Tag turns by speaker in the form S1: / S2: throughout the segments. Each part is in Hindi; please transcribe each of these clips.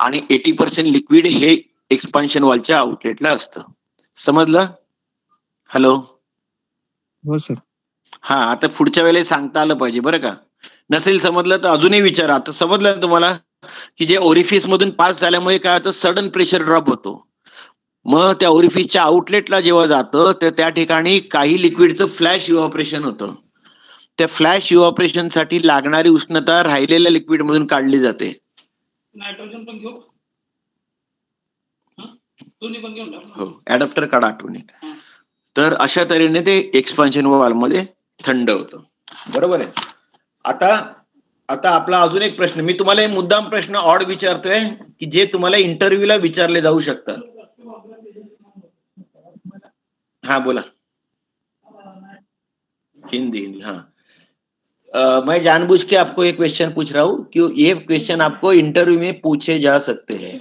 S1: आणि 80% लिक्विड हे एक्सपान्शन वॉलच्या आउटलेटला असतं. समजलं? हॅलो.
S2: हो सर.
S1: हा, आता पुढच्या वेळेला सांगता आलं पाहिजे बरं का. नसेल समजलं तर अजूनही विचारा. आता समजलं ना तुम्हाला की जे ओरिफिस मधून पास झाल्यामुळे काय होतं, सडन प्रेशर ड्रॉप होतो. मग त्या ओरिफिसच्या आउटलेटला जेव्हा जातं तर त्या ठिकाणी काही लिक्विडचं फ्लॅश इव्हॅपोरेशन होतं. त्या फ्लॅश इव्हॅपोरेशन साठी लागणारी उष्णता राहिलेल्या लिक्विड मधून काढली जाते.
S3: नायट्रोजन पण घेऊ, दोन्ही पण घेऊन टाकू.
S1: हो, ऍडॅप्टर काढा आठवणी. तर अशा तऱ्हेने ते एक्सपान्शन वॉल्व मध्ये थंड होतं. बरोबर आहे. आता आपला अजून एक प्रश्न, मी तुम्हाला मुद्दाम प्रश्न ऑड विचारतोय की जे तुम्हाला इंटरव्ह्यूला विचारले जाऊ शकतात. हाँ बोला. हिंदी. हाँ, मैं जानबूझ के आपको एक क्वेश्चन पूछ रहा हूँ कि ये क्वेश्चन आपको इंटरव्यू में पूछे जा सकते हैं.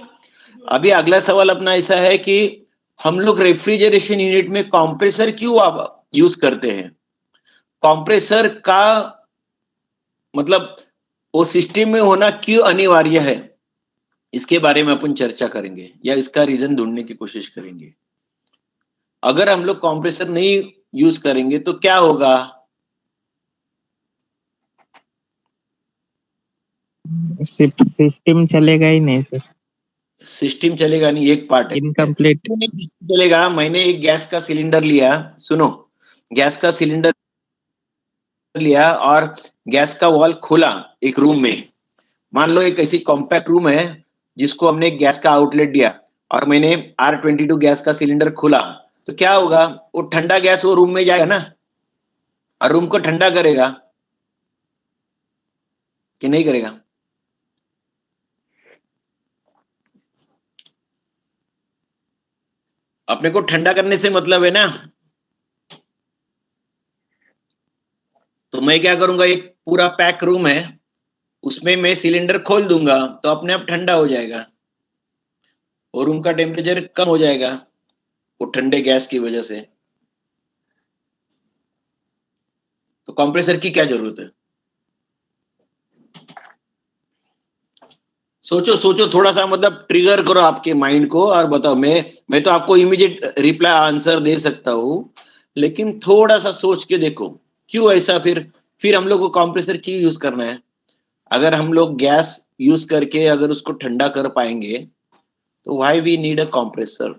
S1: अभी अगला सवाल अपना ऐसा है कि हम लोग रेफ्रिजरेशन यूनिट में कंप्रेसर क्यों यूज करते हैं? कंप्रेसर का मतलब वो सिस्टम में होना क्यों अनिवार्य है, इसके बारे में अपन चर्चा करेंगे या इसका रीजन ढूंढने की कोशिश करेंगे. अगर हम लोग कंप्रेसर नहीं यूज करेंगे तो क्या होगा?
S2: सिस्टम चलेगा ही नहीं सर.
S1: सिस्टम चलेगा नहीं, एक पार्ट है.
S2: इनकम्प्लीट
S1: चलेगा. मैंने एक गैस का सिलेंडर लिया, सुनो, गैस का सिलेंडर लिया और गैस का वॉल खोला एक रूम में. मान लो एक ऐसी कॉम्पैक्ट रूम है जिसको हमने गैस का आउटलेट दिया और मैंने R22 गैस का सिलेंडर खोला, तो क्या होगा? वो ठंडा गैस वो रूम में जाएगा ना और रूम को ठंडा करेगा कि नहीं करेगा? अपने को ठंडा करने से मतलब है ना. तो मैं क्या करूंगा, एक पूरा पैक रूम है उसमें मैं सिलेंडर खोल दूंगा तो अपने आप ठंडा हो जाएगा और रूम का टेम्परेचर कम हो जाएगा वो ठंडे गैस की वजह से. तो कंप्रेसर की क्या जरूरत है? सोचो थोड़ा सा, मतलब ट्रिगर करो आपके माइंड को और बताओ. मैं तो आपको इमीडिएट रिप्लाई आंसर दे सकता हूँ, लेकिन थोड़ा सा सोच के देखो क्यों ऐसा. फिर हम लोग को कंप्रेसर क्यों यूज करना है? अगर हम लोग गैस यूज करके अगर उसको ठंडा कर पाएंगे तो why we need a compressor?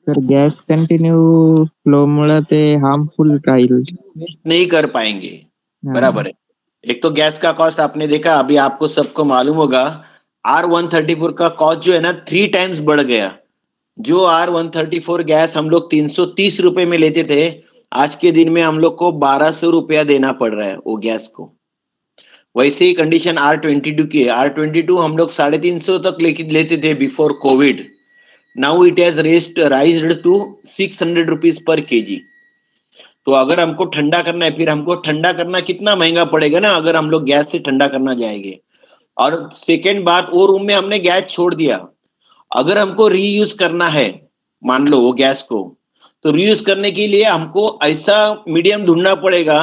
S2: Sir gas continue flow मुळे ते हार्मफुल राहील.
S1: वेस्ट नहीं कर पाएंगे. बराबर है. एक तो गैस का कॉस्ट आपने देखा, अभी आपको सबको मालूम होगा R134 का कॉस्ट जो है ना 3 टाइम्स बढ़ गया. जो R134 गैस हम लोग 330 रुपए में लेते थे, आज के दिन में हम लोग को 1200 रुपया देना पड़ रहा है वो गैस को. वैसे ही कंडीशन R22 की है. R22 हम लोग 350 तक लेते थे before Covid. Now it has raised to 600 rupees पर केजी. तो अगर हमको ठंडा करना है, फिर हमको ठंडा करना कितना महंगा पड़ेगा ना अगर हम लोग गैस से ठंडा करना जाएंगे. और सेकेंड बात, वो रूम में हमने गैस छोड़ दिया, अगर हमको रीयूज करना है मान लो वो गैस को, तो रीयूज करने के लिए हमको ऐसा मीडियम ढूंढना पड़ेगा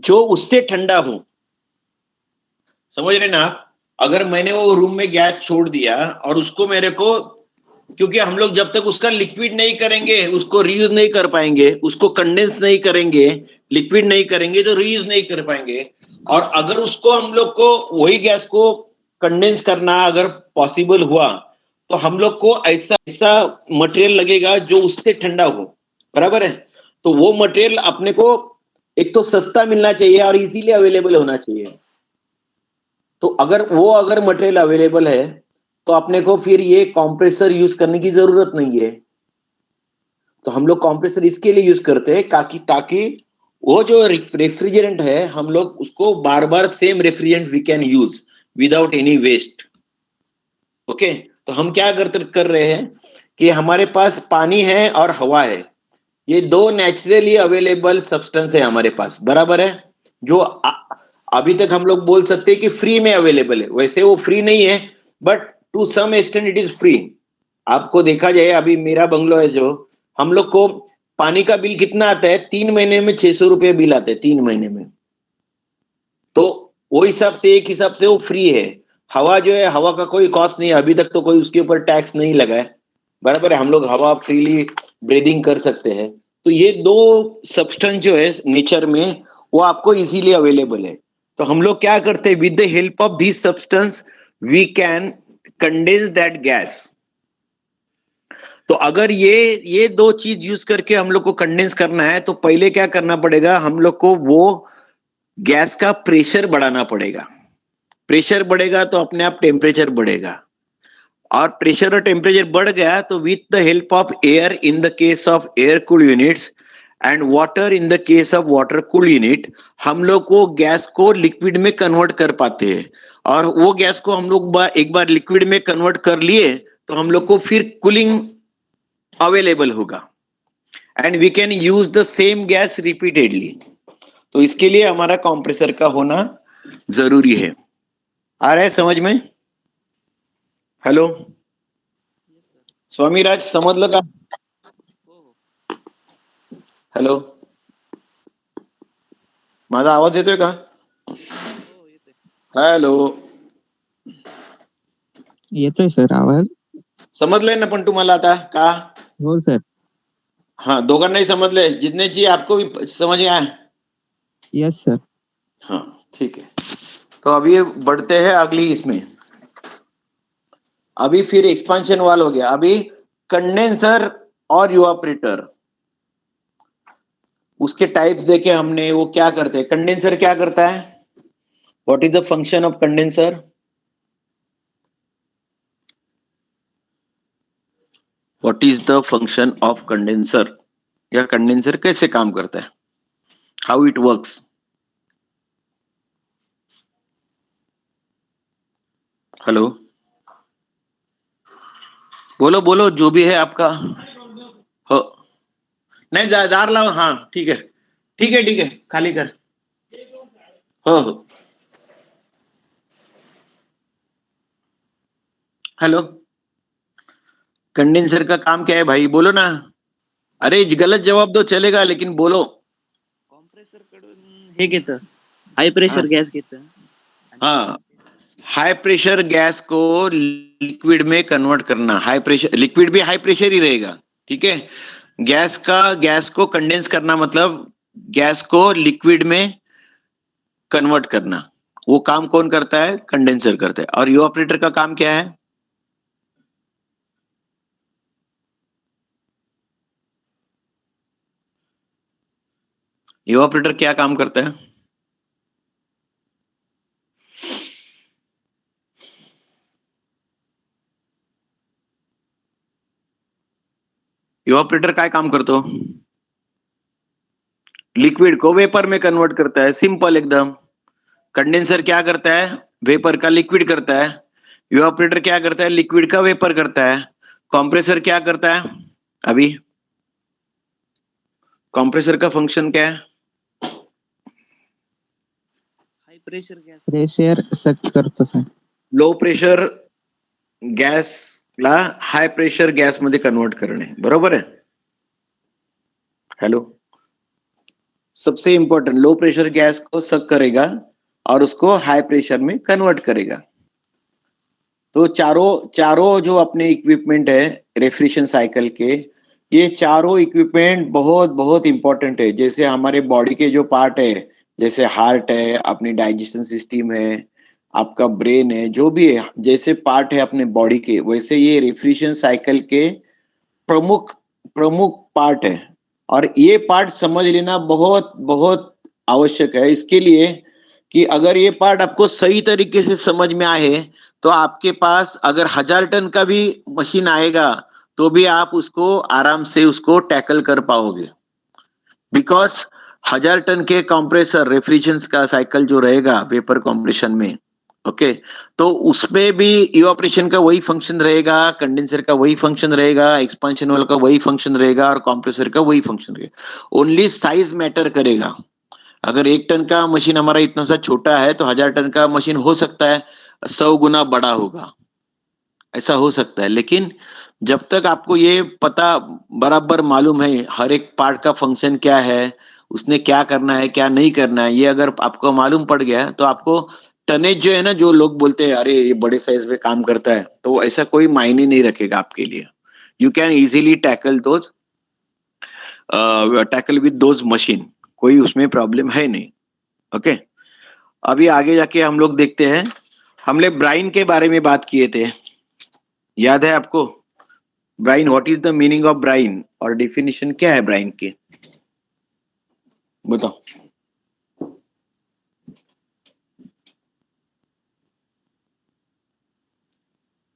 S1: जो उससे ठंडा हो. समझ रहे ना आप? अगर मैंने वो रूम में गैस छोड़ दिया और उसको मेरे को, क्योंकि हम लोग जब तक उसका लिक्विड नहीं करेंगे उसको रीयूज नहीं कर पाएंगे, उसको कंडेंस नहीं करेंगे, लिक्विड नहीं करेंगे तो रीयूज नहीं कर पाएंगे. और अगर उसको हम लोग को वही गैस को कंडेंस करना अगर पॉसिबल हुआ तो हम लोग को ऐसा मटेरियल लगेगा जो उससे ठंडा हो. बराबर है. तो वो मटेरियल अपने को एक तो सस्ता मिलना चाहिए और इजीली अवेलेबल होना चाहिए. तो अगर मटेरियल अवेलेबल है तो अपने को फिर ये कंप्रेसर यूज करने की जरूरत नहीं है. तो हम लोग कंप्रेसर इसके लिए यूज करते हैं ताकि वो जो रेफ्रिजरेंट है हम लोग उसको बार बार same refrigerant we can use without any waste. Okay. तो हम क्या कर रहे हैं कि हमारे पास पानी है और हवा है, ये दो नेचुरली अवेलेबल सब्सटेंस है हमारे पास. बराबर है. जो अभी तक हम लोग बोल सकते हैं कि फ्री में अवेलेबल है, वैसे वो फ्री नहीं है but to some extent it is free. आपको देखा जाए अभी मेरा बंगलो है, जो हम लोग को पानी का बिल कितना आता है, 3 महीने में 600 रुपये बिल आते हैं 3 महीने में. तो वो हिसाब से एक हिसाब से वो फ्री है. हवा जो है, हवा का कोई कॉस्ट नहीं है, अभी तक तो कोई उसके ऊपर टैक्स नहीं लगा है, बराबर है, हम लोग हवा फ्रीली ब्रीदिंग कर सकते हैं। तो ये दो सब्सटेंस जो है नेचर में वो आपको इजीली अवेलेबल है। तो हम लोग क्या करते हैं, with the help of this substance we can condense that gas. तो अगर ये दो चीज यूज करके हम लोग को कंडेंस करना है, तो पहले क्या करना पड़ेगा, हम लोग को वो गैस का प्रेशर बढ़ाना पड़ेगा। प्रेशर बढ़ेगा तो अपने आप टेम्परेचर बढ़ेगा, और प्रेशर और टेम्परेचर बढ़ गया तो with the help of air in the case of air cool units and water in the case of water cool unit, हम लोग को गैस को लिक्विड में कन्वर्ट कर पाते हैं। और वो गैस को हम लोग एक बार लिक्विड में कन्वर्ट कर लिए तो हम लोग को फिर कूलिंग अवेलेबल होगा, and we can use the same gas repeatedly. तो इसके लिए हमारा कंप्रेसर का होना जरूरी है। आ रहा है समझ में? हेलो स्वामीराज, समजलं का? हॅलो, माझा आवाज येतोय का? हॅलो,
S2: येतोय सर आवाज?
S1: समजलंय ना पण तुम्हाला आता का?
S2: हो सर.
S1: हाँ, दोघांनाही समजले, जितने जी आपको भी समझ में आया?
S2: Yes sir.
S1: हाँ ठीक है। तो अभी बढ़ते हैं अगली इसमें। अभी फिर एक्सपांशन वाल हो गया, अभी कंडेंसर और इवापोरेटर, उसके टाइप्स देखे हमने। वो क्या करते हैं, कंडेंसर क्या करता है, what is the function of condenser? What is the function of condenser, या कंडेंसर कैसे काम करता है, हाउ इट वर्क्स? हेलो, बोलो बोलो, जो भी है आपका। हो नहीं, जार लाओ, हाँ ठीक है ठीक है ठीक है, खाली कर। हो। हेलो, कंडेंसर का काम क्या है भाई, बोलो ना। अरे गलत जवाब दो चलेगा, लेकिन बोलो।
S4: कॉम्प्रेसर कडून हे घेतं, हाय प्रेशर गॅस घेतं.
S1: हाँ, हाई प्रेशर गैस को लिक्विड में कन्वर्ट करना। हाई प्रेशर, लिक्विड भी हाई प्रेशर ही रहेगा, ठीक है। गैस को कंडेंस करना मतलब गैस को लिक्विड में कन्वर्ट करना, वो काम कौन करता है, कंडेंसर करता है। और इवापोरेटर का काम क्या है? इवापोरेटर क्या काम करता है? इवापोरेटर काय काम करतो? लिक्विड को वेपर में कन्वर्ट करता है, सिंपल एकदम। कंडेंसर क्या करता है, वेपर का लिक्विड करता है। इवापोरेटर क्या करता है, लिक्विड का वेपर करता है। कंप्रेसर क्या करता है? अभी कंप्रेसर का फंक्शन क्या है?
S4: हाय प्रेशर गॅस
S2: प्रेशर सक करतो सर.
S1: लो प्रेशर गॅस ला हाय प्रेशर गॅस मध्ये कन्वर्ट करणे, बरोबर है? हेलो, सबसे इंपॉर्टेंट, लो प्रेशर गैस को सक करेगा और उसको हाई प्रेशर में कन्वर्ट करेगा। तो चारों जो अपने इक्विपमेंट है रेफ्रिजरेशन साइकिल के, ये चारों इक्विपमेंट बहुत बहुत इंपॉर्टेंट है। जैसे हमारे बॉडी के जो पार्ट है, जैसे हार्ट है, अपनी डाइजेशन सिस्टम है, आपका ब्रेन है, जो भी है, जैसे पार्ट है अपने बॉडी के, वैसे ये रेफ्रिजरेशन साइकिल के प्रमुख प्रमुख पार्ट है। और ये पार्ट समझ लेना बहुत बहुत आवश्यक है, इसके लिए कि अगर ये पार्ट आपको सही तरीके से समझ में आए तो आपके पास अगर 1000 टन का भी मशीन आएगा तो भी आप उसको आराम से उसको टैकल कर पाओगे, बिकॉज 1000 टन के कंप्रेसर रेफ्रिजरेशन का साइकिल जो रहेगा वेपर कंप्रेशन में, ओके, तो उसमें भी इवापोरेशन का वही फंक्शन रहेगा, कंडेंसर का वही फंक्शन रहेगा, एक्सपांशन वाला का वही फंक्शन रहेगा, और कंप्रेसर का वही फंक्शन रहेगा। ओनली साइज मैटर करेगा। अगर 1 टन का मशीन हमारा इतना सा छोटा है तो 1000 टन का मशीन हो सकता है 100 गुना बड़ा होगा, ऐसा हो सकता है। लेकिन जब तक आपको ये पता बराबर मालूम है हर एक पार्ट का फंक्शन क्या है, उसने क्या करना है क्या नहीं करना है, ये अगर आपको मालूम पड़ गया तो आपको टनेज जो है ना, जो लोग बोलते हैं अरे ये बड़े साइज में काम करता है, तो ऐसा कोई मायने नहीं रखेगा आपके लिए. You can easily tackle with those machine. कोई उसमें प्रॉब्लम है नहीं. ओके. अभी आगे जाके हम लोग देखते हैं. हमने ब्राइन के बारे में बात किए थे, याद है आपको? Brine, what is the meaning of brine, और डिफिनेशन क्या है ब्राइन की, बताओ.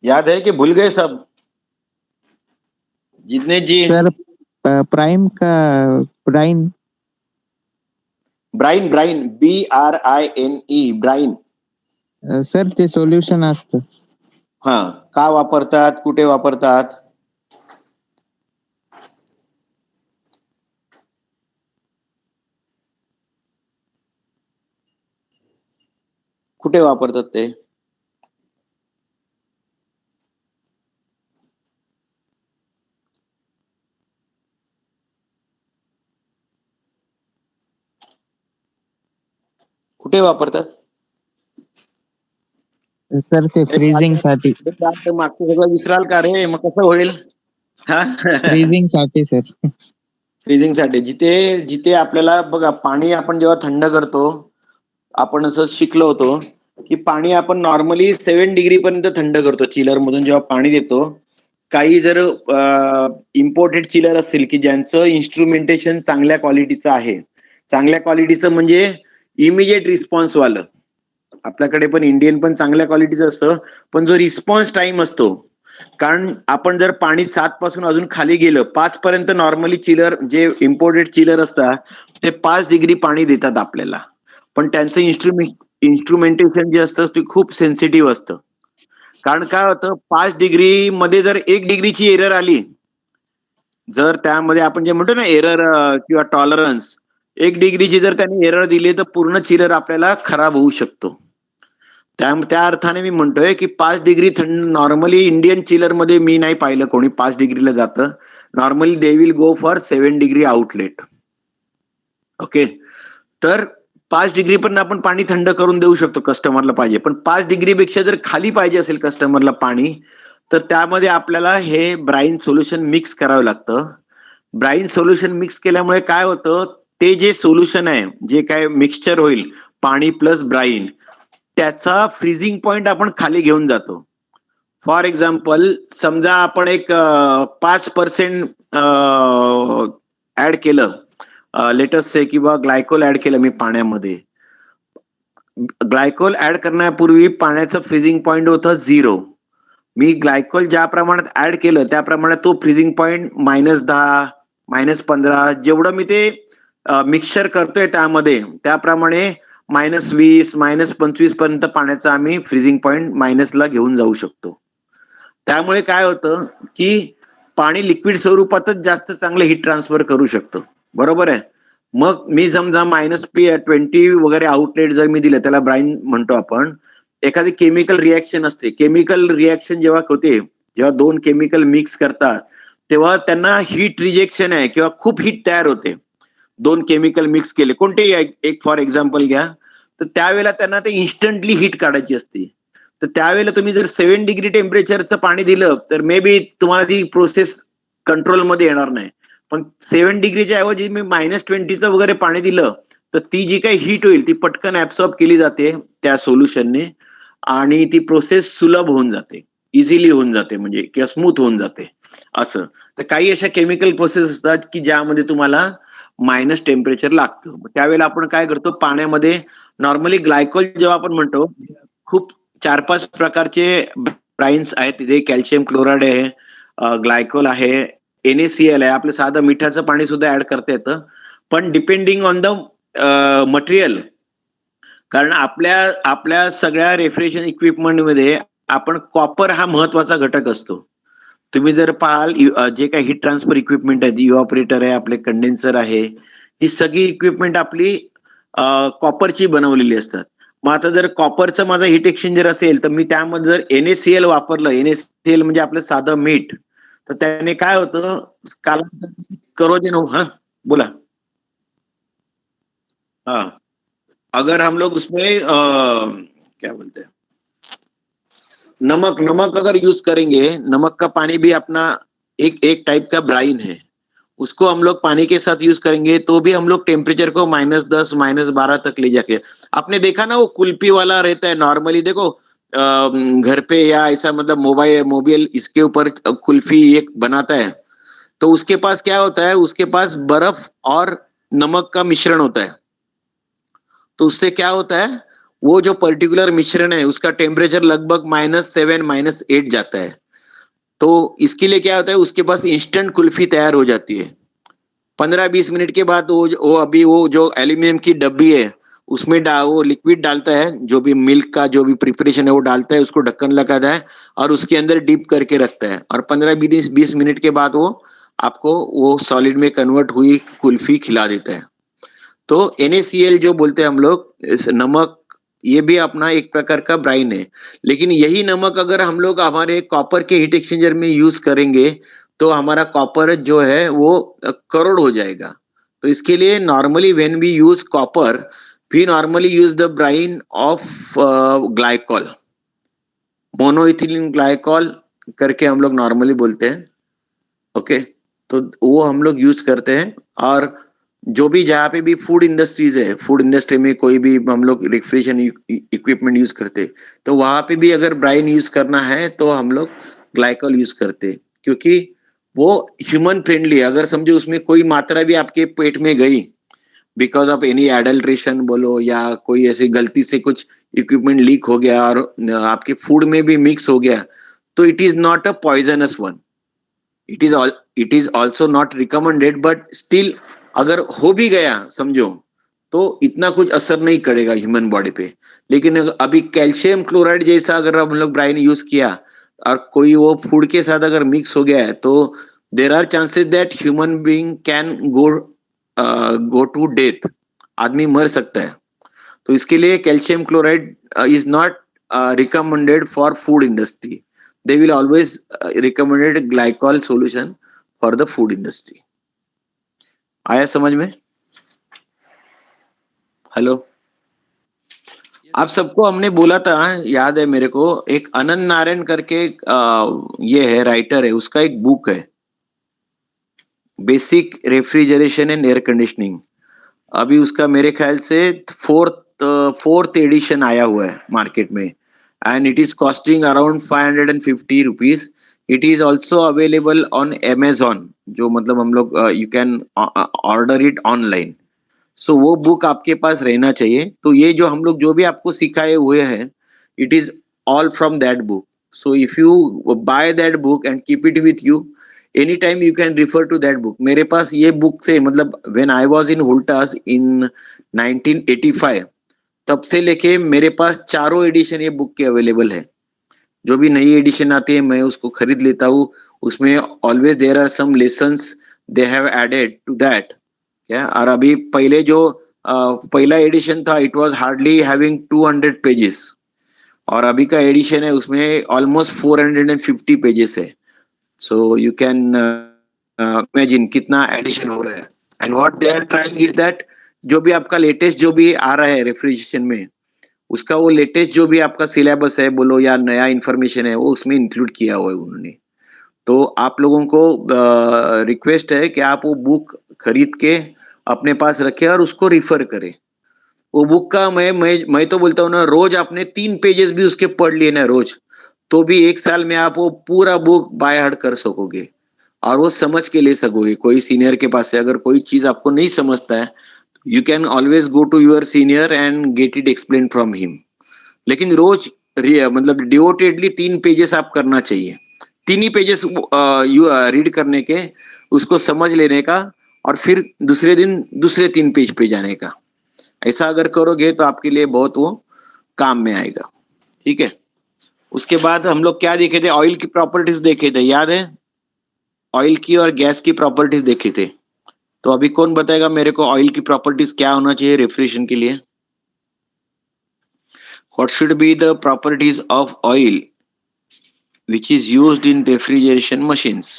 S1: याद है कि भूल गए सब? जितने जी.
S2: सर प्राइम का brine.
S1: Brine, brine, BRINE, brine.
S2: Sir ते सोल्युशन असतं.
S1: हा, का वापरतात, कुठे वापरतात? कुठे वापरतात ते? कुठे वापरतात?
S2: सर ते फ्रीजिंग साठी.
S1: मागचं सगळं विसराल का रे, मग कसं होईल? हा.
S2: फ्रीजिंग साठी सर.
S1: फ्रीजिंग साठी. जिथे जिथे आपल्याला बघा, पाणी आपण जेव्हा थंड करतो, आपण असं शिकलो होतो की पाणी आपण नॉर्मली 7 डिग्री पर्यंत थंड करतो. चिलर मधून जेव्हा पाणी देतो, काही जर इम्पोर्टेड चिलर असतील की ज्यांचं इन्स्ट्रुमेंटेशन चांगल्या क्वालिटीचं आहे, चांगल्या क्वालिटीचं म्हणजे इमिजिएट रिस्पॉन्स वालं, आपल्याकडे पण इंडियन पण चांगल्या क्वालिटीचं असतं, पण जो रिस्पॉन्स टाइम असतो, कारण आपण जर पाणी 7 पासून अजून खाली गेलं 5 पर्यंत, नॉर्मली चिलर जे इम्पोर्टेड चिलर असतात ते 5 डिग्री पाणी देतात आपल्याला, पण त्यांचं इन्स्ट्रुमेंटेशन जे असतं ते खूप सेन्सिटिव्ह असतं. कारण काय होतं, 5 डिग्री मध्ये जर 1 डिग्रीची एरर आली, जर त्यामध्ये आपण जे म्हणतो ना एरर किंवा टॉलरन्स, 1 डिग्रीची जर त्याने एरर दिली तर पूर्ण चिलर आपल्याला खराब होऊ शकतो. त्या अर्थाने मी म्हणतोय की 5 डिग्री थंड, नॉर्मली इंडियन चिलर मध्ये मी नाही पाहिलं कोणी 5 डिग्रीला जातं. Normally they will go for 7 degree outlet. Okay. तर 5 डिग्री पण आपण पाणी थंड करून देऊ शकतो कस्टमरला पाहिजे, पण 5 डिग्रीपेक्षा जर खाली पाहिजे असेल कस्टमरला पाणी, तर त्यामध्ये आपल्याला हे ब्राइन सोल्युशन मिक्स करावं लागतं. ब्राइन सोल्युशन मिक्स केल्यामुळे काय होतं, ते जे सोल्युशन आहे, जे काय मिक्सचर होईल पाणी प्लस ब्राइन, त्याचा फ्रीजिंग पॉइंट आपण खाली घेऊन जातो. फॉर एक्झाम्पल, समजा आपण एक 5% ऍड केलं, लेटेस्ट से किंवा ग्लायकोल ऍड केलं मी पाण्यामध्ये. ग्लायकोल ऍड करण्यापूर्वी पाण्याचं फ्रीजिंग पॉइंट होतं 0. मी ग्लायकोल ज्या प्रमाणात ऍड केलं त्या प्रमाणात तो फ्रीजिंग पॉइंट -10, -15, जेवढं मी ते मिक्सचर करतोय त्यामध्ये, त्याप्रमाणे -20, -25 पर्यंत पाण्याचा आम्ही फ्रीजिंग पॉइंट मायनसला घेऊन जाऊ शकतो. त्यामुळे काय होतं की पाणी लिक्विड स्वरूपातच जास्त चांगलं हीट ट्रान्सफर करू शकतो. बरोबर आहे. मग मी समजा -20 वगैरे आउटलेट जर मी दिलं, त्याला ब्राइन म्हणतो आपण, एखादी केमिकल रिएक्शन असते, केमिकल रिएक्शन जेव्हा होते, जेव्हा 2 केमिकल मिक्स करतात, तेव्हा त्यांना हीट रिजेक्शन आहे किंवा खूप हीट तयार होते. 2 केमिकल मिक्स केले, कोणतेही एक फॉर एक्झाम्पल घ्या, तर त्यावेळेला त्यांना ते इन्स्टंटली हीट काढायची असते. तर त्यावेळेला तुम्ही जर 7 डिग्री टेम्परेचरचं पाणी दिलं तर मे बी तुम्हाला ती प्रोसेस कंट्रोलमध्ये येणार नाही. पण 7 डिग्रीच्या ऐवजी मी -20चं वगैरे पाणी दिलं तर ती जी काही हीट होईल ती पटकन ऍब्सॉर्ब केली जाते त्या सोल्युशनने, आणि ती प्रोसेस सुलभ होऊन जाते, इझिली होऊन जाते, म्हणजे किंवा स्मूथ होऊन जाते असं. तर काही अशा केमिकल प्रोसेस असतात की ज्यामध्ये तुम्हाला मायनस टेम्परेचर लागतं. त्यावेळेला आपण काय करतो, पाण्यामध्ये नॉर्मली ग्लायकोल जेव्हा आपण म्हणतो, खूप 4-5 प्रकारचे ब्राइन्स आहेत. तिथे कॅल्शियम क्लोराइड आहे, ग्लायकोल आहे, NaCl आहे, आपलं साधं मिठाचं पाणी सुद्धा ऍड करता येतं. पण डिपेंडिंग ऑन द मटेरियल, कारण आपल्या सगळ्या रेफ्रिजरेशन इक्विपमेंटमध्ये आपण कॉपर हा महत्वाचा घटक असतो. तुम्ही जर पाहाल जे काही हीट ट्रान्सफर इक्विपमेंट आहेत, इव्हॉपरेटर आहे, आपले कंडेन्सर आहे, ही सगळी इक्विपमेंट आपली कॉपरची बनवलेली असतात. मग आता जर कॉपरचं माझं हीट एक्सचेंजर असेल तर मी त्यामध्ये जर NaCl वापरलं, NaCl म्हणजे आपलं साधं मीठ, तर त्याने काय होतं, करोजन हो. हा, बोला. हाँ, अगर हम लोग उसमें क्या बोलते हैं, नमक, नमक अगर यूज करेंगे, नमक का पानी भी अपना एक एक टाइप का ब्राइन है, उसको हम लोग पानी के साथ यूज करेंगे तो भी हम लोग टेम्परेचर को -10 -12 तक ले जाके, आपने देखा ना वो कुल्फी वाला रहता है नॉर्मली, देखो घर पे या ऐसा मतलब मोबाइल मोबाइल इसके ऊपर कुल्फी एक बनाता है, तो उसके पास क्या होता है, उसके पास बर्फ और नमक का मिश्रण होता है, तो उससे क्या होता है, वो जो पर्टिकुलर मिश्रण है उसका टेम्परेचर लगभग -7 -8 जाता है, तो इसके लिए क्या होता है, उसके पास इंस्टेंट कुल्फी तैयार हो जाती है। 15-20 मिनट के बाद वो अभी वो जो एल्यूमिनियम की डब्बी है उसमें वो लिक्विड डालता है, जो भी मिल्क का जो भी प्रिपरेशन है वो डालता है, उसको ढक्कन लगाता है और उसके अंदर डीप करके रखता है, और 15-20 मिनट के बाद वो आपको वो सॉलिड में कन्वर्ट हुई कुल्फी खिला देता है। तो NaCl जो बोलते हैं हम लोग, इस नमक, ये भी अपना एक प्रकार का ब्राइन है, लेकिन यही नमक अगर हम लोग हमारे कॉपर के हीट एक्सचेंजर में यूज करेंगे तो हमारा कॉपर जो है वो करोड़ हो जाएगा। तो इसके लिए normally when we use copper, we normally use the brine of glycol, monoethylene glycol करके हम लोग नॉर्मली बोलते हैं। ओके, तो वो हम लोग यूज करते हैं, और जो भी जहाँ पे भी फूड इंडस्ट्रीज है, फूड इंडस्ट्री में कोई भी हम लोग रेफ्रिजरेशन इक्विपमेंट यूज करते, तो वहां पे भी अगर ब्राइन यूज करना है तो हम लोग ग्लाइकॉल यूज करते, क्योंकि वो ह्यूमन फ्रेंडली, अगर समझो उसमें कोई मात्रा भी आपके पेट में गई बिकॉज ऑफ एनी एडल्ट्रेशन बोलो, या कोई ऐसी गलती से कुछ इक्विपमेंट लीक हो गया और आपके फूड में भी मिक्स हो गया, तो it is not a poisonous one, it is also not recommended, but still अगर हो भी गया समझो तो इतना कुछ असर नहीं करेगा ह्यूमन बॉडी पे। लेकिन अभी कैल्शियम क्लोराइड जैसा अगर हम लोग ब्राइन यूज किया और कोई वो फूड के साथ अगर मिक्स हो गया है, तो there are chances that human being can go to death, आदमी मर सकता है। तो इसके लिए calcium chloride is not recommended for food industry, they will always recommended glycol solution for the food industry। आया समझ में? हेलो, आप सबको हमने बोला था, याद है मेरे को, एक अनंत नारायण करके ये है राइटर है, उसका एक बुक है basic refrigeration and air conditioning, अभी उसका मेरे ख्याल से फोर्थ एडिशन आया हुआ है मार्केट में, and it is costing around 550 rupees। it is also available on Amazon, जो मतलब हम लोग you can order it online। so वो बुक आपके पास रहना चाहिए। तो ये जो हम लोग जो भी आपको सिखाए हुए हैं, it is all from that book। so if you buy that book and keep it with you, anytime you can refer to that book। मेरे पास ये बुक से मतलब when I was in Voltas in 1985, तब से लेके मेरे पास चारों एडिशन ये बुक के अवेलेबल है। जो भी नई एडिशन आती है मैं उसको खरीद लेता हूँ, उसमें always there are some lessons they have added to that. क्या, और अभी पहले जो पहला एडिशन था, it was hardly having 200 pages, और अभी का एडिशन है उसमें ऑलमोस्ट 450 पेजेस है। सो यू कैन इमेजिन कितना एडिशन हो रहा है। And what they are trying is that जो भी आपका लेटेस्ट जो भी आ रहा है रेफ्रिजरेशन में, उसका वो लेटेस्ट जो भी आपका सिलेबस है बोलो या नया इंफॉर्मेशन है, वो उसमें इंक्लूड किया हुआ है उन्होंने। तो आप लोगों को रिक्वेस्ट है कि आप वो बुक खरीद के अपने पास रखें और उसको रिफर करें। वो बुक का मैं तो बोलता हूँ ना, रोज आपने 3 पेजेस भी उसके पढ़ लिए ना रोज, तो भी 1 साल में आप वो पूरा बुक बाय हार्ट कर सकोगे और वो समझ के ले सकोगे। कोई सीनियर के पास से अगर कोई चीज आपको नहीं समझता है, you can always go to your senior and get it explain from him. लेकिन रोज मतलब डिवोटेडली 3 पेजेस आप करना चाहिए, 3 ही पेजेस रीड करने के, उसको समझ लेने का, और फिर दूसरे दिन दूसरे 3 पेज पे जाने का। ऐसा अगर करोगे तो आपके लिए बहुत वो काम में आएगा। ठीक है, उसके बाद हम लोग क्या देखे थे, ऑयल की प्रॉपर्टीज देखे थे, याद है? ऑयल की और गैस की प्रॉपर्टीज देखे थे। तो अभी कौन बताएगा मेरे को ऑयल की प्रॉपर्टीज क्या होना चाहिए रेफ्रिजरेशन के लिए? What should be the properties of oil which is used in refrigeration machines?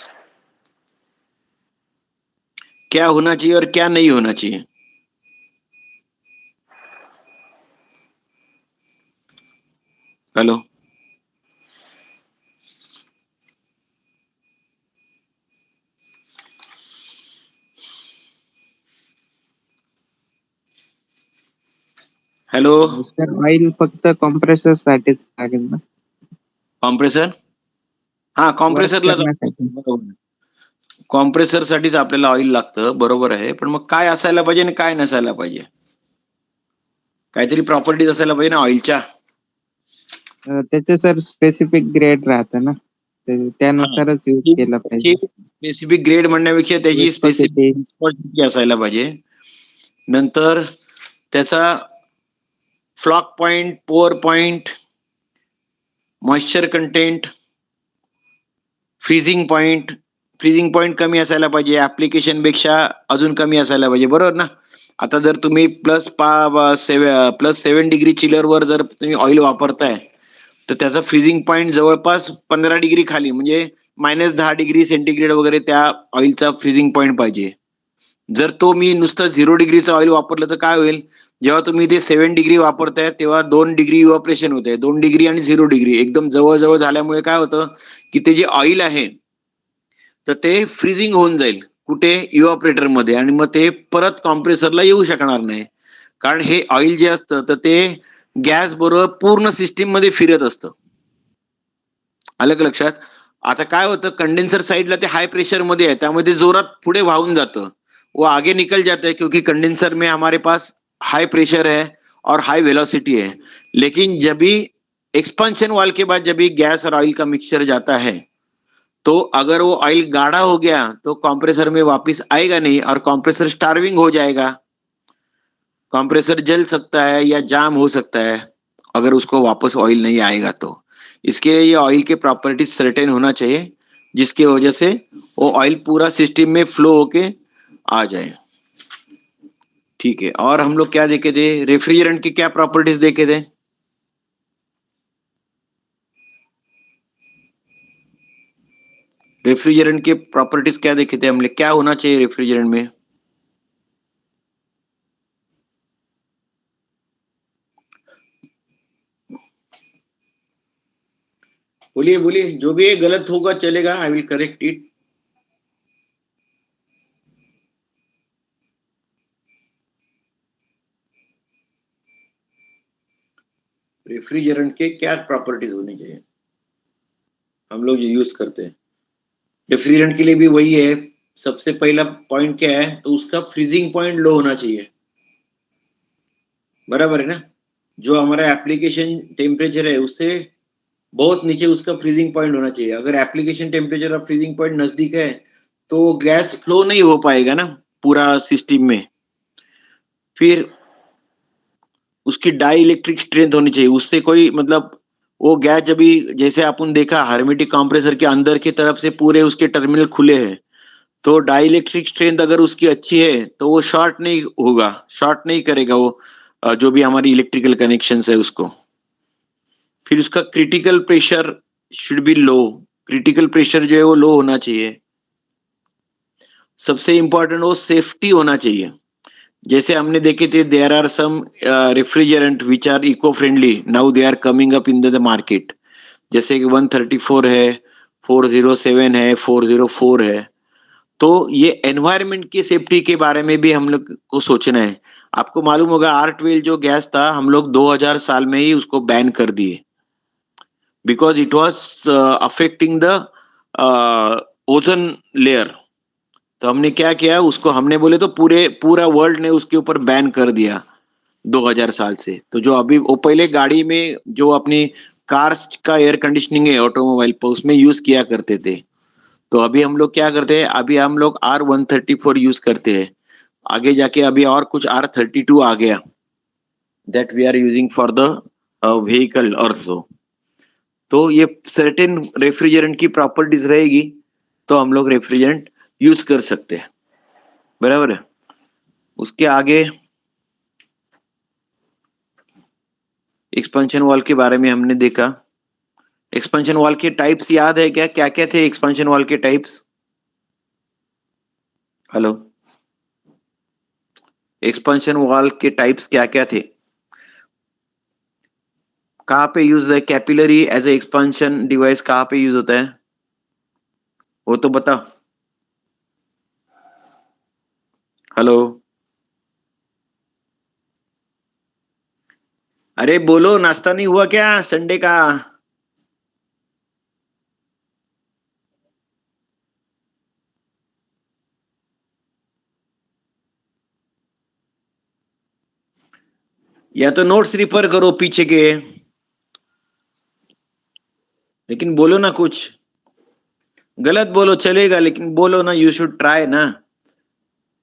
S1: क्या होना चाहिए और क्या नहीं होना चाहिए? Hello, hello.
S2: सर ऑइल फक्त कॉम्प्रेसर साठीच लागेल ना
S1: कॉम्प्रेसर, हा
S2: वर्क
S1: कॉम्प्रेसरलाच
S2: करण्यासाठी.
S1: बरोबर. कॉम्प्रेसर साठीच आपल्याला ऑइल लागतं, बरोबर आहे. पण मग काय असायला पाहिजे आणि काय नसायला पाहिजे? काहीतरी प्रॉपर्टीज असायला पाहिजे ना ऑइलच्या.
S2: त्याचे सर स्पेसिफिक ग्रेड राहतं ना, त्यानुसारच यूज केला
S1: त्याची
S2: पाहिजे.
S1: स्पेसिफिक ग्रेड म्हणण्यापेक्षा त्याची
S2: विस्कोसिटी.
S1: स्पेसिफिक असायला पाहिजे. नंतर त्याचा floc point, pour point, moisture content, freezing point कमी असायला पाहिजे, ऍप्लिकेशन पेक्षा अजून कमी असायला पाहिजे, बरोबर ना. आता जर तुम्ही +7 डिग्री चिलरवर जर तुम्ही ऑइल वापरताय तर त्याचा फ्रीजिंग पॉइंट जवळपास 15 डिग्री खाली, म्हणजे -10 डिग्री सेंटीग्रेड वगैरे त्या ऑइलचा फ्रीजिंग पॉइंट पाहिजे. जर तो मी नुसतं 0 डिग्रीचं ऑइल वापरलं तर काय होईल? जेव्हा तुम्ही ते 7 डिग्री वापरताय तेव्हा 2 डिग्री इव्हॅपोरेशन होते. 2 डिग्री आणि 0 डिग्री एकदम जवळ झाल्यामुळे काय होतं की ते जे ऑइल आहे तर ते फ्रीजिंग होऊन जाईल. कुठे? इव्हॅपोरेटर मध्ये. आणि मग ते परत कॉम्प्रेसरला येऊ शकणार नाही. कारण हे ऑइल जे असतं तर ते गॅस बरोबर पूर्ण सिस्टीम मध्ये फिरत असतं. आलं का लक्षात? आता काय होतं, कंडेन्सर साइडला ते हाई प्रेशर मध्ये आहे, त्यामुळे ते जोरात पुढे वाहून जातं. वो आगे निकल जाता है क्योंकि कंडेंसर में हमारे पास हाई प्रेशर है और हाई वेलोसिटी है. लेकिन जब भी एक्सपांशन वाल्व के बाद जब भी गैस और ऑयल का मिक्सचर जाता है तो अगर वो ऑयल गाढ़ा हो गया तो कंप्रेसर में वापस आएगा नहीं और कंप्रेसर स्टार्विंग हो जाएगा. कंप्रेसर जल सकता है या जाम हो सकता है अगर उसको वापस ऑयल नहीं आएगा तो. इसके लिए ये ऑयल के प्रॉपर्टीज सर्टेन होना चाहिए जिसकी वजह से वो ऑयल पूरा सिस्टम में फ्लो होके आ जाए. ठीक है. और हम लोग क्या देखे थे? रेफ्रिजरेंट की क्या प्रॉपर्टीज देखे थे? रेफ्रिजरेंट के प्रॉपर्टीज क्या देखे थे हमने? क्या होना चाहिए रेफ्रिजरेंट में? बोलिए बोलिए, जो भी गलत होगा चलेगा, I will correct it. Refrigerant के क्या प्रॉपर्टीज होनी चाहिए हम लोग जो यूज करते हैं? रेफ्रिजरेंट के लिए भी वही है. सबसे पहला पॉइंट क्या है? तो उसका फ्रीजिंग पॉइंट लो होना चाहिए, बराबर है ना. जो हमारा एप्लीकेशन टेम्परेचर है उससे बहुत नीचे उसका फ्रीजिंग पॉइंट होना चाहिए. अगर एप्लीकेशन टेम्परेचर और फ्रीजिंग पॉइंट नजदीक है तो गैस फ्लो नहीं हो पाएगा ना पूरा सिस्टम में. फिर उसकी डाई इलेक्ट्रिक स्ट्रेंथ होनी चाहिए. उससे कोई मतलब वो गैस जब भी, जैसे अपन देखा हार्मेटिक कंप्रेसर के अंदर की तरफ से पूरे उसके टर्मिनल खुले हैं तो डाई इलेक्ट्रिक स्ट्रेंथ अगर उसकी अच्छी है तो वो शॉर्ट नहीं होगा, शॉर्ट नहीं करेगा वो जो भी हमारी इलेक्ट्रिकल कनेक्शन है उसको. फिर उसका critical pressure should be low. Critical pressure जो है वो लो होना चाहिए. सबसे इंपॉर्टेंट वो सेफ्टी होना चाहिए. जैसे हमने देखे थे there are some refrigerant which are eco friendly, now they are coming up in the market. जैसे कि 134 है, 407 है, 404 है. तो ये एनवायरनमेंट की सेफ्टी के बारे में भी हम लोग को सोचना है. आपको मालूम होगा R12 जो गैस था हम लोग 2000 साल में ही उसको बैन कर दिए because it was affecting the ozone layer. तो हमने क्या किया, उसको हमने बोले तो पूरा वर्ल्ड ने उसके ऊपर बैन कर दिया 2000 साल से. तो जो अभी वो पहले गाड़ी में जो अपनी कार्स का एयर कंडीशनिंग है ऑटोमोबाइल पर उसमें यूज किया करते थे, तो अभी हम लोग क्या करते हैं, अभी हम लोग R134 यूज करते हैं. आगे जाके अभी और कुछ R32 आ गया that we are using for the vehicle also. तो ये सर्टेन रेफ्रिजरेंट की प्रॉपर्टीज रहेगी तो हम लोग रेफ्रिजरेंट यूज कर सकते हैं, बराबर है. उसके आगे एक्सपेंशन वॉल के बारे में हमने देखा. एक्सपेंशन वॉल के टाइप्स याद है क्या? क्या क्या थे एक्सपेंशन वॉल के टाइप्स? हेलो, एक्सपेंशन वॉल के टाइप्स क्या क्या थे? कहाँ पे यूज है capillary as a expansion device, कहाँ पे यूज होता है वो तो बता। हेलो, अरे बोलो, नाश्ता नहीं हुआ क्या संडे का? या तो नोट्स रिफर करो पीछे के, लेकिन बोलो ना कुछ। गलत बोलो चलेगा, लेकिन बोलो ना, यू शुड ट्राय ना,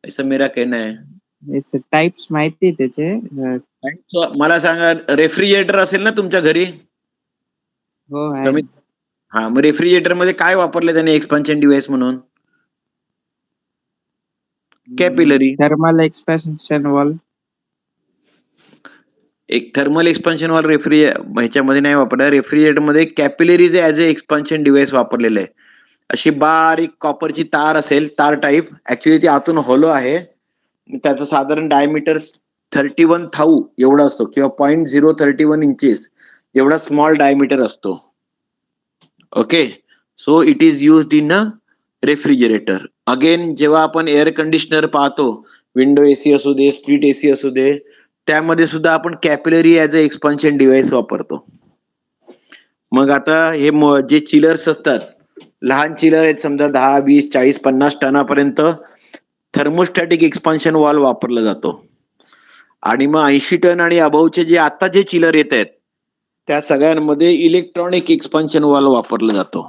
S1: ऐसा मेरा कहना है।
S2: टाइप्स माहिती त्याचे
S1: तो मला सांगा, रेफ्रिजरेटर असेल ना तुमच्या घरी?
S2: हो आहे
S1: कमी. हा, मग रेफ्रिजरेटर मध्ये काय वापरले त्याने एक्सपान्शन डिव्हाइस म्हणून? कॅपिलरी.
S2: Thermal expansion wall.
S1: एक थर्मल एक्सपान्शन वॉल ह्याच्यामध्ये नाही वापरला, रेफ्रिजरेटर मध्ये capillaries as a expansion device वापरलेलं आहे. अशी बारीक कॉपरची तार असेल, तार टाईप, ऍक्च्युली ती आतून होलो आहे, त्याचं साधारण डायमीटर 31 थाऊ एवढा असतो, किंवा 0.031 इंचेस एवढा स्मॉल डायमीटर असतो. Okay, so it is used in a refrigerator. Again, जेव्हा आपण एअर कंडिशनर पाहतो, विंडो एसी असू दे, स्प्लिट एसी असू दे, त्यामध्ये सुद्धा आपण capillary as a expansion device वापरतो. मग आता हे जे चिलर्स असतात, लहान चिलर आहेत, समजा 10, 20, 40, 50 टनापर्यंत थर्मोस्टॅटिक एक्सपान्शन वॉल वापरला जातो. आणि मग 80 टन आणि अबावचे जे आता जे चिलर येत आहेत, त्या सगळ्यांमध्ये इलेक्ट्रॉनिक एक्सपान्शन वॉल वापरला जातो.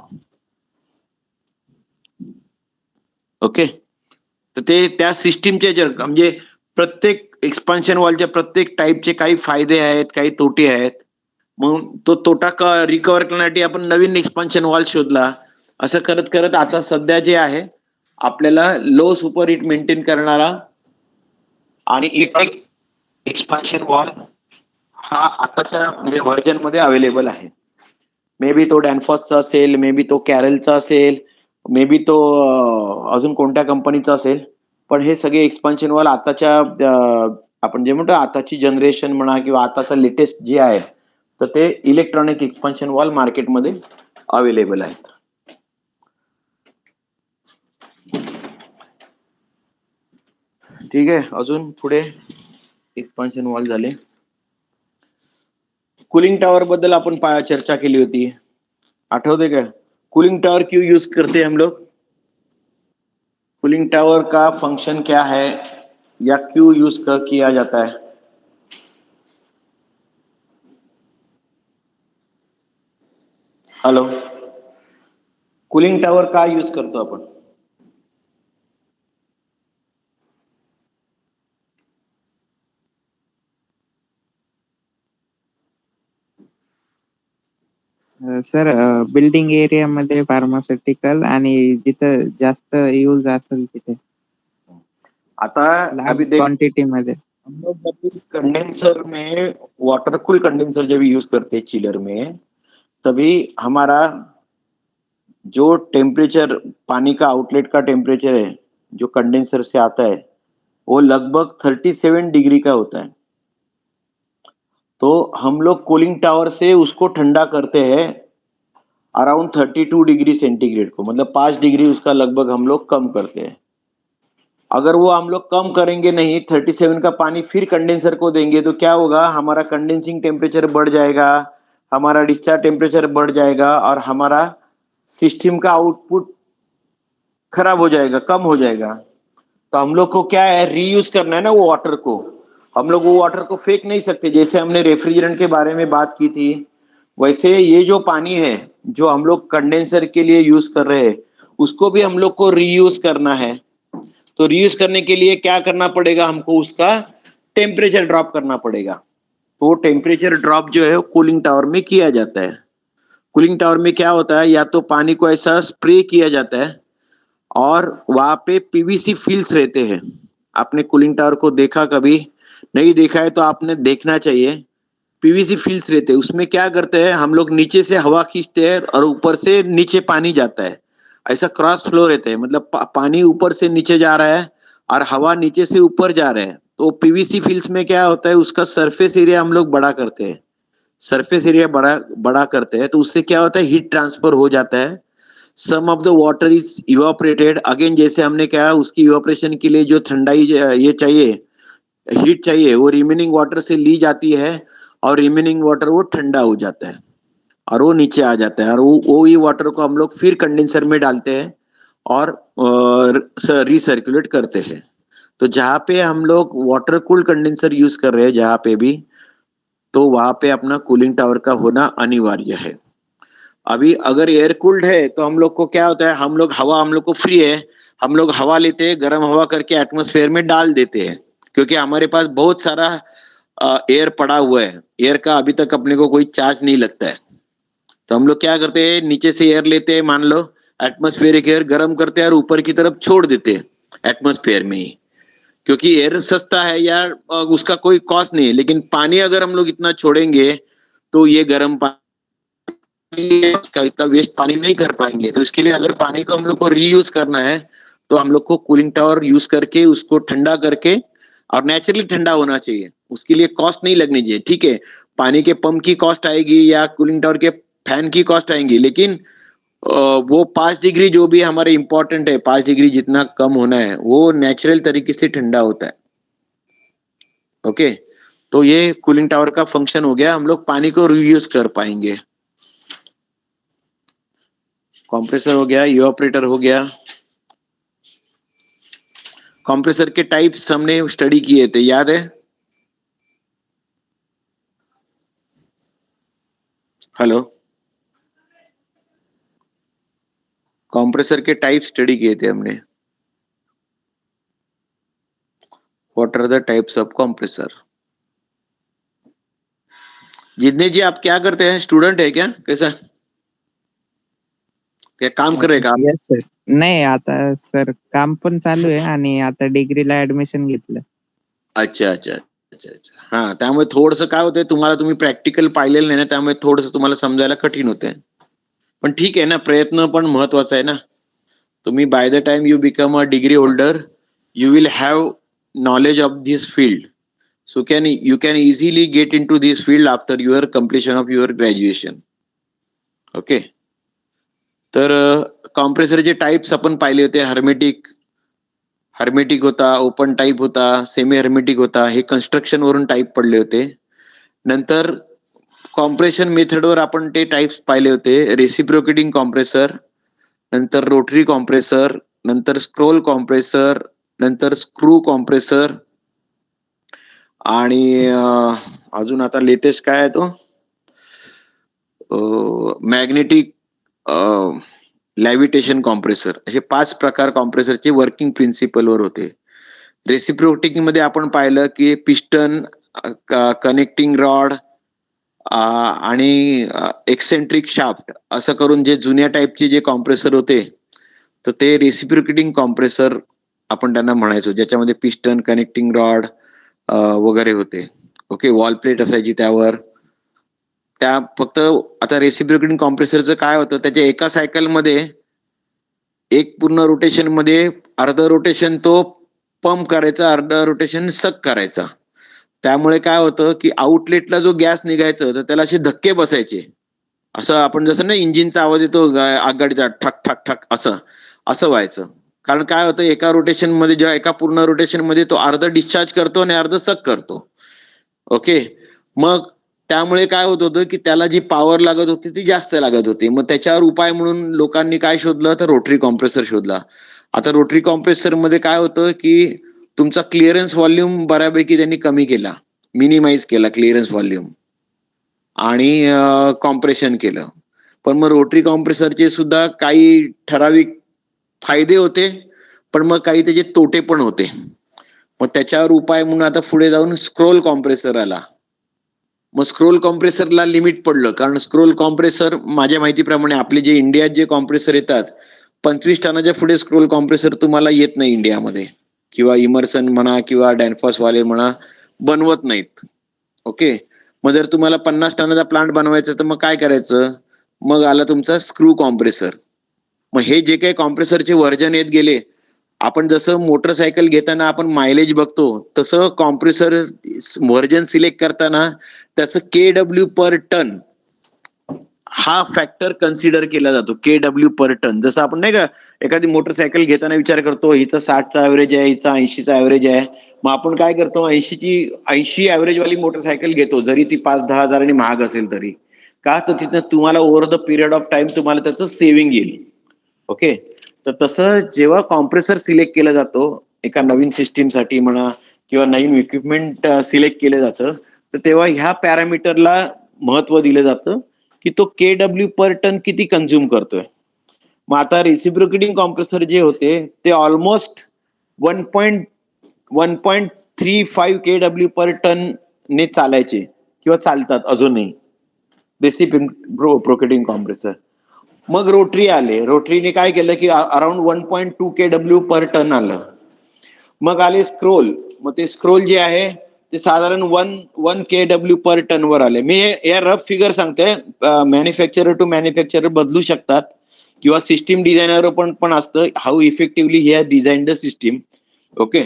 S1: ओके, तर ते त्या सिस्टीमचे म्हणजे प्रत्येक एक्सपान्शन वॉलच्या प्रत्येक टाईपचे काही फायदे आहेत, काही तोटे आहेत. मग तो तोटा रिकव्हर करण्यासाठी आपण नवीन एक्सपान्शन वॉल शोधला. असं करत करत आता सध्या जे आहे, आपल्याला लो सुपर हिट मेंटेन करणारा आणि इलेक्ट्रिक एक्सपान्शन वॉल हा आताच्या म्हणजे व्हर्जन मध्ये अवेलेबल आहे. मे बी तो डॅनफॉसचा असेल, मे बी तो कॅरेलचा असेल, मे बी तो अजून कोणत्या कंपनीचा असेल, पण हे सगळे एक्सपान्शन वॉल आताच्या आपण जे म्हणतो आताची जनरेशन म्हणा, किंवा आताचा लेटेस्ट जे आहे, तर ते इलेक्ट्रॉनिक एक्सपान्शन वॉल मार्केटमध्ये अवेलेबल आहेत. ठीक आहे, अजून पुढे एक्सपान्शन वॉल झाले. कूलिंग टावर बद्दल आपण चर्चा केली होती, आठवते का? कूलिंग टावर क्यों यूज करते हैं हम लोग? कूलिंग टावर का फंक्शन क्या है, या क्यों यूज किया जाता है? हेलो, कूलिंग टावर का यूज करतो आपण?
S2: सर बिल्डिंग एरियामध्ये फार्मास्युटिकल आणि जिथं जास्त यूज असेल तिथे
S1: आता अभी
S2: लार्ज
S1: देख,
S2: क्वांटिटी मध्ये.
S1: हम लोग जब कंडेंसर में वाटर कूल कंडेंसर जब यूज करते हैं चिलर में, तभी हमारा जो टेम्परेचर, पानी का आउटलेट का टेम्परेचर है जो कंडेंसर से आता है, वो लगभग 37 डिग्री का होता है. तो हम लोग कूलिंग टावर से उसको ठंडा करते हैं अराउंड 32 डिग्री सेंटीग्रेड को, मतलब 5 डिग्री उसका लगभग हम लोग कम करते हैं. अगर वो हम लोग कम करेंगे नहीं, 37 का पानी फिर कंडेंसर को देंगे, तो क्या होगा, हमारा कंडेंसिंग टेम्परेचर बढ़ जाएगा, हमारा डिस्चार्ज टेम्परेचर बढ़ जाएगा, और हमारा सिस्टम का आउटपुट खराब हो जाएगा, कम हो जाएगा. तो हम लोग को क्या है, रीयूज करना है ना वो वाटर को. हम लोग वो वाटर को फेंक नहीं सकते. जैसे हमने रेफ्रिजरेंट के बारे में बात की थी, वैसे ये जो पानी है जो हम लोग कंडेंसर के लिए यूज कर रहे हैं, उसको भी हम लोग को रीयूज करना है. तो रीयूज करने के लिए क्या करना पड़ेगा, हमको उसका टेम्परेचर ड्रॉप करना पड़ेगा. तो टेम्परेचर ड्रॉप जो है वो कूलिंग टावर में किया जाता है. कूलिंग टावर में क्या होता है, या तो पानी को ऐसा स्प्रे किया जाता है, और वहां पे पीवीसी फिल्स रहते हैं. आपने कूलिंग टावर को देखा, कभी नहीं देखा है तो आपने देखना चाहिए. पीवीसी फिल्स रहते हैं, उसमें क्या करते हैं हम लोग, नीचे से हवा खींचते हैं और ऊपर से नीचे पानी जाता है. ऐसा क्रॉस फ्लो रहता है, मतलब पानी ऊपर से नीचे जा रहा है और हवा नीचे से ऊपर जा रहा है. तो पीवीसी फिल्स में क्या होता है, उसका सरफेस एरिया हम लोग बड़ा करते हैं. सरफेस एरिया बड़ा करते हैं तो उससे क्या होता है, हीट ट्रांसफर हो जाता है, some of the water is evaporated again, जैसे हमने कहा उसकी इवापोरेशन के लिए जो ठंडाई ये चाहिए, हीट चाहिए, वो रिमेनिंग वाटर से ली जाती है और रिमेनिंग वाटर वो ठंडा हो जाता है और वो नीचे आ जाता है और वो ही वाटर को हम लोग फिर कंडेंसर में डालते हैं और रिसर्कुलेट करते हैं। तो जहाँ पे हम लोग वाटर कूल कंडेंसर यूज कर रहे हैं जहाँ पे भी, तो वहां पे अपना कूलिंग टावर का होना अनिवार्य है। अभी अगर एयर कूल्ड है तो हम लोग को क्या होता है, हम लोग को फ्री है, हम लोग हवा लेते हैं, गर्म हवा करके एटमॉस्फेयर में डाल देते हैं, क्योंकि हमारे पास बहुत सारा एयर पड़ा हुआ है, एयर का अभी तक अपने को कोई चार्ज नहीं लगता है। तो हम लोग क्या करते हैं, नीचे से एयर लेते हैं, मान लो एटमॉस्फेरिक एयर गर्म करते हैं और ऊपर की तरफ छोड़ देते हैं एटमॉस्फेयर में ही, क्योंकि एयर सस्ता है यार, उसका कोई कॉस्ट नहीं है। लेकिन पानी अगर हम लोग इतना छोड़ेंगे तो ये गर्म पानी का इतना वेस्ट पानी नहीं कर पाएंगे। तो इसके लिए अगर पानी को हम लोग को रीयूज करना है तो हम लोग को कूलिंग टावर यूज करके उसको ठंडा करके, और नेचुरली ठंडा होना चाहिए, उसके लिए कॉस्ट नहीं लगनी चाहिए। ठीक है, पानी के पंप की कॉस्ट आएगी या कूलिंग टावर के फैन की कॉस्ट आएंगी, लेकिन वो 5 डिग्री जो भी हमारे इंपॉर्टेंट है, 5 डिग्री जितना कम होना है, वो नेचुरल तरीके से ठंडा होता है। ओके, तो ये कूलिंग टावर का फंक्शन हो गया, हम लोग पानी को रीयूज कर पाएंगे। कंप्रेसर हो गया, इवापोरेटर हो गया। कंप्रेसर के टाइप्स हमने स्टडी किए थे, याद है? हेलो, कंप्रेसर के टाइप स्टडी किए थे हमने। What are the types of compressor? जितने जी आप क्या करते हैं, स्टूडेंट है क्या, कैसा, क्या काम करेगा आप?
S2: Yes sir. नाही आता सर काम पण चालू आहे आणि आता डिग्रीला ऍडमिशन घेतलं.
S1: अच्छा अच्छा अच्छा अच्छा, हा, त्यामुळे थोडंसं काय होतंय, तुम्ही प्रॅक्टिकल पाहिलेलं नाही ना, त्यामुळे थोडंसं तुम्हाला समजायला कठीण होतंय. पण ठीक आहे ना, प्रयत्न पण महत्वाचा आहे ना. तुम्ही by the time you become a degree holder, you will have knowledge of this field, so you can easily get into this field after your completion of your graduation. Okay, तर कॉम्प्रेसरचे टाइप्स आपण पाहिले होते, हर्मेटिक होता, ओपन टाइप होता, सेमी हर्मेटिक होता, हे कन्स्ट्रक्शन वरून टाइप पडले होते. नंतर कॉम्प्रेशन मेथडवर आपण ते टाइप्स पाहिले होते, रेसिप्रोकेटिंग कॉम्प्रेसर, नंतर रोटरी कॉम्प्रेसर, नंतर स्क्रोल कॉम्प्रेसर, नंतर स्क्रू कॉम्प्रेसर, आणि अजून आता लेटेस्ट काय आहे तो, मॅग्नेटिक लॅव्हिटेशन कॉम्प्रेसर. असे 5 प्रकार कॉम्प्रेसरचे वर्किंग प्रिन्सिपलवर होते. रेसिप्रोकेटिंग मध्ये आपण पाहिलं की पिस्टन, कनेक्टिंग रॉड आणि एक्सेंट्रिक शाफ्ट असं करून जे जुन्या टाईपचे जे कॉम्प्रेसर होते, तर ते रेसिप्रोकेटिंग कॉम्प्रेसर आपण त्यांना म्हणायचो, ज्याच्यामध्ये पिस्टन, कनेक्टिंग रॉड वगैरे होते. ओके, वॉल प्लेट असायची त्यावर. त्या फक्त आता रेसिप्रोकेटिंग कॉम्प्रेसरचं काय होतं, त्याच्या एका सायकल मध्ये एक पूर्ण रोटेशन मध्ये अर्ध रोटेशन तो पंप करायचा, अर्ध रोटेशन सक करायचा. त्यामुळे काय होतं की आउटलेटला जो गॅस निघायचं तर त्याला असे धक्के बसायचे, असं आपण जसं ना इंजिनचा आवाज येतो आगगाडीचा, ठक ठक ठक, असं असं व्हायचं. कारण काय होतं, एका रोटेशन मध्ये, जेव्हा एका पूर्ण रोटेशन मध्ये तो अर्ध डिस्चार्ज करतो आणि अर्ध सक करतो. ओके, मग त्यामुळे काय होत होतं की त्याला जी पॉवर लागत होती ती जास्त लागत होती. मग त्याच्यावर उपाय म्हणून लोकांनी काय शोधलं, तर रोटरी कॉम्प्रेसर शोधला. आता रोटरी कॉम्प्रेसर मध्ये काय होतं की तुमचा क्लिअरन्स व्हॉल्यूम बऱ्यापैकी त्यांनी कमी केला, मिनिमाइज केला क्लिअरन्स व्हॉल्यूम, आणि कॉम्प्रेशन केलं. पण मग रोटरी कॉम्प्रेसरचे सुद्धा काही ठराविक फायदे होते, पण मग काही त्याचे तोटे पण होते. मग त्याच्यावर उपाय म्हणून आता पुढे जाऊन स्क्रोल कॉम्प्रेसर आला. मग स्क्रोल कॉम्प्रेसरला लिमिट पडलं, कारण स्क्रोल कॉम्प्रेसर माझ्या माहितीप्रमाणे आपले जे इंडियात जे कॉम्प्रेसर येतात, 25 टनाच्या पुढे स्क्रोल कॉम्प्रेसर तुम्हाला येत नाही इंडियामध्ये, किंवा इमर्सन म्हणा किंवा डॅनफॉस वाले म्हणा, बनवत नाहीत. ओके, मग जर तुम्हाला 50 टनाचा प्लांट बनवायचा तर मग काय करायचं, मग आला तुमचा स्क्रू कॉम्प्रेसर. मग हे जे काही कॉम्प्रेसरचे व्हर्जन येत गेले, आपण जसं मोटरसायकल घेताना आपण मायलेज बघतो, तसं कॉम्प्रेसर व्हर्जन सिलेक्ट करताना तसं KW पर टन हा फॅक्टर कन्सिडर केला जातो. KW पर टन. जसं आपण नाही का एखादी मोटरसायकल घेताना विचार करतो, हिचा 60चा ऍव्हरेज आहे, हिचा 80चा ऍव्हरेज आहे. मग आपण काय करतो, 80 ऍव्हरेज वाली मोटरसायकल घेतो, जरी ती 5-10 हजारांनी महाग असेल तरी. का तर तिथं तुम्हाला over the period of time तुम्हाला त्याचं सेव्हिंग येईल. ओके. तर तसं जेव्हा कॉम्प्रेसर सिलेक्ट केला जातो एका नवीन सिस्टीमसाठी म्हणा किंवा नवीन इक्विपमेंट सिलेक्ट केलं जातं, तर तेव्हा ह्या पॅरामीटरला महत्व दिलं जातं की तो KW पर टन किती कन्झ्युम करतोय. मग आता रेसिप्रोकेटिंग कॉम्प्रेसर जे होते ते ऑलमोस्ट 1.35 KW पर टन ने चालायचे किंवा चालतात अजूनही रेसिप्रोकेटिंग कॉम्प्रेसर. मग रोटरी आले, रोटरीने काय केलं की अराउंड 1.2 KW पर टन आलं. मग आले स्क्रोल, मग ते स्क्रोल जे आहे ते साधारण 1 KW पर टन वर आले. मी या रफ फिगर सांगतोय, मॅन्युफॅक्चरर टू मॅन्युफॅक्चरर बदलू शकतात किंवा सिस्टीम डिझायनर पण असतं how effectively he has design the system. Okay.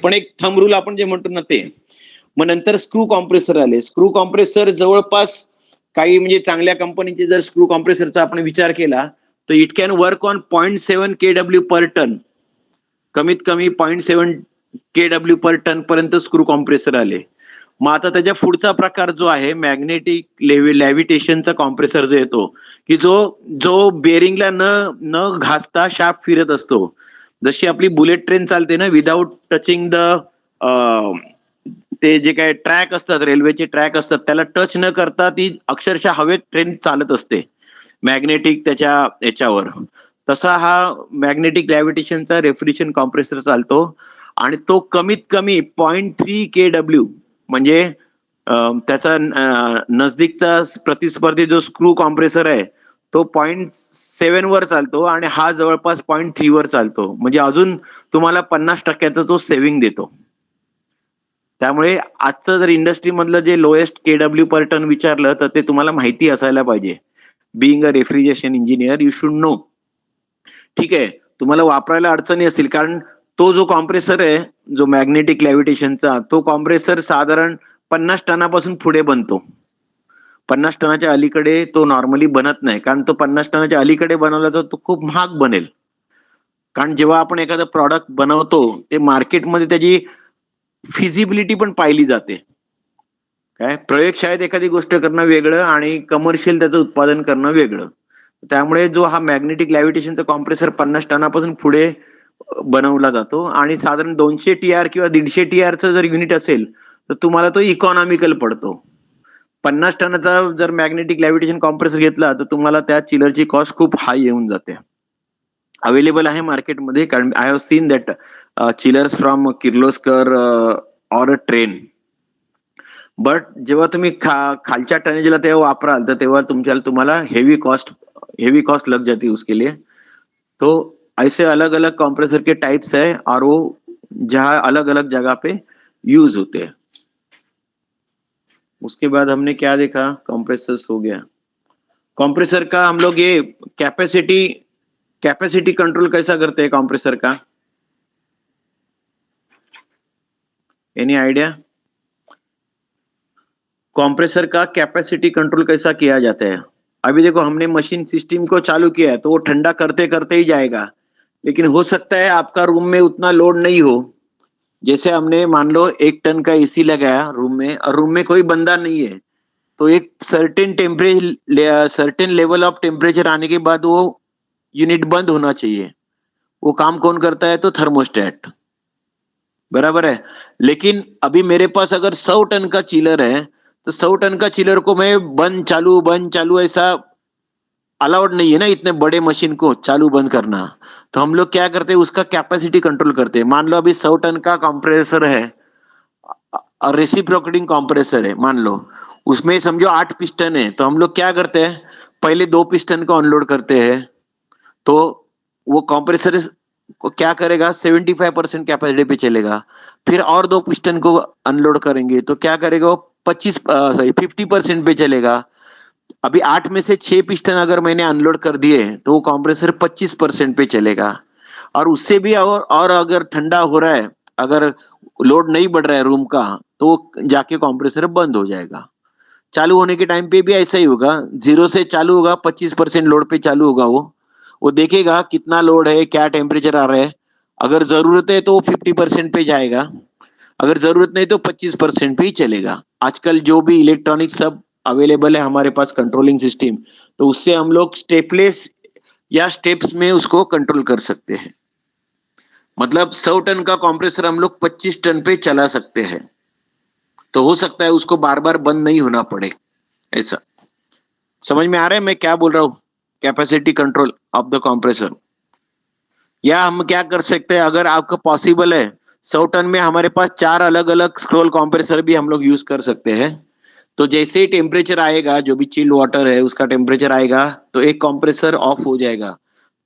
S1: पण एक थंब रूल आपण जे म्हणतो ना ते. मग नंतर स्क्रू कॉम्प्रेसर आले. स्क्रू कॉम्प्रेसर जवळपास काही म्हणजे चांगल्या कंपनीचे जर स्क्रू कॉम्प्रेसरचा आपण विचार केला तर it can work on 0.7 KW पर टन. कमीत कमी 0.7 KW पर टन पर्यंत स्क्रू कॉम्प्रेसर आले. मग आता त्याच्या पुढचा प्रकार जो आहे मॅग्नेटिक लॅव्हिटेशनचा कॉम्प्रेसर जो येतो की जो बेरिंगला न घासता शाफ्ट फिरत असतो. जशी आपली बुलेट ट्रेन चालते ना विदाऊट टचिंग द ते जे काय ट्रॅक असतात, रेल्वेचे ट्रॅक असतात, त्याला टच न करता ती अक्षरशः हवेत ट्रेन चालत असते मॅग्नेटिक त्याच्या याच्यावर. तसा हा मॅग्नेटिक ग्रॅव्हिटेशनचा रेफ्रिजरेशन कॉम्प्रेसर चालतो आणि तो कमीत कमी 0.3 KW म्हणजे त्याचा नजदीकचा प्रतिस्पर्धी जो स्क्रू कॉम्प्रेसर आहे तो 0.7 वर चालतो आणि हा जवळपास 0.3 वर चालतो. म्हणजे अजून तुम्हाला 50% तो सेव्हिंग देतो. त्यामुळे आजचं जर इंडस्ट्री मधलं जे लोएस्ट KW पर टन विचारलं तर ते तुम्हाला माहिती असायला पाहिजे. Being a refrigeration engineer you should no. ठीक आहे, तुम्हाला वापरायला अडचणी असतील कारण तो जो कॉम्प्रेसर आहे जो मॅग्नेटिक लॅव्हिटेशनचा तो कॉम्प्रेसर साधारण 50 टनापासून पुढे बनतो. 50 टनाच्या अलीकडे तो नॉर्मली बनत नाही, कारण तो 50 टनाच्या अलीकडे बनवला तर तो खूप महाग बनेल. कारण जेव्हा आपण एखादं प्रॉडक्ट बनवतो ते मार्केटमध्ये त्याची फिजिबिलिटी पण पाहिली जाते. काय प्रयोगशाळेत एखादी गोष्ट करणं वेगळं आणि कमर्शियल त्याचं उत्पादन करणं वेगळं. त्यामुळे जो हा मॅग्नेटिक लॅव्हिटेशनचा कॉम्प्रेसर 50 टनापासून पुढे बनवला जातो आणि साधारण 200 TR किंवा 150 TRचं जर युनिट असेल तर तुम्हाला तो इकॉनॉमिकल पडतो. 50 टनाचा जर मॅग्नेटिक लॅव्हिटेशन कॉम्प्रेसर घेतला तर तुम्हाला त्या चिलरची कॉस्ट खूप हाय येऊन जाते. अवेलेबल आहे मार्केटमध्ये, कारण I have seen that chillers from Kirloskar or a train. But जेव्हा तुम्ही खालच्या टनेजला तेव्हा वापराल तर तेव्हा तुम्हाला हेवी कॉस्ट लग जाती उसके लिए. तो ऐसे अलग अलग कंप्रेसर के टाइप्स है और वो जहाँ अलग अलग जगह पे यूज होते हैं. उसके बाद हमने क्या देखा, कंप्रेसर्स हो गया. कंप्रेसर का हम लोग ये कैपेसिटी कंट्रोल कैसा करते हैं कंप्रेसर का, एनी आइडिया? कंप्रेसर का कैपेसिटी कंट्रोल कैसा किया जाता है? अभी देखो हमने मशीन सिस्टम को चालू किया है तो वो ठंडा करते करते ही जाएगा, लेकिन हो सकता है आपका रूम में उतना लोड नहीं हो. जैसे हमने मान लो 1 टन का एसी लगाया रूम में और रूम में कोई बंदा नहीं है तो एक सर्टेन लेवल ऑफ टेम्परेचर आने के बाद वो यूनिट बंद होना चाहिए. वो काम कौन करता है? तो थर्मोस्टेट. बराबर है. लेकिन अभी मेरे पास अगर 100 टन का चिलर है तो 100 टन का चिलर को मैं बंद चालू ऐसा अलाउड नहीं है ना, इतने बड़े मशीन को चालू बंद करना. तो हम लोग क्या करते हैं, उसका कैपेसिटी कंट्रोल करते हैं. मान लो अभी 100 टन का कंप्रेसर है और रेसिप्रोकेटिंग कंप्रेसर है मान लो, उसमें समझो 8 पिस्टन है. तो हम लोग क्या करते हैं, पहले 2 पिस्टन को अनलोड करते हैं तो वो कंप्रेसर को क्या करेगा, 75% कैपेसिटी पे चलेगा. फिर और 2 पिस्टन को अनलोड करेंगे तो क्या करेगा, वो 50% पे चलेगा. अभी 8 में से 6 पिस्टन अगर मैंने अनलोड कर दिए तो वो कंप्रेसर 25% पे चलेगा. और उससे भी और अगर ठंडा हो रहा है, अगर लोड नहीं बढ़ रहा है रूम का, तो जाके कंप्रेसर बंद हो जाएगा। चालू होने के टाइम पे भी ऐसा ही होगा, 0 से चालू होगा, 25% लोड पे चालू होगा वो देखेगा कितना लोड है, क्या टेम्परेचर आ रहा है। अगर जरूरत है तो वो 50% पे जाएगा, अगर जरूरत नहीं तो 25% पे ही चलेगा। आजकल जो भी इलेक्ट्रॉनिक सब अवेलेबल है हमारे पास कंट्रोलिंग सिस्टम, तो उससे हम लोग स्टेपलेस या स्टेप्स में उसको कंट्रोल कर सकते हैं। मतलब 100 टन का कंप्रेसर हम लोग 25 टन पे चला सकते हैं, तो हो सकता है उसको बार बार बंद नहीं होना पड़े। ऐसा समझ में आ रहा है मैं क्या बोल रहा हूँ? Capacity control of the compressor. या हम क्या कर सकते हैं, अगर आपका पॉसिबल है, 100 टन में हमारे पास 4 अलग अलग स्क्रोल कंप्रेसर भी हम लोग यूज कर सकते हैं। तो जैसे ही टेम्परेचर आएगा, जो भी चिल्ड वाटर है उसका टेम्परेचर आएगा, तो एक कंप्रेसर ऑफ हो जाएगा,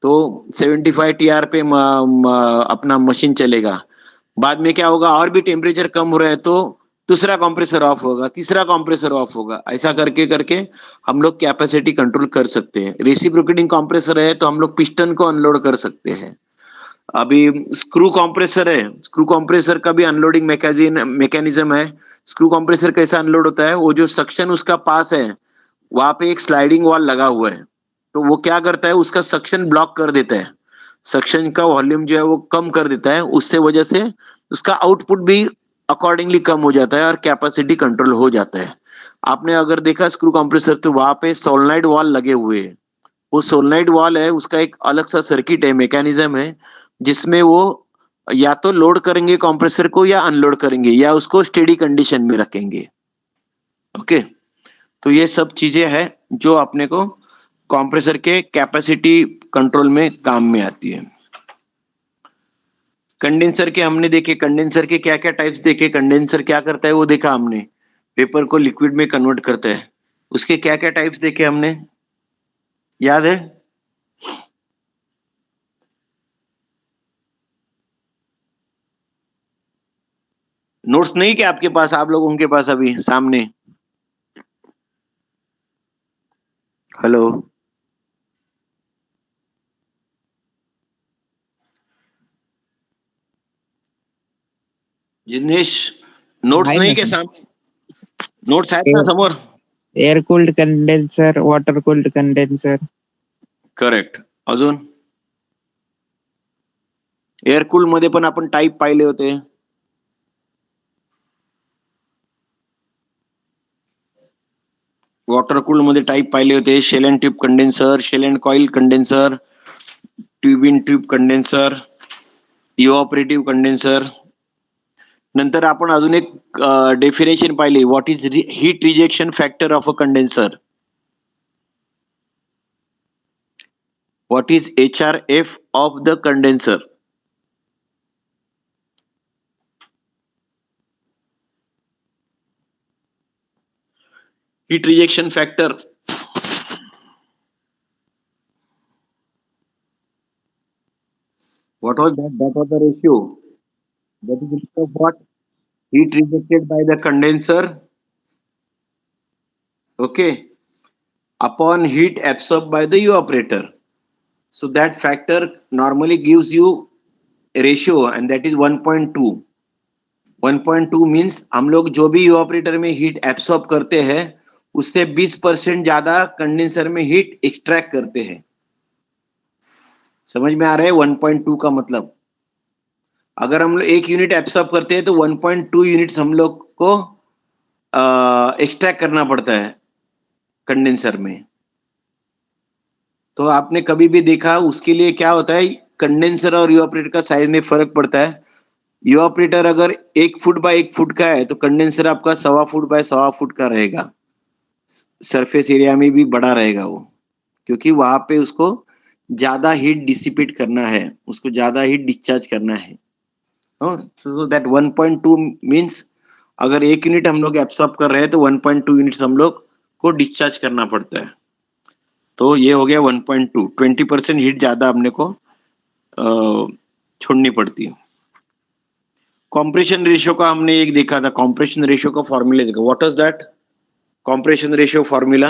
S1: तो 75 टीआर पे अपना मशीन चलेगा। बाद में क्या होगा, और भी टेम्परेचर कम हो रहा है तो दूसरा कंप्रेसर ऑफ होगा, तीसरा कंप्रेसर ऑफ होगा। ऐसा करके करके हम लोग कैपेसिटी कंट्रोल कर सकते हैं। रेसिप्रोकेटिंग कंप्रेसर है तो हम लोग पिस्टन को अनलोड कर सकते हैं। अभी स्क्रू कंप्रेसर है, स्क्रू कंप्रेसर का भी अनलोडिंग मैकेनिज्म है। स्क्रू कंप्रेसर कैसा अनलोड होता है, वो जो सक्शन उसका पास है, वहां पे एक स्लाइडिंग वॉल लगा हुआ है, तो वो क्या करता है, उसका सक्शन ब्लॉक कर देता है, सक्शन का वॉल्यूम जो है वो कम कर देता है। उससे वजह से उसका आउटपुट भी अकॉर्डिंगली कम हो जाता है और कैपेसिटी कंट्रोल हो जाता है। आपने अगर देखा स्क्रू कंप्रेसर, तो वहां पे सोलनॉइड वॉल लगे हुए हैं। वो सोलनॉइड वॉल है, उसका एक अलग सा सर्किट है, मैकेनिज्म है, जिसमें वो या तो लोड करेंगे कंप्रेसर को या अनलोड करेंगे या उसको स्टेडी कंडीशन में रखेंगे। ओके, तो ये सब चीजें हैं जो अपने को कंप्रेसर के कैपेसिटी कंट्रोल में काम में आती है। कंडेंसर के हमने देखे, कंडेंसर के क्या क्या टाइप्स देखे, कंडेंसर क्या करता है वो देखा हमने, पेपर को लिक्विड में कन्वर्ट करता है। उसके क्या क्या टाइप्स देखे हमने, याद है? नोट्स नहीं क्या आपके पास, आप लोगों के पास अभी सामने? हेलो जिनेश, नोट्स
S2: आहे
S1: नाही
S2: ना
S1: के
S2: सर.
S1: सामने? नोट्स आहेत ना समोर?
S2: Air cooled condenser, water cooled condenser.
S1: Correct. अजून एअर कूल मध्ये पण आपण टाईप पाहिले होते. वॉटर कूल मध्ये टाईप पाहिले होते, shell and tube condenser, shell and coil condenser, tube in tube condenser, evaporative condenser. नंतर आपण अजून एक डेफिनेशन पाहिली, what is heat rejection factor of a condenser. What is HRF of the condenser. heat rejection factor. What was that? That was the ratio. That is ratio of what? Heat rejected by the condenser. Okay. Upon heat absorbed by the evaporator. So that factor normally gives you a ratio and that is 1.2. 1.2 means हम लोग जो भी इवापोरेटर में हीट एब्सॉर्ब करते हैं उससे 20% ज्यादा कंडेंसर में हीट एक्सट्रैक्ट करते हैं। समझ में आ रहा है 1.2 का मतलब? अगर हम लोग 1 यूनिट एब्सॉर्ब करते हैं तो 1.2 यूनिट्स हम लोग को एक्सट्रैक्ट करना पड़ता है कंडेंसर में। तो आपने कभी भी देखा, उसके लिए क्या होता है, कंडेंसर और इवापोरेटर का साइज में फर्क पड़ता है। इवापोरेटर अगर 1 फुट बाय 1 फुट का है तो कंडेंसर आपका 1.25 फुट बाय 1.25 फुट का रहेगा। सरफेस एरिया में भी बड़ा रहेगा वो, क्योंकि वहां पे उसको ज्यादा हीट डिसिपेट करना है, उसको ज्यादा हीट डिस्चार्ज करना है। सो दैट 1.2 मीन्स अगर 1 यूनिट हम लोग एब्सॉर्ब कर रहे हैं तो 1.2 यूनिट्स हम लोग को डिस्चार्ज करना पड़ता है। तो ये हो गया 1.2, 20% हीट ज्यादा अपने को छोड़नी पड़ती है। कॉम्प्रेशन रेशियो का हमने एक देखा था, कॉम्प्रेशन रेशियो का फॉर्मूला देखा। What is that compression ratio formula?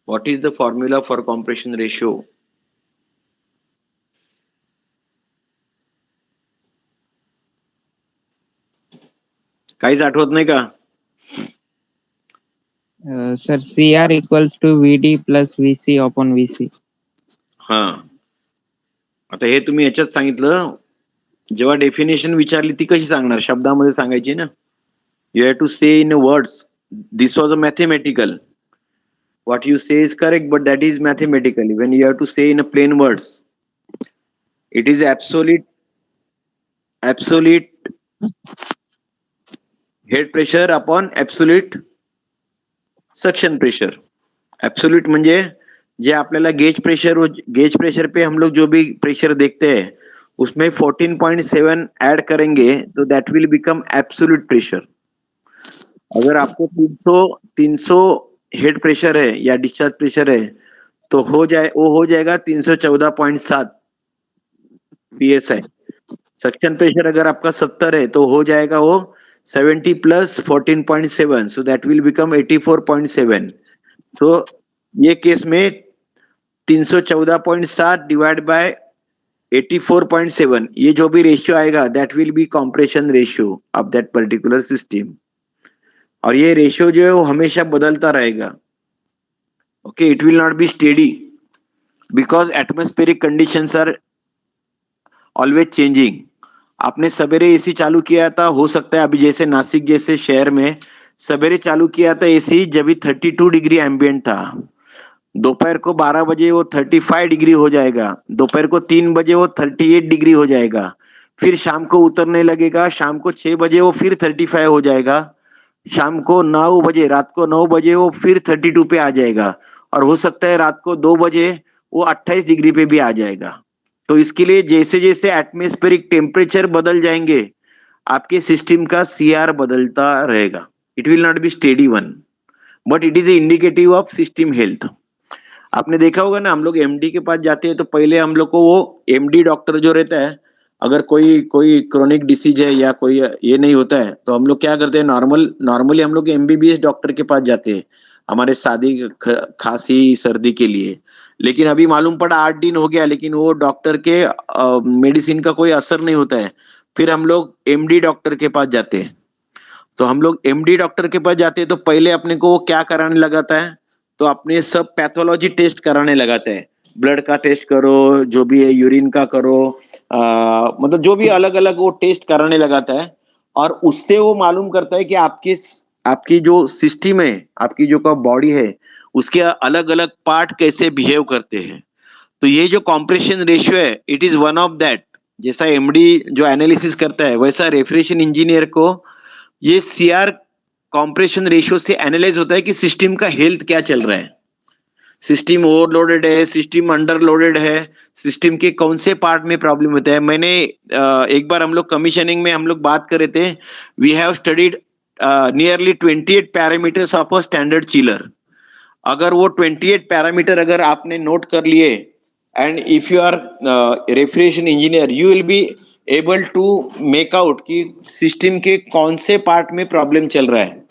S1: What is the formula for compression ratio? काहीच आठवत नाही का?
S2: Sir CR equals to VD plus VC upon VC.
S1: हा, आता हे तुम्ही याच्यात सांगितलं, जेव्हा डेफिनेशन विचारली ती कशी सांगणार? शब्दामध्ये सांगायची ना. You have to say in words. This was a mathematical. What you say is correct, but that is mathematically. When you have to say in a plain words, it is absolute head pressure upon absolute suction pressure. Absolute म्हणजे जे आपल्याला गेज प्रेशर पे हम लोग जो भी प्रेशर देखते हैं उसमें 14.7 ऐड करेंगे तो that will become absolute pressure. अगर आपको 300 हेड प्रेशर है या डिस्चार्ज प्रेशर है तो वो हो जाएगा 314.7 psi. सक्शन प्रेशर अगर आपका 70 है तो हो जाएगा वो 70 plus 14.7, so that will become 84.7. सो ये केस में 314.7 डिवाइड बाय 84.7, ये जो भी रेशियो आएगा that will be compression ratio of that particular system. और ये रेशियो जो है वो हमेशा बदलता रहेगा. Okay, it will not be steady because atmospheric conditions are always changing. आपने सवेरे एसी चालू किया था, हो सकता है अभी जैसे नासिक जैसे शहर में सवेरे चालू किया था एसी जब भी 32 डिग्री एम्बिएंट था, दोपहर को 12 बजे वो 35 डिग्री हो जाएगा, दोपहर को 3 बजे वो 38 डिग्री हो जाएगा, फिर शाम को उतरने लगेगा, शाम को 6 बजे वो फिर 35 हो जाएगा, शाम को 9 बजे, रात को 9 बजे वो फिर 32 पे आ जाएगा, और हो सकता है रात को 2 बजे वो 28 डिग्री पे भी आ जाएगा. तो इसके लिए जैसे जैसे एटमॉस्फेरिक टेम्परेचर बदल जाएंगे आपके सिस्टम का सीआर बदलता रहेगा. It will not be steady one, but it is a indicative of system health. आपने देखा होगा ना, हम लोग एमडी के पास जाते हैं तो पहले हम लोग को वो एमडी डॉक्टर जो रहता है, अगर कोई क्रोनिक डिसीज है या कोई ये नहीं होता है तो हम लोग क्या करते हैं, नॉर्मली हम लोग एमबीबीएस डॉक्टर के पास जाते हैं हमारे शादी खांसी सर्दी के लिए. लेकिन अभी मालूम पड़ा 8 दिन हो गया लेकिन वो डॉक्टर के मेडिसिन का कोई असर नहीं होता है. फिर हम लोग एमडी डॉक्टर के पास जाते हैं. तो हम लोग एमडी डॉक्टर के पास जाते हैं तो पहले अपने को वो क्या कराने लगाता है, तो अपने सब पैथोलॉजी टेस्ट कराने लगाते हैं. ब्लड का टेस्ट करो, जो भी है यूरिन का करो, मतलब जो भी अलग अलग वो टेस्ट कराने लगाता है. और उससे वो मालूम करता है कि आपकी जो सिस्टम है, आपकी जो का बॉडी है, उसके अलग अलग पार्ट कैसे बिहेव करते हैं. तो ये जो कॉम्प्रेशन रेशियो है it is one of that. जैसा एमडी जो एनालिसिस करता है वैसा रेफ्रिजरेशन इंजीनियर को ये सीआर कॉम्प्रेशन रेशियो से एनालाइज होता है कि सिस्टम का हेल्थ क्या चल रहा है. सिस्टम ओवरलोडेड है, सिस्टम अंडरलोडेड है, सिस्टम के कौन से पार्ट में प्रॉब्लम होता है. मैंने एक बार हम लोग कमीशनिंग में हम लोग बात कर रहे थे, we have studied nearly 28 parameters of a standard chiller. अगर वो 28 पैरामीटर अगर आपने नोट कर लिए and if you are refrigeration engineer you will be able to make out कि सिस्टम के कौन से पार्ट में प्रॉब्लम चल रहा है,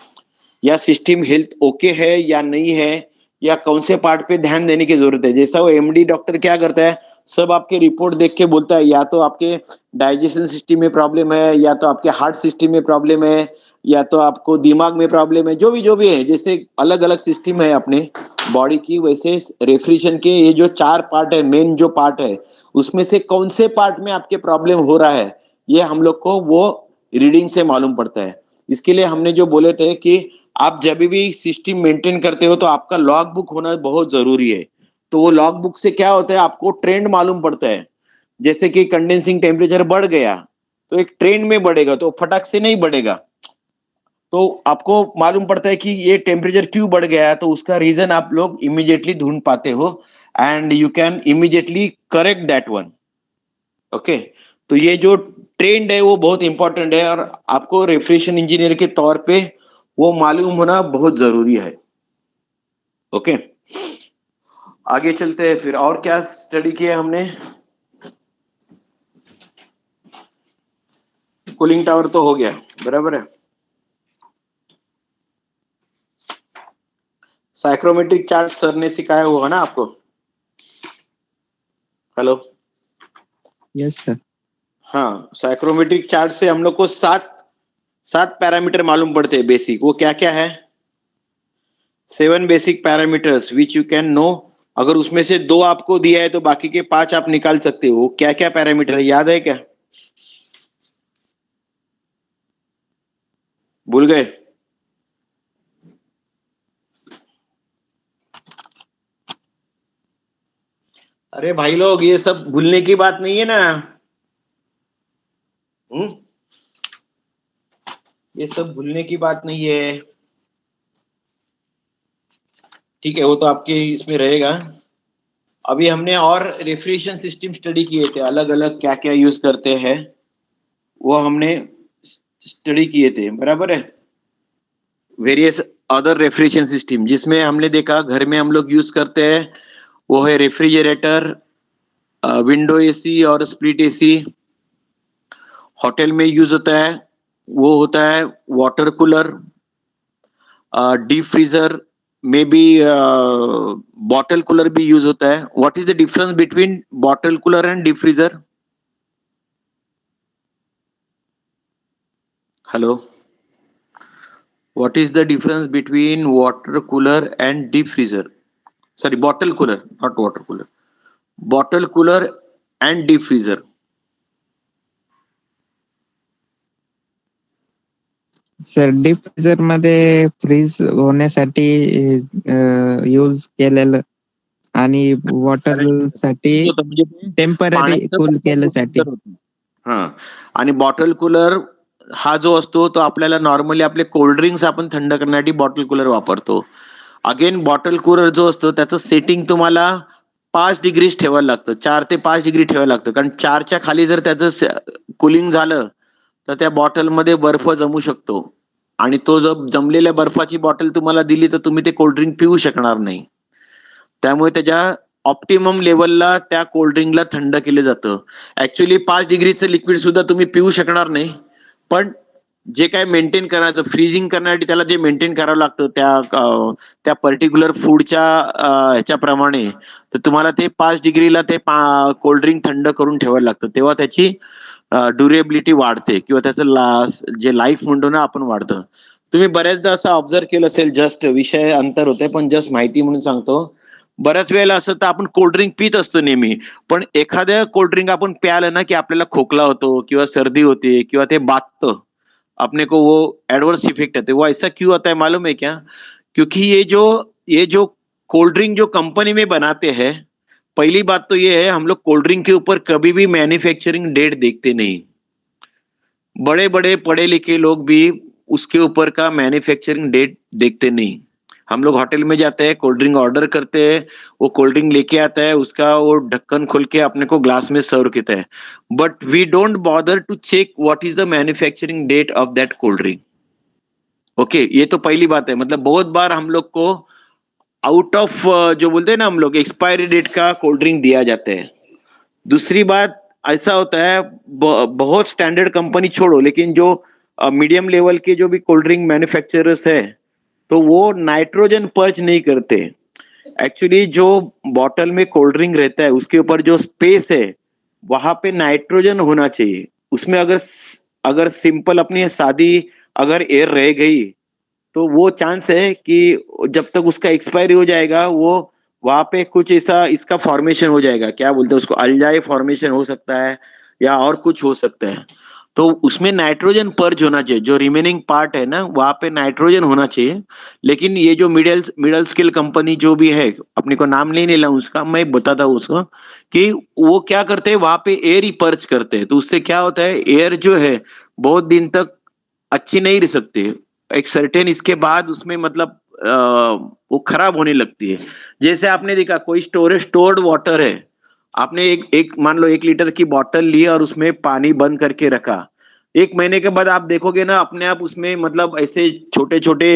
S1: या सिस्टम हेल्थ ओके है या नहीं है, या कौन से पार्ट पे ध्यान देने की जरूरत है. जैसा वो एमडी डॉक्टर क्या करता है, सब आपके रिपोर्ट देख के बोलता है या तो आपके डाइजेशन सिस्टम में प्रॉब्लम है, या तो आपके हार्ट सिस्टम में प्रॉब्लम है, या तो आपको दिमाग में प्रॉब्लम है, जो भी है. जैसे अलग अलग सिस्टम है अपने बॉडी की, वैसे रेफ्रिजरेशन के ये जो 4 पार्ट है, मेन जो पार्ट है, उसमें से कौन से पार्ट में आपके प्रॉब्लम हो रहा है ये हम लोग को वो रीडिंग से मालूम पड़ता है. इसके लिए हमने जो बोले थे कि आप जब भी सिस्टम मेंटेन करते हो तो आपका लॉग बुक होना बहुत जरूरी है. तो वो लॉग बुक से क्या होता है, आपको ट्रेंड मालूम पड़ता है. जैसे कि कंडेंसिंग टेम्परेचर बढ़ गया तो एक ट्रेंड में बढ़ेगा, तो फटक से नहीं बढ़ेगा. तो आपको मालूम पड़ता है कि ये टेम्परेचर क्यों बढ़ गया है, तो उसका रीजन आप लोग इमीडिएटली ढूंढ पाते हो and you can immediately correct that one. Okay, तो ये जो ट्रेंड है वो बहुत इंपॉर्टेंट है और आपको रेफ्रिजरेशन इंजीनियर के तौर पे वो मालूम होना बहुत जरूरी है. ओके, आगे चलते हैं. फिर और क्या स्टडी किया हमने. कूलिंग टावर तो हो गया, बराबर है. साइक्रोमेट्रिक चार्ट सर ने सिखाया होगा ना आपको? हेलो?
S2: Yes sir.
S1: हाँ, साइक्रोमेट्रिक चार्ट से हम लोग को सात पैरामीटर मालूम पड़ते हैं बेसिक। वो क्या क्या है? 7 basic parameters which you can know. अगर उसमें से 2 आपको दिया है तो बाकी के 5 आप निकाल सकते हो। क्या क्या पैरामीटर है, याद है क्या? भूल गए? अरे भाई लोग, ये सब भूलने की बात नहीं है ना। ये सब भूलने की बात नहीं है। ठीक है, वो तो आपके इसमें रहेगा। अभी हमने और रेफ्रिजरेशन सिस्टम स्टडी किए थे, अलग अलग क्या क्या यूज करते हैं वो हमने स्टडी किए थे, बराबर है। वेरियस अदर रेफ्रिजरेशन सिस्टम जिसमें हमने देखा घर में हम लोग यूज करते हैं वो है रेफ्रिजरेटर, विंडो एसी और स्प्लिट एसी। होटल में यूज होता है वो होता है वाटर कूलर, डीप फ्रीजर में भी बॉटल कूलर भी यूज होता है। What is the difference between bottle cooler and deep freezer? Hello, what is the difference between water cooler and deep freezer? Sorry, bottle cooler, not water cooler, bottle cooler and deep freezer.
S2: Sir deep freezer मध्ये फ्रीज होण्यासाठी यूज केलेलं आणि वॉटर साठी
S1: म्हणजे
S2: टेम्पररी
S1: पाण्याचं
S2: कूल
S1: तापमान
S2: केल्यासाठी.
S1: होतं. हा, आणि बॉटल कूलर हा जो असतो तो आपल्याला नॉर्मली आपले कोल्ड ड्रिंक्स आपण थंड करण्यासाठी बॉटल कूलर वापरतो. अगेन बॉटल कूलर जो असतो त्याचं सेटिंग तुम्हाला 5 डिग्रीज ठेवायला लागतं, 4 ते 5 डिग्री ठेवायला लागतं, कारण 4च्या खाली जर त्याचं कुलिंग झालं तर त्या बॉटलमध्ये बर्फ जमू शकतो आणि तो जर जमलेल्या बर्फाची बॉटल तुम्हाला दिली तर तुम्ही ते कोल्ड ड्रिंक पिऊ शकणार नाही. त्यामुळे त्याच्या ऑप्टिमम लेवलला त्या कोल्ड ड्रिंकला थंड केलं जातं. ऍक्च्युअली 5 डिग्रीचं लिक्विड सुद्धा तुम्ही पिऊ शकणार नाही, पण जे काय मेंटेन करायचं फ्रीजिंग करण्यासाठी त्याला जे मेंटेन करावं लागतं त्या पर्टिक्युलर फूडच्या ह्याच्याप्रमाणे, तर तुम्हाला ते 5 डिग्रीला ते कोल्ड ड्रिंक थंड करून ठेवायला लागतं. तेव्हा त्याची ड्युरेबिलिटी वाढते किंवा त्याचं जे लाईफ म्हणतो ना आपण वाढतं. तुम्ही बऱ्याचदा असं ऑब्झर्व केलं असेल, जस्ट विषय अंतर होते पण जस्ट माहिती म्हणून सांगतो. बऱ्याच वेळेला असं तर आपण कोल्ड्रिंक पित असतो नेहमी, पण एखाद्या कोल्ड्रिंक आपण प्यालं ना की आपल्याला खोकला होतो किंवा सर्दी होते किंवा ते बाधतं, अपने को वो एडवर्स इफेक्ट आते हैं। वो ऐसा क्यों आता है मालूम है क्या? क्योंकि ये जो कोल्ड ड्रिंक जो कंपनी में बनाते हैं, पहली बात तो ये है हम लोग कोल्ड ड्रिंक के ऊपर कभी भी मैन्युफैक्चरिंग डेट देखते नहीं। बड़े बड़े पढ़े लिखे लोग भी उसके ऊपर का मैन्युफैक्चरिंग डेट देखते नहीं। हम लोग होटल में जाते हैं, कोल्ड ड्रिंक ऑर्डर करते हैं, वो कोल्ड ड्रिंक लेके आता है, उसका वो ढक्कन खोल के अपने को ग्लास में सर्व करता है, but we don't bother to check what is the manufacturing date of that cold drink. Okay, ये तो पहली बात है। मतलब बहुत बार हम लोग को आउट ऑफ जो बोलते हैं ना हम लोग एक्सपायरी डेट का कोल्ड ड्रिंक दिया जाता है। दूसरी बात ऐसा होता है, बहुत स्टैंडर्ड कंपनी छोड़ो, लेकिन जो मीडियम लेवल के जो भी कोल्ड ड्रिंक मैन्युफैक्चरर्स है तो वो नाइट्रोजन पर्च नहीं करते। एक्चुअली जो बॉटल में कोल्ड ड्रिंक रहता है उसके ऊपर जो स्पेस है वहां पे नाइट्रोजन होना चाहिए। उसमें अगर सिंपल अपनी सादी अगर एयर रह गई तो वो चांस है कि जब तक उसका एक्सपायरी हो जाएगा वो वहां पे कुछ ऐसा इसका फॉर्मेशन हो जाएगा, क्या बोलते हैं उसको, अल्जाई फॉर्मेशन हो सकता है या और कुछ हो सकता है। तो उसमें नाइट्रोजन पर्ज होना चाहिए, जो रिमेनिंग पार्ट है ना वहां पे नाइट्रोजन होना चाहिए। लेकिन ये जो मिडल स्केल कंपनी जो भी है, अपने को नाम नहीं लेना उसका, मैं बताता हूँ उसको कि वो क्या करते हैं, वहां पे एयर ही पर्च करते हैं। तो उससे क्या होता है, एयर जो है बहुत दिन तक अच्छी नहीं रह सकती। एक सर्टेन इसके बाद उसमें मतलब वो खराब होने लगती है। जैसे आपने देखा कोई स्टोर्ड वाटर है, आपने एक मान लो 1 लीटर की बोतल ली और उसमें पानी बंद करके रखा, 1 महीने के बाद आप देखोगे ना अपने आप उसमें मतलब ऐसे छोटे छोटे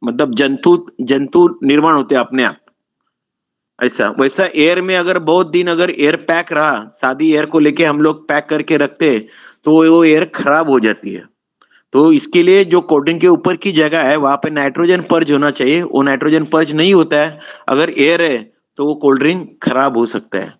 S1: मतलब जंतु निर्माण होते हैं अपने आप। ऐसा वैसा एयर में अगर बहुत दिन अगर एयर पैक रहा, सादी एयर को लेके हम लोग पैक करके रखते हैं तो वो एयर खराब हो जाती है। तो इसके लिए जो कोल्ड ड्रिंक के ऊपर की जगह है वहां पे नाइट्रोजन पर्ज होना चाहिए। वो नाइट्रोजन पर्ज नहीं होता है, अगर एयर है तो वो कोल्ड ड्रिंक खराब हो सकता है।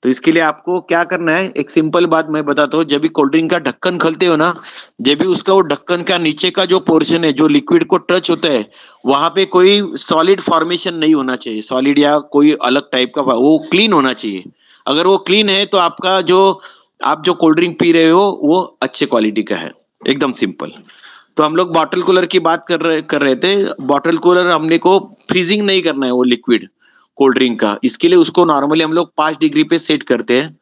S1: तो इसके लिए आपको क्या करना है, एक सिंपल बात मैं बताता हूँ। जब भी कोल्ड ड्रिंक का ढक्कन खोलते हो ना, जब भी उसका वो ढक्कन का नीचे का जो पोर्शन है जो लिक्विड को टच होता है, वहां पे कोई सॉलिड फॉर्मेशन नहीं होना चाहिए, सॉलिड या कोई अलग टाइप का, वो क्लीन होना चाहिए। अगर वो क्लीन है तो आपका जो आप जो कोल्ड ड्रिंक पी रहे हो वो अच्छे क्वालिटी का है, एकदम सिंपल। तो हम लोग बॉटल कूलर की बात कर रहे थे। बॉटल कूलर हमने को फ्रीजिंग नहीं करना है वो लिक्विड कोल्ड ड्रिंक का, इसके लिए उसको नॉर्मली हम लोग 5 डिग्री पे सेट करते हैं।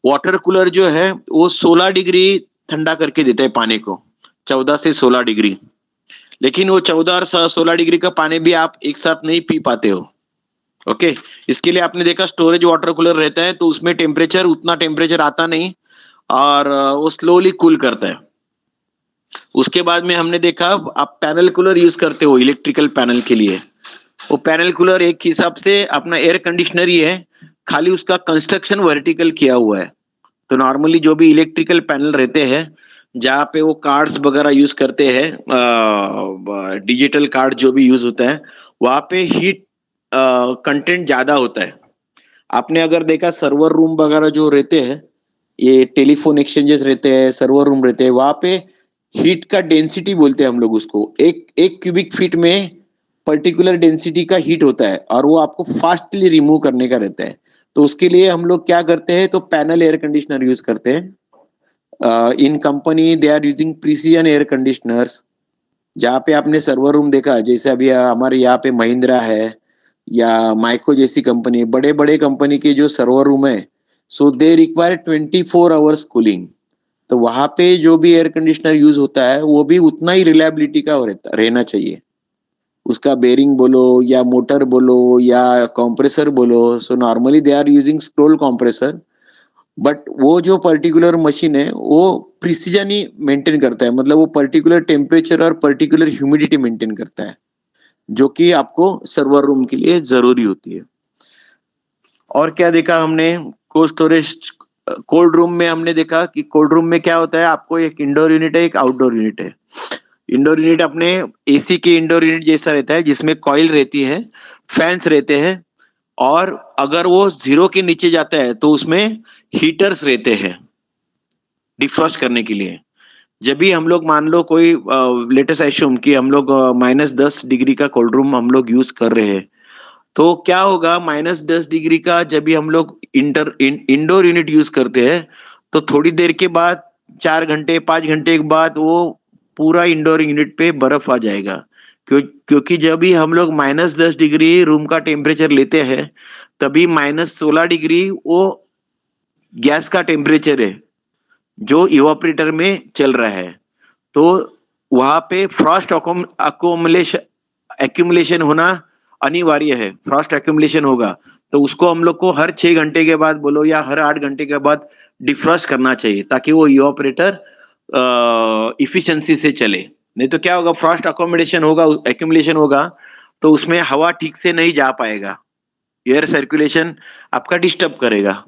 S1: वाटर कूलर जो है वो 16 डिग्री ठंडा करके देता है पानी को, 14 से 16 डिग्री। लेकिन वो 14 और 16 डिग्री का पानी भी आप एक साथ नहीं पी पाते हो। ओके, इसके लिए आपने देखा स्टोरेज वाटर कूलर रहता है तो उसमें टेम्परेचर उतना टेम्परेचर आता नहीं, और वो स्लोली कूल करता है। उसके बाद में हमने देखा आप पैनल कूलर यूज करते हो इलेक्ट्रिकल पैनल के लिए। वो पैनल कूलर एक हिसाब से अपना एयर कंडीशनर ही है, खाली उसका कंस्ट्रक्शन वर्टिकल किया हुआ है। तो नॉर्मली जो भी इलेक्ट्रिकल पैनल रहते हैं जहाँ पे वो कार्ड्स वगैरह यूज करते हैं, डिजिटल कार्ड जो भी यूज होता है, वहाँ पे हीट कंटेंट ज्यादा होता है। आपने अगर देखा सर्वर रूम वगैरह जो रहते हैं, ये टेलीफोन एक्सचेंजेस रहते हैं, सर्वर रूम रहते हैं, वहां पे हीट का डेंसिटी बोलते हैं हम लोग उसको। एक एक क्यूबिक फीट में पर्टिकुलर डेंसिटी का हीट होता है और वो आपको फास्टली रिमूव करने का रहता है। तो उसके लिए हम लोग क्या करते हैं, तो पैनल एयर कंडीशनर यूज करते हैं। In company they are using precision air conditioners. जहाँ पे आपने सर्वर रूम देखा, जैसे अभी हमारे यहाँ पे महिंद्रा है या माइको जैसी कंपनी, बड़े बड़े कंपनी के जो सर्वर रूम है, सो दे रिक्वायर 24 आवर्स कूलिंग। तो वहां पे जो भी एयर कंडीशनर यूज होता है वो भी उतना ही रिलायबिलिटी का रहना चाहिए। उसका बेरिंग बोलो या मोटर बोलो या कंप्रेसर बोलो, so normally they are using scroll compressor. But वो जो पर्टिकुलर मशीन है वो प्रिसीजन ही मेंटेन करता है, मतलब वो पर्टिकुलर टेम्परेचर और पर्टिकुलर ह्यूमिडिटी मेंटेन करता है, जो कि आपको सर्वर रूम के लिए जरूरी होती है। और क्या देखा हमने, कोल्ड स्टोरेज कोल्ड रूम में हमने देखा कि कोल्ड रूम में क्या होता है, आपको एक इंडोर यूनिट है, एक आउटडोर यूनिट है। इंडोर यूनिट अपने एसी के इंडोर यूनिट जैसा रहता है, जिसमें कॉइल रहती है, फैंस रहते हैं, और अगर वो 0 के नीचे जाता है तो उसमें हीटर्स रहते हैं डिफ्रॉस्ट करने के लिए। जब भी हम लोग मान लो कोई लेटेस्ट एश्यूम कि हम लोग -10 डिग्री का कोल्ड रूम हम लोग यूज कर रहे हैं, तो क्या होगा, -10 डिग्री का जब भी हम लोग इंडोर यूनिट यूज करते हैं तो थोड़ी देर के बाद 4 घंटे 5 घंटे के बाद वो पूरा इंडोर यूनिट पे बर्फ आ जाएगा। क्योंकि जब भी हम लोग -10 डिग्री रूम का टेम्परेचर लेते हैं, तभी -16 डिग्री वो गैस का टेम्परेचर है जो इवापोरेटर में चल रहा है। तो वहां पे फ्रॉस्ट एक्यूमुलेशन होना अनिवार्य है। फ्रॉस्ट एक्यूमुलेशन होगा तो उसको हम लोग को हर 6 घंटे के बाद बोलो या हर 8 घंटे के बाद डिफ्रॉस्ट करना चाहिए, ताकि वो इवापोरेटर इफिशिएंसी से चले। नहीं तो क्या होगा, फ्रॉस्ट एक्यूमुलेशन होगा तो उसमें हवा ठीक से नहीं जा पाएगा, एयर सर्कुलेशन आपका डिस्टर्ब करेगा।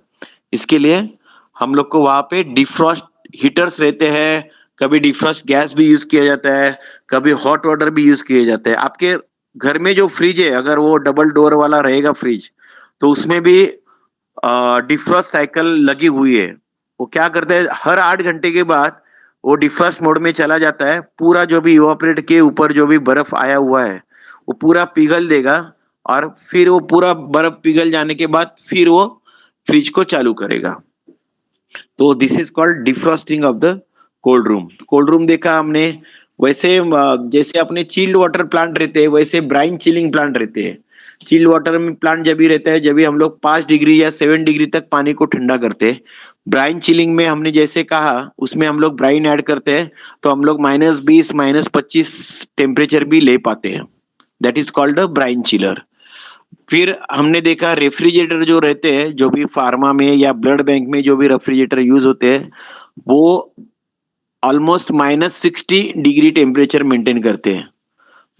S1: इसके लिए हम लोग को वहां पे डिफ्रॉस्ट हीटर्स रहते हैं, कभी डिफ्रॉस्ट गैस भी यूज किया जाता है, कभी हॉट वाटर भी यूज किए जाते हैं। आपके घर में जो फ्रिज है, अगर वो डबल डोर वाला रहेगा फ्रिज, तो उसमें भी डिफ्रॉस्ट साइकिल लगी हुई है। वो क्या करता है, हर 8 घंटे के बाद वो डिफ्रॉस्ट मोड में चला जाता है, पूरा जो भी इवापोरेट के ऊपर जो भी बर्फ आया हुआ है वो पूरा पिघल देगा, और फिर वो पूरा बर्फ पिघल जाने के बाद फिर वो फ्रिज को चालू करेगा। तो this is called defrosting of the cold room. Cold room देखा हमने। वैसे जैसे अपने चिल्ड वाटर प्लांट रहते हैं, वैसे ब्राइन चिलिंग प्लांट रहते हैं। चिल्ड वाटर में प्लांट जब भी रहता है, जब भी हम लोग 5 डिग्री या 7 डिग्री तक पानी को ठंडा करते हैं। ब्राइन चिलिंग में हमने जैसे कहा, उसमें हम लोग ब्राइन ऐड करते हैं तो हम लोग -20 -25 टेम्परेचर भी ले पाते हैं। That is called a brine chiller. फिर हमने देखा रेफ्रिजरेटर जो रहते हैं, जो भी फार्मा में या ब्लड बैंक में जो भी रेफ्रिजरेटर यूज होते हैं, वो ऑलमोस्ट -60 डिग्री टेम्परेचर मेंटेन करते हैं।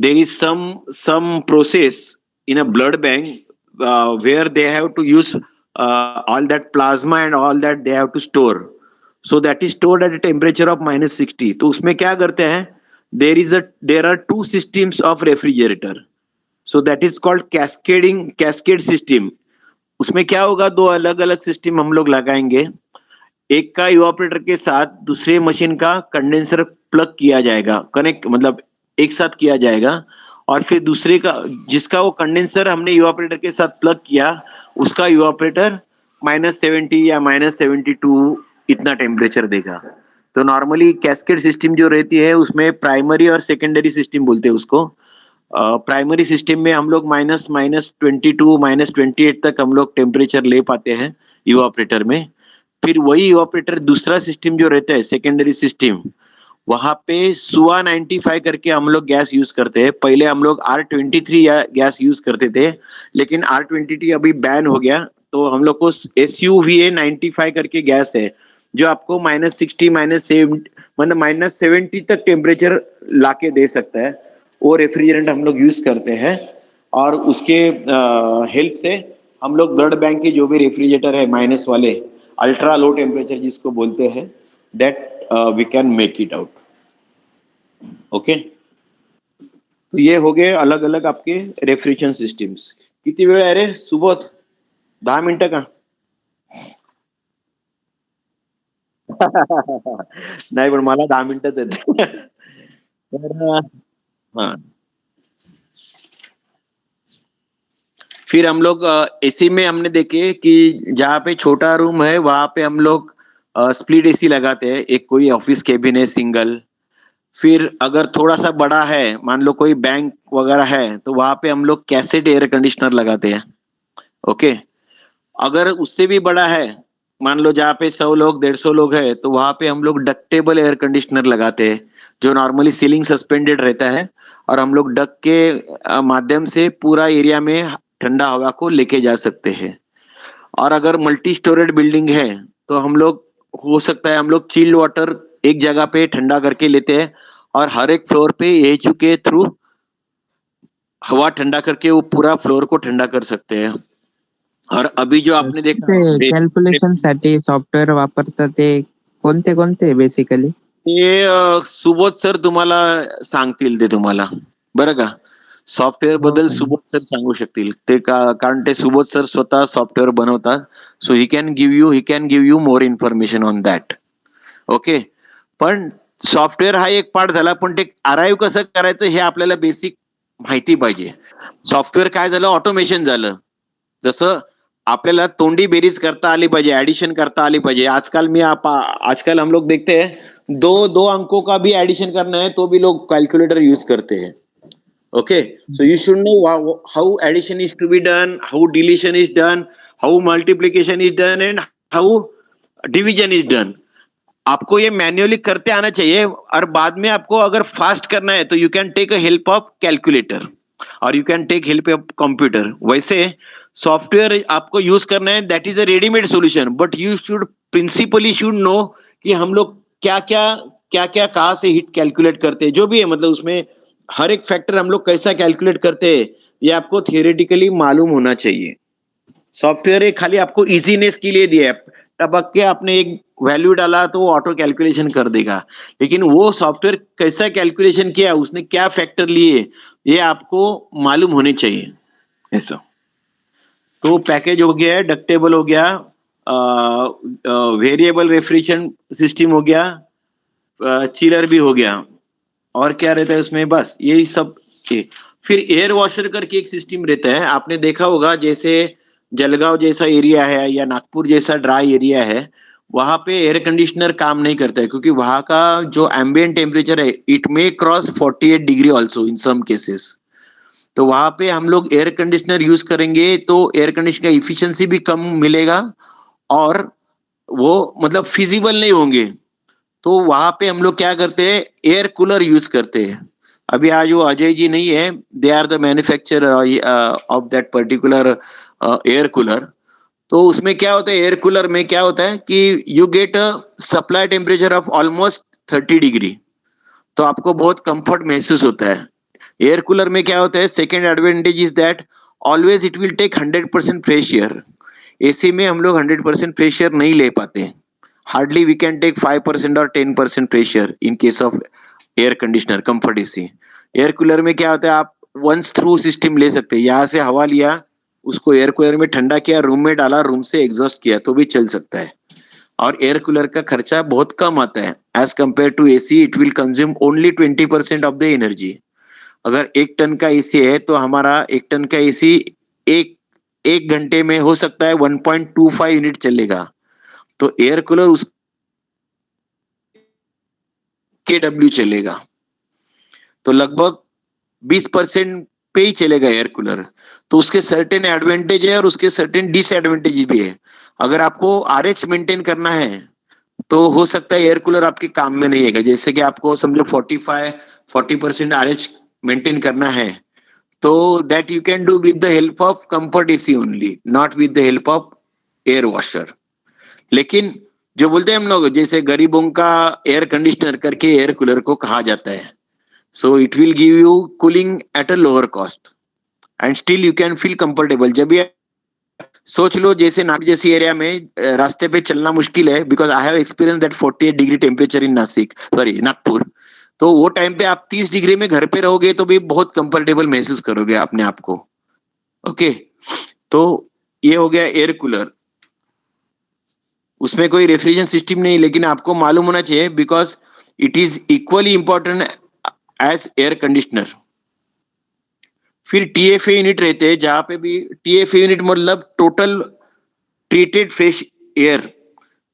S1: There is some process in a blood bank where they have to use all that plasma and all that they have to store. So that is stored at a temperature of -60. तो उसमें क्या करते हैं, there are two systems of refrigerator, so that is called cascade system. उसमें क्या होगा, दो अलग अलग सिस्टम हम लोग लगाएंगे, एक का इवापोरेटर के साथ दूसरे मशीन का कंडेंसर प्लग किया जाएगा, कनेक्ट मतलब एक साथ किया जाएगा, और फिर दूसरे का जिसका वो कंडेंसर हमने इवापोरेटर के साथ प्लग किया उसका इवापोरेटर -70 या -72 इतना टेम्परेचर देगा। तो नॉर्मली कैस्केड सिस्टम जो रहती है उसमें प्राइमरी और सेकेंडरी सिस्टम बोलते हैं उसको। प्राइमरी सिस्टम में हम लोग -22 -28 तक हम लोग टेम्परेचर ले पाते हैं इवापोरेटर में। फिर वही इवापोरेटर दूसरा सिस्टम जो रहता है सेकेंडरी सिस्टम, वहां पे सुआ 95 करके हम लोग गैस यूज करते हैं। पहले हम लोग R23 या गैस यूज करते थे, लेकिन R22 अभी बैन हो गया, तो हम लोग को SUVA 95 करके गैस है जो आपको -60 मतलब -70 तक टेम्परेचर लाके दे सकता है। वो रेफ्रिजरेंट हम लोग यूज करते हैं, और उसके हेल्प से हम लोग ब्लड बैंक के जो भी रेफ्रिजरेटर है माइनस वाले, अल्ट्रा लो टेम्परेचर जिसको बोलते हैं, that we can make it out. Okay, तो ये हो गए अलग अलग आपके रेफ्रिजरेशन सिस्टम्स। किती वेळ आहे रे सुबोध? 10 मिनिटं का? नाही, पण मला 10 मिनिटच आहेत। तर हाँ, फिर हम लोग एसी में हमने देखे कि जहाँ पे छोटा रूम है वहां पे हम लोग स्प्लिट एसी लगाते हैं, एक कोई ऑफिस केबिन है सिंगल। फिर अगर थोड़ा सा बड़ा है, मान लो कोई बैंक वगैरह है, तो वहां पे हम लोग कैसेट एयर कंडीशनर लगाते हैं। ओके, अगर उससे भी बड़ा है, मान लो जहाँ पे 100 लोग 150 लोग है, तो वहां पे हम लोग डक्टेबल एयर कंडीशनर लगाते हैं, जो नॉर्मली सीलिंग सस्पेंडेड रहता है, और हम लोग डक के माध्यम से पूरा एरिया में ठंडा हवा को लेके जा सकते हैं। और अगर मल्टी स्टोरेड बिल्डिंग है तो हम लोग, हो सकता है हम लोग चिल्ड वाटर एक जगह पे ठंडा करके लेते हैं, और हर एक फ्लोर पे एचयू के थ्रू हवा ठंडा करके वो पूरा फ्लोर को ठंडा कर सकते हैं। और अभी जो आपने देखा
S2: ते कॅल्क्युलेशन साठी सॉफ्टवेअर वापरतात ते कोणते कोणते बेसिकली?
S1: ते सुबोध सर तुम्हाला सांगतील, ते तुम्हाला बरं का, सॉफ्टवेअर बद्दल सुबोध सर सांगू शकतील ते कारण ते सुबोध सर स्वतः सॉफ्टवेअर बनवतात, so he can give you more information on that. Okay, पण सॉफ्टवेअर हा एक पार्ट झाला, पण ते अराईव्ह कसं करायचं हे आपल्याला बेसिक माहिती पाहिजे। सॉफ्टवेअर काय झालं, ऑटोमेशन झालं। जसं आपल्याला तोंडी बेरीज करता आली पाहिजे, एडिशन करता आली पाहिजे। आजकल हम लोग देखते हैं दो अंकों का भी एडिशन करना है तो भी लोग कैलकुलेटर यूज करते हैं। Okay, so you should know how addition is to be done, how deletion is done, how multiplication is done, and how division is done. आपको ये मैन्युअली करते आना चाहिए, और बाद में आपको अगर फास्ट करना है तो you can take a help of calculator, और you can take help of computer. वैसे सॉफ्टवेयर आपको यूज करना है, that is a readymade solution, but you should principally should know कि हम लोग क्या क्या कहाँ से हिट कैलकुलेट करते हैं, जो भी है, मतलब उसमें हर एक फैक्टर हम लोग कैसा कैलकुलेट करते हैं ये आपको थियोरेटिकली मालूम होना चाहिए। सॉफ्टवेयर एक खाली आपको इजीनेस के लिए दिया है, टपक के आपने एक वैल्यू डाला तो वो ऑटो कैलकुलेशन कर देगा, लेकिन वो सॉफ्टवेयर कैसा कैलकुलेशन किया, उसने क्या फैक्टर लिए, ये आपको मालूम होने चाहिए। ऐसा तो पैकेज हो गया, डक्टेबल हो गया, वेरिएबल रेफ्रिजरेशन सिस्टम हो गया, चिलर भी हो गया, और क्या रहता है उसमें, बस यही सब। फिर एयर वॉशर करके एक सिस्टम रहता है, आपने देखा होगा, जैसे जलगांव जैसा एरिया है या नागपुर जैसा ड्राई एरिया है, वहां पे एयर कंडीशनर काम नहीं करता है, क्योंकि वहां का जो एम्बिएंट टेम्परेचर है it may cross 48 degree also in some cases. तो वहां पे हम लोग एयर कंडीशनर यूज करेंगे तो एयर कंडीशनर का इफिशियंसी भी कम मिलेगा, और वो मतलब फिजिबल नहीं होंगे। तो वहां पे हम लोग क्या करते हैं, एयर कूलर यूज करते हैं। अभी आज वो अजय जी नहीं है, they are the manufacturer of that particular air cooler. तो उसमें क्या होता है, एयर कूलर में क्या होता है कि you get a supply temperature of almost 30 degree, तो आपको बहुत कंफर्ट महसूस होता है। एयर कूलर में क्या होता है, second advantage is that always it will take 100% fresh air. AC में हम लोग 100% फ्रेश एयर नहीं ले पाते, Hardly we can take 5% or 10% pressure in case of air conditioner, comfort AC. Air cooler में क्या होता है, आप वंस थ्रू सिस्टम ले सकते हैं, यहाँ से हवा लिया, उसको एयर कूलर में ठंडा किया, रूम में डाला, रूम से एग्जॉस्ट किया तो भी चल सकता है। और एयर कूलर का खर्चा बहुत कम आता है as compare to AC. It will consume only 20% of the energy. अगर 1 टन का एसी है तो हमारा 1 टन का एसी एक घंटे में हो सकता है 1.25 यूनिट चलेगा। तो एयर कूलर उस KW चलेगा, तो लगभग 20% पे ही चलेगा एयर कूलर। तो उसके सर्टेन एडवांटेज है और उसके सर्टेन डिसएडवांटेज भी है। अगर आपको RH मेंटेन करना है तो हो सकता है एयर कूलर आपके काम में नहीं आएगा। जैसे कि आपको समझो 40% RH मेंटेन करना है, तो that you can do with the help of comfort AC only, not with the help of air washer. लेकिन जो बोलते हैं हम लोग, जैसे गरीबों का एयर कंडीशनर करके एयर कूलर को कहा जाता है। So it will give you cooling at a lower cost and still you can feel comfortable. जब ये सोच लो जैसे नासिक जैसी एरिया में रास्ते पे चलना मुश्किल है, because I have experience that 48 degree temperature in Nagpur. तो वो टाइम पे आप 30 डिग्री में घर पे रहोगे तो भी बहुत कंफर्टेबल महसूस करोगे अपने आप को। ओके, तो ये हो गया एयर कूलर। उसमें कोई रेफ्रिजरेशन सिस्टम नहीं, लेकिन आपको मालूम होना चाहिए because it is equally important as air conditioner. फिर TFA यूनिट रहते हैं, जहां पे भी TFA यूनिट मतलब टोटल ट्रीटेड फ्रेश एयर।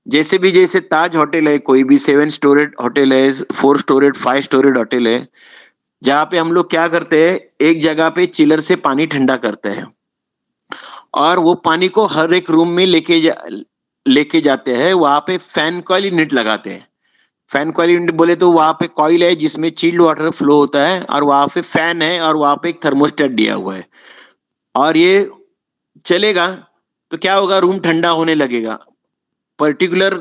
S1: जैसे ताज होटल है, कोई भी 7 स्टोरेड होटल है, 4 स्टोरेड 5 स्टोरेड होटल है, जहां पे हम लोग क्या करते हैं, एक जगह पे चिलर से पानी ठंडा करते हैं और वो पानी को हर एक रूम में लेके जाते हैं। वहां पे फैन कॉइल यूनिट लगाते हैं। फैन कॉइल यूनिट बोले तो वहां पे कॉइल है जिसमें चिल्ड वाटर फ्लो होता है, और वहां पे फैन है और वहां पे एक थर्मोस्टेट दिया हुआ है, और ये चलेगा तो क्या होगा, रूम ठंडा होने लगेगा। पर्टिकुलर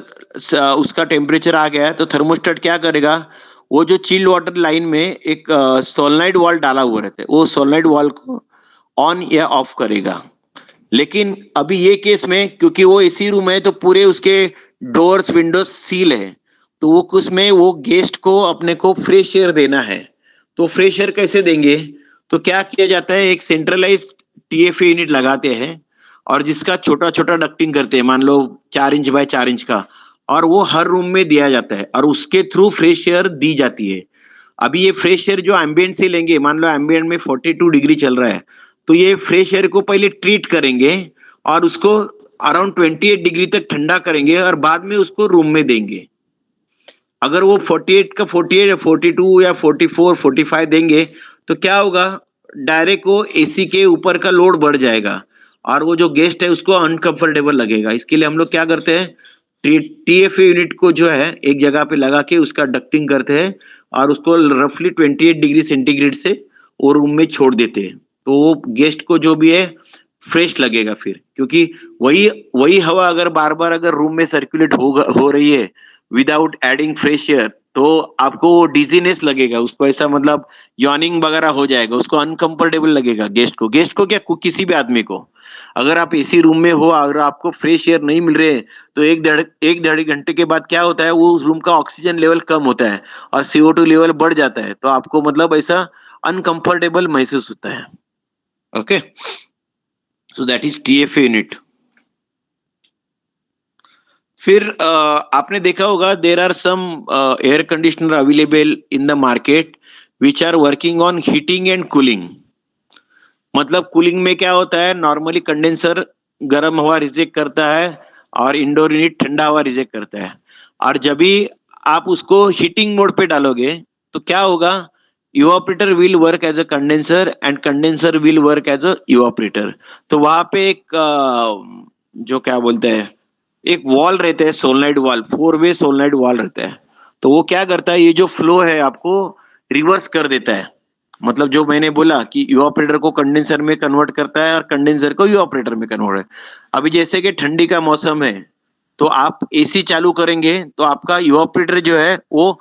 S1: उसका टेम्परेचर आ गया है तो थर्मोस्टेट क्या करेगा, वो जो चिल्ड वाटर लाइन में एक सोलेनोइड वाल्व डाला हुआ रहता है, वो सोलेनोइड वाल्व को ऑन या ऑफ करेगा। लेकिन अभी ये केस में क्योंकि वो एसी रूम है तो पूरे उसके डोर्स विंडोज सील है, तो वो उसमें वो गेस्ट को अपने को फ्रेश एयर देना है। तो फ्रेश एयर कैसे देंगे, तो क्या किया जाता है, एक सेंट्रलाइज TFA यूनिट लगाते हैं और जिसका छोटा छोटा डक्टिंग करते हैं, मान लो 4 इंच बाय 4 इंच का, और वो हर रूम में दिया जाता है और उसके थ्रू फ्रेश एयर दी जाती है। अभी ये फ्रेश एयर जो एम्बियंट से लेंगे, मान लो एम्बियंट में 42 डिग्री चल रहा है, तो ये फ्रेश एयर को पहले ट्रीट करेंगे और उसको अराउंड 28 डिग्री तक ठंडा करेंगे और बाद में उसको रूम में देंगे। अगर वो 48 का 48 या 42 या 44 45 देंगे तो क्या होगा, डायरेक्ट वो एसी के ऊपर का लोड बढ़ जाएगा और वो जो गेस्ट है उसको अनकंफर्टेबल लगेगा। इसके लिए हम लोग क्या करते हैं, TFA यूनिट को जो है एक जगह पे लगा के उसका डक्टिंग करते हैं और उसको रफली 28 डिग्री सेंटीग्रेड से वो रूम में छोड़ देते हैं। तो वो गेस्ट को जो भी है फ्रेश लगेगा फिर, क्योंकि वही हवा अगर बार बार अगर रूम में सर्कुलेट हो रही है विदाउट एडिंग फ्रेश एयर, तो आपको वो डिजीनेस लगेगा, उसको ऐसा मतलब यॉर्निंग वगैरह हो जाएगा, उसको अनकंफर्टेबल लगेगा गेस्ट को क्या किसी भी आदमी को। अगर आप एसी रूम में हो और आपको फ्रेश एयर नहीं मिल रहे तो एक डेढ़ घंटे के बाद क्या होता है, वो उस रूम का ऑक्सीजन लेवल कम होता है और CO2 लेवल बढ़ जाता है, तो आपको मतलब ऐसा अनकंफर्टेबल महसूस होता है। Okay, so that is TFA unit. फिर आपने देखा होगा there are some air conditioner available in the market which are working on heating and cooling. मतलब कूलिंग में क्या होता है, नॉर्मली कंडेंसर गर्म हवा रिजेक्ट करता है और इंडोर यूनिट ठंडा हवा रिजेक्ट करता है, और जब भी आप उसको हीटिंग मोड पे डालोगे तो क्या होगा, evaporator will work as a condenser and condenser will work as a evaporator. तो वहां पे एक जो क्या बोलते हैं, एक वॉल रहता है, सोलेनोइड वॉल, 4-वे सोलेनोइड वॉल रहता है। तो वो क्या करता है, ये जो फ्लो है आपको रिवर्स कर देता है। मतलब जो मैंने बोला कि इवापोरेटर को कंडेंसर में कन्वर्ट करता है और कंडेंसर को इवापोरेटर में कन्वर्ट। अभी जैसे कि ठंडी का मौसम है तो आप एसी चालू करेंगे तो आपका इवापोरेटर जो है वो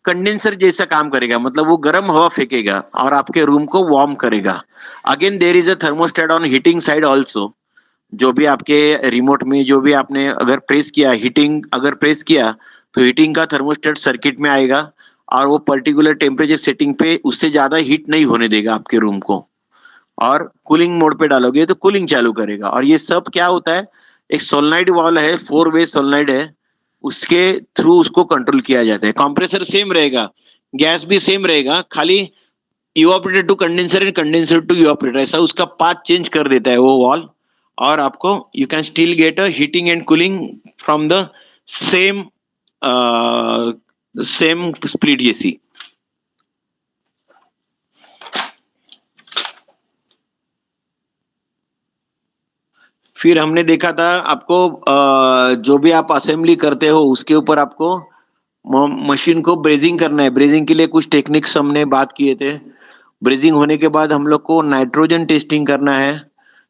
S1: कंडेंसर जैसा काम करेगा, मतलब वो गर्म हवा फेंकेगा और आपके रूम को वार्म करेगा। Again there is a thermostat on heating side also, जो भी आपके रिमोट में जो भी आपने अगर प्रेस किया, हीटिंग अगर प्रेस किया तो हीटिंग का थर्मोस्टेट सर्किट में आएगा और वो पर्टिकुलर टेम्परेचर सेटिंग पे उससे ज्यादा हीट नहीं होने देगा आपके रूम को। और कूलिंग मोड पे डालोगे तो कूलिंग चालू करेगा। और ये सब क्या होता है, एक सोलनॉइड वाल्व है, 4 वे सोलनॉइड है, उसके थ्रू उसको कंट्रोल किया जाता है। कंप्रेसर सेम रहेगा, गैस भी सेम रहेगा, खाली evaporator to condenser and condenser to evaporator, ऐसा उसका पाथ चेंज कर देता है वो वॉल। और आपको you can still get a heating and cooling from the same same split AC. फिर हमने देखा था आपको जो भी आप असेंबली करते हो उसके ऊपर आपको मशीन को ब्रेजिंग करना है। ब्रेजिंग के लिए कुछ टेक्निक्स हमने बात किए थे। ब्रेजिंग होने के बाद हम लोग को नाइट्रोजन टेस्टिंग करना है।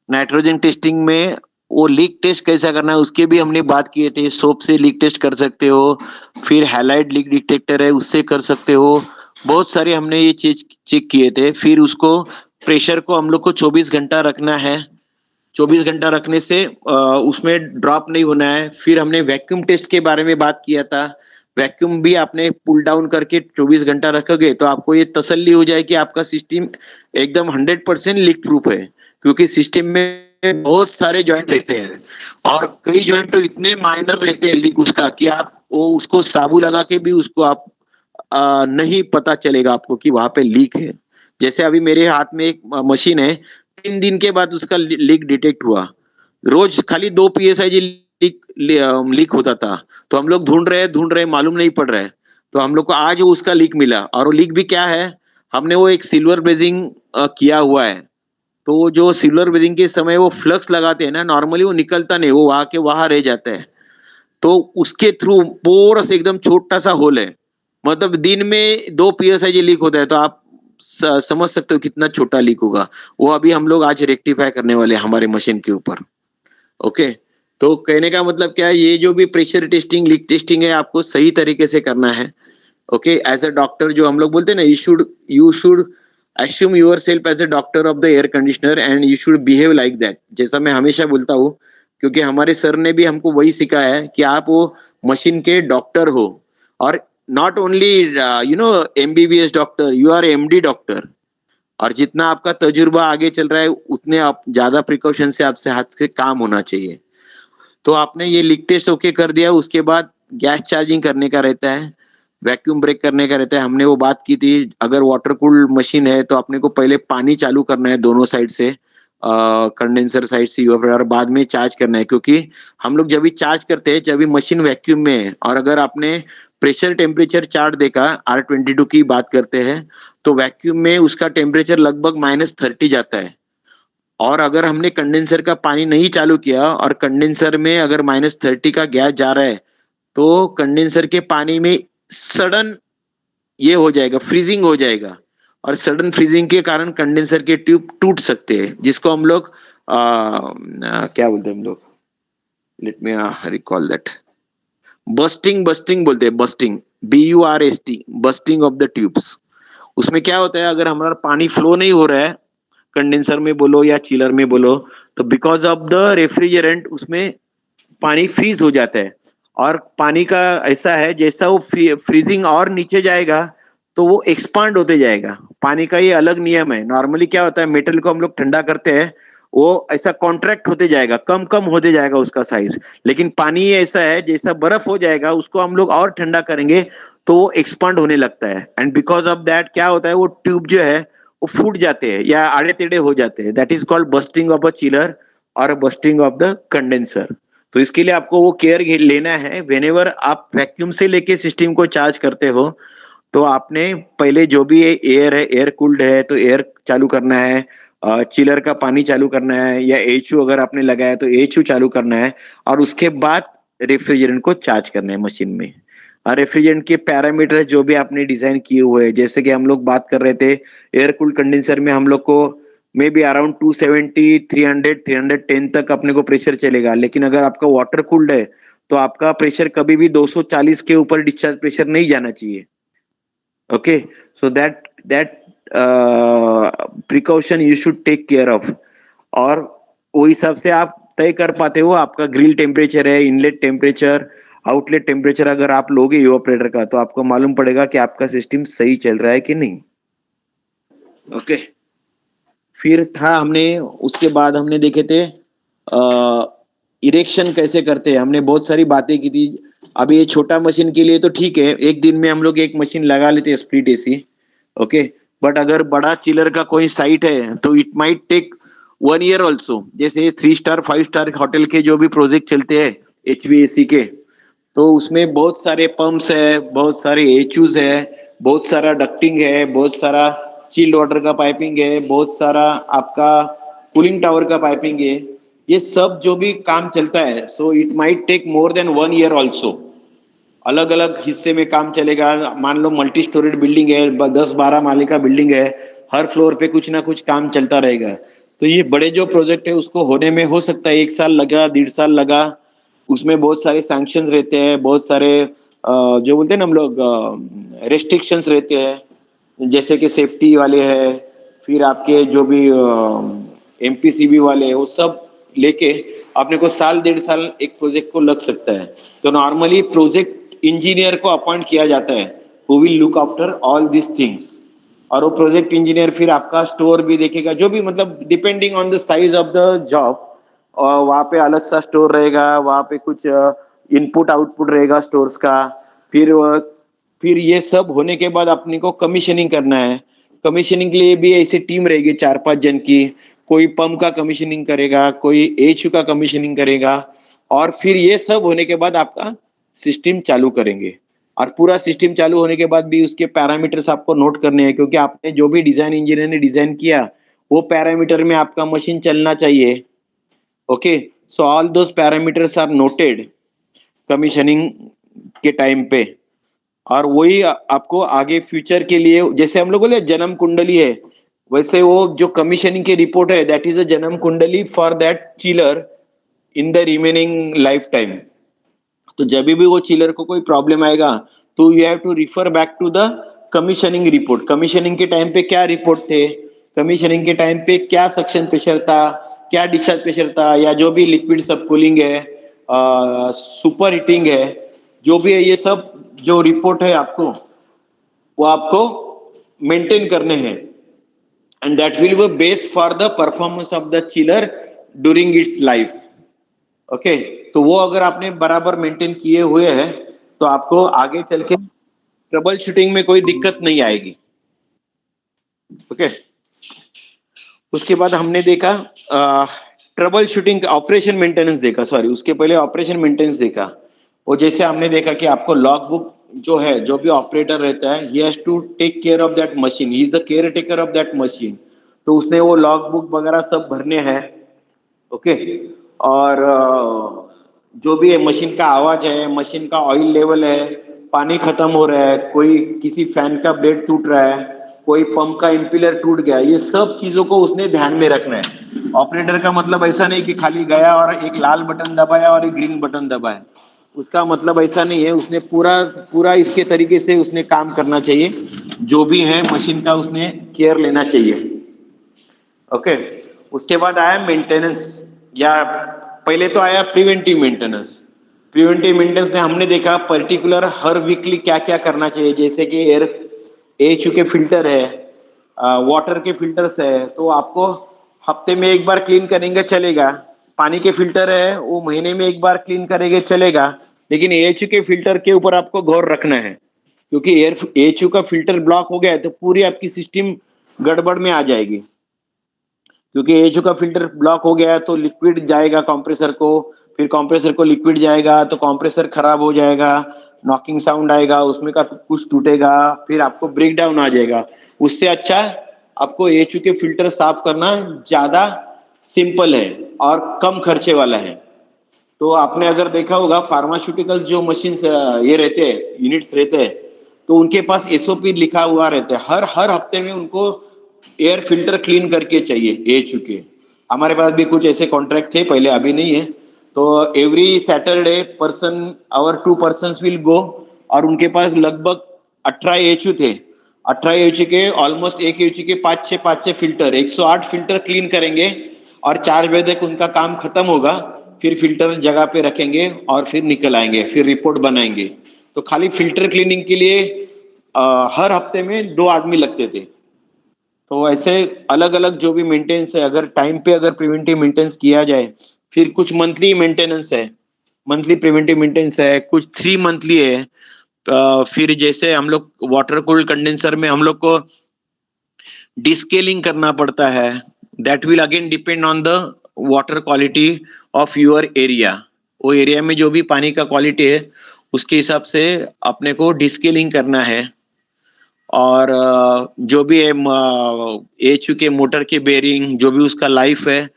S1: नाइट्रोजन टेस्टिंग में वो लीक टेस्ट कैसा करना है उसके भी हमने बात किए थे। सोप से लीक टेस्ट कर सकते हो, फिर हैलाइड लीक डिटेक्टर है उससे कर सकते हो। बहुत सारे हमने ये चीज चेक किए थे। फिर उसको प्रेशर को हम लोग को 24 घंटा रखना है। 24 घंटा रखने से उसमें ड्रॉप नहीं होना है। फिर हमने वैक्यूम टेस्ट के बारे में बात किया था। वैक्यूम भी आपने पुल डाउन करके 24 घंटा रखोगे तो आपको ये तसल्ली हो जाए कि आपका सिस्टम एकदम 100% लीक प्रूफ है, क्योंकि सिस्टम में बहुत सारे जॉइंट रहते हैं और कई जॉइंट तो इतने माइनर रहते हैं लीक उसका कि आप वो उसको साबु लगा के भी उसको आप नहीं पता चलेगा आपको कि वहां पे लीक है। जैसे अभी मेरे हाथ में एक मशीन है, 3 दिन के बाद उसका लीक डिटेक्ट हुआ। रोज खाली 2 PSI लीक होता था, तो हम लोग ढूंढ रहे मालूम नहीं पड़ रहा है। तो हम लोग को आज उसका लीक मिला। और वो लीक भी क्या है, हमने वो एक सिल्वर ब्रेजिंग किया हुआ है। तो वो जो सिल्वर ब्रेजिंग के समय वो फ्लक्स लगाते हैं ना, नॉर्मली वो निकलता नहीं, वो वहां के वहां रह जाता है। तो उसके थ्रू पूरा से एकदम छोटा सा होल है, मतलब दिन में 2 PSI लीक होता है। तो आप समझ सकते हो कितना छोटा लीक होगा। वो अभी हम लोग आज रेक्टिफाई करने वाले हैं हमारे मशीन के ऊपर। ओके, तो कहने का मतलब क्या है, ये जो भी प्रेशर टेस्टिंग लीक टेस्टिंग है आपको सही तरीके से करना है। ओके, एज अ डॉक्टर जो हम लोग बोलते हैं ना, you should assume yourself as a doctor of the air conditioner and you should behave like that, जैसा मैं हमेशा बोलता हूँ। क्योंकि हमारे सर ने भी हमको वही सिखाया है कि आप वो मशीन के डॉक्टर हो। और not only MBBS doctor, you are MD doctor. और जितना आपका तजुर्बा आगे चल रहा है उतने आप ज्यादा प्रिकॉशन से आपसे हाथ से काम होना चाहिए। तो आपने ये लीक टेस्ट ओके कर दिया, उसके बाद गैस चार्जिंग करने का रहता है, वैक्यूम ब्रेक करने का रहता है। हमने वो बात की थी। अगर वाटर कूल्ड मशीन है तो अपने को पहले पानी चालू करना है दोनों साइड से, कंडेंसर साइड से और बाद में चार्ज करना है। क्योंकि हम लोग जब भी चार्ज करते हैं जब भी मशीन वैक्यूम में है, और अगर आपने प्रेशर टेम्परेचर चार्ट देखा, R22 की बात करते हैं, तो वैक्यूम में उसका टेम्परेचर लगभग -30 जाता है। और अगर हमने कंडेंसर का पानी नहीं चालू किया और कंडेंसर में अगर -30 का गैस जा रहा है, तो कंडेंसर के पानी में सडन ये हो जाएगा, फ्रीजिंग हो जाएगा। और सडन फ्रीजिंग के कारण कंडेंसर के ट्यूब टूट सकते हैं, जिसको हम लोग क्या बोलते हैं हम लोग, let me recall that, bursting bursting बोलते हैं। Bursting, BURST, bursting of the tubes. उसमें क्या होता है, अगर हमारा पानी फ्लो नहीं हो रहा है कंडेंसर में बोलो या चिलर में बोलो, तो बिकॉज ऑफ द रेफ्रिजरेंट उसमें पानी फ्रीज हो जाता है। और पानी का ऐसा है, जैसा वो फ्रीजिंग और नीचे जाएगा तो वो एक्सपांड होते जाएगा। पानी का ये अलग नियम है। नॉर्मली क्या होता है, मेटल को हम लोग ठंडा करते हैं, वो ऐसा कॉन्ट्रैक्ट होते जाएगा, कम कम होते जाएगा उसका साइज। लेकिन पानी ऐसा है, जैसा बर्फ हो जाएगा उसको हम लोग और ठंडा करेंगे तो वो एक्सपांड होने लगता है। एंड बिकॉज ऑफ दैट क्या होता है, वो ट्यूब जो है वो फूट जाते हैं या आड़े टेढ़े हो जाते हैं। That is called bursting of a chiller और बस्टिंग ऑफ द कंडेंसर। तो इसके लिए आपको वो केयर लेना है। व्हेनेवर आप वैक्यूम से लेके सिस्टम को चार्ज करते हो, तो आपने पहले जो भी एयर है, एयर कूल्ड है तो एयर चालू करना है, चिलर का पानी चालू करना है, या HU अगर आपने लगाया तो HU चालू करना है। और उसके बाद रेफ्रिजरेंट को चार्ज करना है मशीन में। और रेफ्रिजरेंट के पैरामीटर जो भी आपने डिजाइन किए हुए हैं, जैसे कि हम लोग बात कर रहे थे, एयर कूल्ड कंडेंसर में हम लोग को मे बी अराउंड 270, 300, 310 तक अपने को प्रेशर चलेगा। लेकिन अगर आपका वाटर कूल्ड है तो आपका प्रेशर कभी भी 240 के ऊपर डिस्चार्ज प्रेशर नहीं जाना चाहिए। Okay, so that precaution you should take care of. और वो हिसाब से आप तय कर पाते हो आपका ग्रिल टेम्परेचर है, इनलेट टेम्परेचर, आउटलेट टेम्परेचर अगर आप लोगे इवापोरेटर का तो आपको मालूम पड़ेगा कि आपका सिस्टम सही चल रहा है कि नहीं। ओके, फिर था हमने उसके बाद हमने देखे थे इरेक्शन कैसे करते हैं, हमने बहुत सारी बातें की थी। अभी ये छोटा मशीन के लिए तो ठीक है, एक दिन में हम लोग एक मशीन लगा लेते हैं स्प्लिट एसी। ओके, बट अगर बड़ा चिलर का कोई साइट है तो it might take 1 year also. जैसे 3 स्टार 5 स्टार होटल के जो भी प्रोजेक्ट चलते हैं HVAC के, तो उसमें बहुत सारे पंप्स है, बहुत सारे एचयूज है, बहुत सारा डक्टिंग है, बहुत सारा चिल्ड वाटर का पाइपिंग है, बहुत सारा आपका कूलिंग टावर का पाइपिंग है। ये सब जो भी काम चलता है, so it might take more than 1 year also. अलग अलग हिस्से में काम चलेगा। मान लो मल्टी स्टोरेड बिल्डिंग है, 10-12 माले का बिल्डिंग है, हर फ्लोर पे कुछ ना कुछ काम चलता रहेगा। तो ये बड़े जो प्रोजेक्ट है उसको होने में हो सकता है 1 साल लगा, 1.5 साल लगा। उसमें बहुत सारे सैंक्शंस रहते हैं, बहुत सारे जो बोलते हैं ना हम लोग रेस्ट्रिक्शंस रहते हैं, जैसे कि सेफ्टी वाले है, फिर आपके जो भी MPCB वाले है, वो सब लेके अपने को 1-1.5 साल एक प्रोजेक्ट को लग सकता है। तो नॉर्मली प्रोजेक्ट इंजीनियर को अपॉइंट किया जाता है, who will look after all this things. और वो प्रोजेक्ट इंजीनियर फिर आपका स्टोर भी देखेगा, जो भी मतलब depending on the size of the job. और वहाँ पे अलग सा स्टोर रहेगा, वहाँ पे कुछ इनपुट आउटपुट रहेगा स्टोर्स का। फिर फिर ये सब होने के बाद अपने को कमीशनिंग करना है। कमीशनिंग के लिए भी ऐसी टीम रहेगी 4-5 जन की। कोई पंप का कमीशनिंग करेगा, कोई एचयू का कमीशनिंग करेगा, और फिर ये सब होने के बाद आपका सिस्टम चालू करेंगे। और पूरा सिस्टम चालू होने के बाद भी उसके पैरामीटर्स आपको नोट करने हैं, क्योंकि आपने जो भी डिजाइन इंजीनियर ने डिजाइन किया वो पैरामीटर में आपका मशीन चलना चाहिए। Okay, so all those parameters are noted commissioning के टाइम पे। और वही आपको आगे फ्यूचर के लिए, जैसे हम लोग बोले जन्म कुंडली है, वैसे वो जो कमीशनिंग की रिपोर्ट है दैट इज अ जन्म कुंडली for that chiller in the remaining life time. तो जब भी वो चिलर को कोई प्रॉब्लम आएगा तो you have to refer back to the commissioning report. Commissioning के टाइम पे क्या रिपोर्ट थे, कमीशनिंग के टाइम पे क्या सक्शन प्रेशर था, क्या डिस्चार्ज प्रेशर था, या जो भी लिक्विड सब कूलिंग है, सुपर हीटिंग है, जो भी है, ये सब जो रिपोर्ट है आपको, वो आपको मेंटेन करने हैं। And that will B base for the performance of the chiller during its life. Okay, तो वो अगर आपने बराबर मेंटेन किए हुए हैं तो आपको आगे चल के ट्रबल शूटिंग में कोई दिक्कत नहीं आएगी। ओके, उसके बाद हमने देखा ट्रबल शूटिंग, ऑपरेशन मेंटेनेंस देखा, सॉरी उसके पहले ऑपरेशन मेंटेनेंस देखा। वो जैसे हमने देखा कि आपको लॉग बुक जो है, जो भी ऑपरेटर रहता है, he has to take care of that machine, he is the caretaker of that machine. तो उसने वो लॉग बुक वगैरह सब भरने हैं। ओके, और जो भी है मशीन का आवाज है, मशीन का ऑयल लेवल है, पानी खत्म हो रहा है, कोई किसी फैन का ब्लेड टूट रहा है, कोई पंप का इंपीलर टूट गया, ये सब चीजों को उसने ध्यान में रखना है। ऑपरेटर का मतलब ऐसा नहीं कि खाली गया और एक लाल बटन दबाया और एक ग्रीन बटन दबाया, उसका मतलब ऐसा नहीं है। उसने पूरा पूरा इसके तरीके से उसने काम करना चाहिए, जो भी है मशीन का उसने केयर लेना चाहिए। ओके, उसके बाद आया मेंटेनेंस, या पहले तो आया प्रिवेंटिव मेंटेनेंस। प्रिवेंटिव मेंटेनेंस में हमने देखा पर्टिकुलर हर वीकली क्या क्या करना चाहिए, जैसे कि एयर एचयू के फिल्टर है, वाटर के फिल्टर्स है, तो आपको हफ्ते में एक बार क्लीन करेंगे चलेगा। पानी के फिल्टर है वो महीने में एक बार क्लीन करेंगे चलेगा, लेकिन एचयू के फिल्टर के ऊपर आपको गौर रखना है, क्योंकि एचयू का फिल्टर ब्लॉक हो गया है तो पूरी आपकी सिस्टम गड़बड़ में आ जाएगी। क्योंकि एचयू का फिल्टर ब्लॉक हो गया है तो लिक्विड जाएगा कंप्रेसर को, फिर कंप्रेसर को लिक्विड जाएगा तो कंप्रेसर खराब हो जाएगा, नॉकिंग साउंड आएगा, उसमें का कुछ टूटेगा, फिर आपको ब्रेक डाउन आ जाएगा। उससे अच्छा आपको एचयू के फिल्टर साफ करना ज्यादा सिंपल है और कम खर्चे वाला है। तो आपने अगर देखा होगा फार्मास्यूटिकल जो मशीन ये रहते हैं, यूनिट्स रहते हैं, तो उनके पास एसओपी लिखा हुआ रहता है, हर हर हफ्ते में उनको एयर फिल्टर क्लीन करके चाहिए एचयू के। हमारे पास भी कुछ ऐसे कॉन्ट्रैक्ट थे पहले, अभी नहीं है। तो एवरी सैटरडे पर्सन और 2 पर्सन्स विल गो, और उनके पास लगभग 18 एचयू थे। 18 एचयू के ऑलमोस्ट एक एचयू के 5-6 फिल्टर, 108 फिल्टर क्लीन करेंगे और 4 बजे तक उनका काम खत्म होगा, फिर फिल्टर जगह पे रखेंगे और फिर निकल आएंगे, फिर रिपोर्ट बनाएंगे। तो खाली फिल्टर क्लीनिंग के लिए हर हफ्ते में 2 आदमी लगते थे। तो ऐसे अलग अलग जो भी मेंटेनेंस है, अगर टाइम पे अगर प्रिवेंटिव मेंटेनेंस किया जाए, फिर कुछ मंथली मेंटेनेंस है, मंथली प्रिवेंटिव मेंटेनेंस है, कुछ 3 मंथली है। फिर जैसे हम लोग वाटर कूल्ड कंडेंसर में हम लोग को डिस्केलिंग करना पड़ता है, that will again depend on the water quality of your area. वो एरिया में जो भी पानी का क्वालिटी है उसके हिसाब से अपने को डिस्केलिंग करना है। और जो भी है एचयू के मोटर के बेरिंग जो भी उसका लाइफ है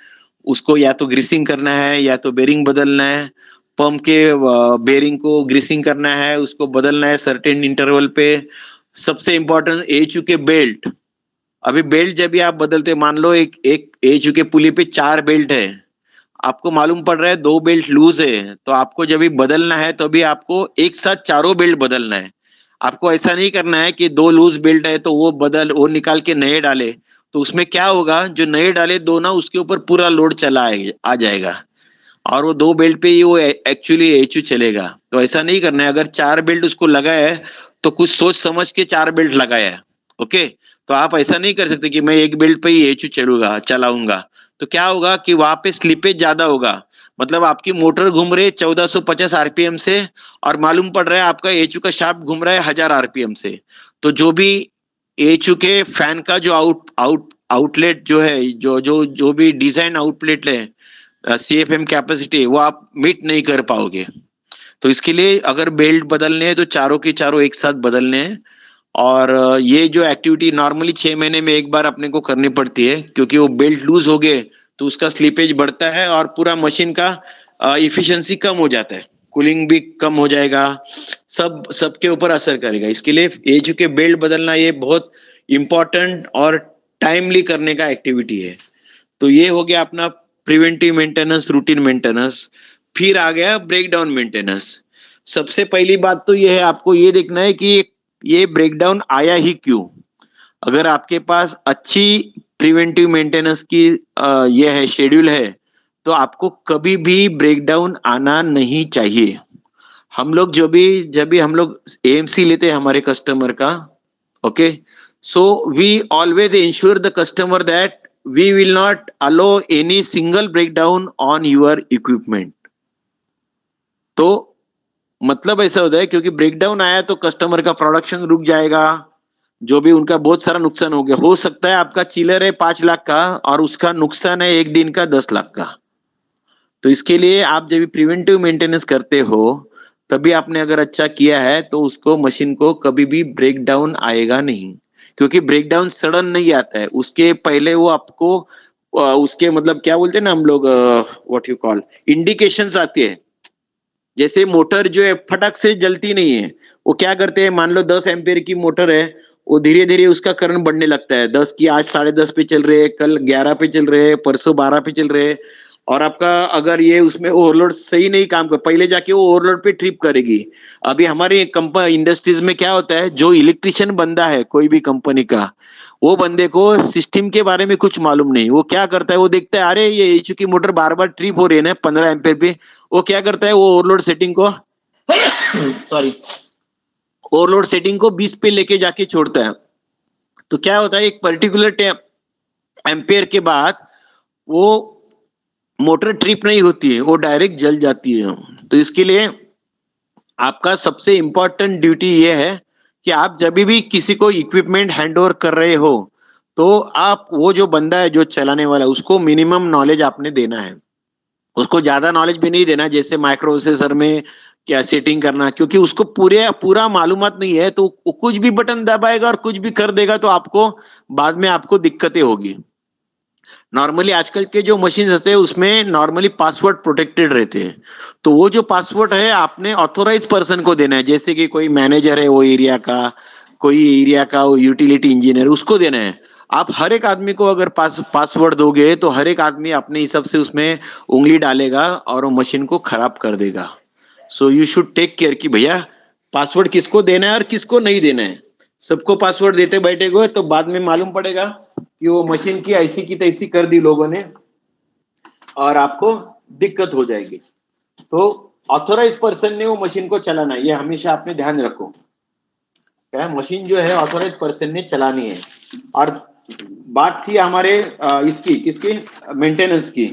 S1: उसको या तो ग्रीसिंग करना है या तो बेरिंग बदलना है। पंप के बेरिंग को ग्रीसिंग करना है, उसको बदलना है सर्टेन इंटरवल पे। सबसे इम्पोर्टेंट एचयू के बेल्ट। अभी बेल्ट जब भी आप बदलते, मान लो एक एक एचयू के पुली पे 4 बेल्ट है, आपको मालूम पड़ रहा है 2 बेल्ट लूज है, तो आपको जब भी बदलना है तो भी आपको एक साथ चारों बेल्ट बदलना है। आपको ऐसा नहीं करना है कि 2 लूज बेल्ट है तो वो निकाल के नए डाले, तो उसमें क्या होगा, जो नए डाले 2 ना उसके ऊपर पूरा लोड आ जाएगा और वो 2 बेल्ट पे ही वो एक्चुअली एचयू चलेगा। तो ऐसा नहीं करना है। अगर 4 बेल्ट उसको लगाया है तो कुछ सोच समझ के 4 बेल्ट लगाया है। ओके, तो आप ऐसा नहीं कर सकते कि मैं एक बेल्ट पे ही एचयू चलाऊंगा। तो क्या होगा कि वहां पे स्लिपेज ज्यादा होगा। मतलब आपकी मोटर घूम रही है 1450 आरपीएम से और मालूम पड़ रहा है आपका एचयू का शाफ्ट घूम रहा है 1000 आरपीएम से। तो जो भी एचयू के फैन का जो आउटलेट जो है, जो भी डिजाइन आउटलेट है, सीएफएम कैपेसिटी, वो आप मीट नहीं कर पाओगे। तो इसके लिए अगर बेल्ट बदलने हैं तो चारों के चारों एक साथ बदलने हैं। और ये जो एक्टिविटी नॉर्मली 6 महीने में एक बार अपने को करनी पड़ती है, क्योंकि वो बेल्ट लूज हो गए तो उसका स्लीपेज बढ़ता है और पूरा मशीन का इफिशिएंसी कम हो जाता है, कूलिंग भी कम हो जाएगा, सबके ऊपर असर करेगा। इसके लिए एचयू के बेल्ट बदलना ये बहुत इंपॉर्टेंट और टाइमली करने का एक्टिविटी है। तो ये हो गया अपना प्रिवेंटिव मेंटेनेंस, रूटीन मेंटेनेंस। फिर आ गया ब्रेकडाउन मेंटेनेंस। सबसे पहली बात तो ये है, आपको ये देखना है कि ये ब्रेकडाउन आया ही क्यों। अगर आपके पास अच्छी प्रिवेंटिव मेंटेनेंस की ये है शेड्यूल है तो आपको कभी भी ब्रेकडाउन आना नहीं चाहिए। हम लोग जब भी हम लोग एएमसी लेते हैं हमारे कस्टमर का, okay, so we always ensure the customer that we will not allow any single breakdown on your equipment। तो मतलब ऐसा होता है क्योंकि ब्रेकडाउन आया तो कस्टमर का प्रोडक्शन रुक जाएगा, जो भी उनका बहुत सारा नुकसान हो गया। हो सकता है आपका चिलर है 5 लाख का और उसका नुकसान है एक दिन का 10 लाख का। तो इसके लिए आप जब भी प्रिवेंटिव मेंटेनेंस करते हो तभी आपने अगर अच्छा किया है तो उसको मशीन को कभी भी ब्रेकडाउन आएगा नहीं, क्योंकि ब्रेकडाउन सडन नहीं आता है। उसके पहले वो आपको उसके मतलब क्या बोलते हैं ना हम लोग, व्हाट यू कॉल, इंडिकेशंस आती है। जैसे मोटर जो है फटक से जलती नहीं है, वो क्या करते हैं, मान लो 10 एम्पियर की मोटर है, वो धीरे धीरे उसका करंट बढ़ने लगता है। 10 की आज 10:30 पे चल रहे हैं, कल 11 पे चल रहे हैं, परसों 12 पे चल रहे हैं। और आपका अगर ये उसमें ओवरलोड सही नहीं काम कर, पहले जाके वो ओवरलोड पे ट्रिप करेगी। अभी हमारे कंपनी इंडस्ट्रीज में क्या होता है, जो इलेक्ट्रिशियन बंदा है कोई भी कंपनी का, वो बंदे को सिस्टम के बारे में कुछ मालूम नहीं। वो क्या करता है, वो देखता है अरे ये एचयू की मोटर बार बार ट्रिप हो रही है ना 15 एम्पियर पे, वो क्या करता है, वो ओवरलोड सेटिंग को सॉरी ओवरलोड सेटिंग को 20 पे लेके जाके छोड़ता है। तो क्या होता है, एक पर्टिकुलर एम्पियर के बाद वो मोटर ट्रिप नहीं होती है, वो डायरेक्ट जल जाती है। तो इसके लिए आपका सबसे इंपॉर्टेंट ड्यूटी ये है कि आप जब भी किसी को इक्विपमेंट हैंड ओवर कर रहे हो तो आप वो जो बंदा है जो चलाने वाला है उसको मिनिमम नॉलेज आपने देना है। उसको ज्यादा नॉलेज भी नहीं देना, जैसे माइक्रो प्रोसेसर में क्या सेटिंग करना, क्योंकि उसको पूरा मालूमात नहीं है तो वो कुछ भी बटन दबाएगा और कुछ भी कर देगा तो आपको बाद में आपको दिक्कतें होगी। नॉर्मली आजकल के जो मशीन होते हैं उसमें नॉर्मली पासवर्ड प्रोटेक्टेड रहते हैं, तो वो जो पासवर्ड है आपने ऑथोराइज पर्सन को देना है। जैसे कि कोई मैनेजर है वो एरिया का, कोई एरिया का वो यूटिलिटी इंजीनियर, उसको देना है। आप हर एक आदमी को अगर पासवर्ड दोगे तो हर एक आदमी अपने हिसाब से उसमें उंगली डालेगा और वो मशीन को खराब कर देगा। So you should take care कि भैया पासवर्ड किसको देना है और किसको नहीं देना है। सबको पासवर्ड देते बैठे गए तो बाद में मालूम पड़ेगा कि वो मशीन की ऐसी की तैसी कर दी लोगों ने, और आपको दिक्कत हो जाएगी। तो ऑथोराइज पर्सन ने वो मशीन को चलाना है, ये हमेशा आपने ध्यान रखो। क्या मशीन जो है ऑथोराइज पर्सन ने चलानी है। और बात थी हमारे इसकी किसकी, मेंटेनेंस की।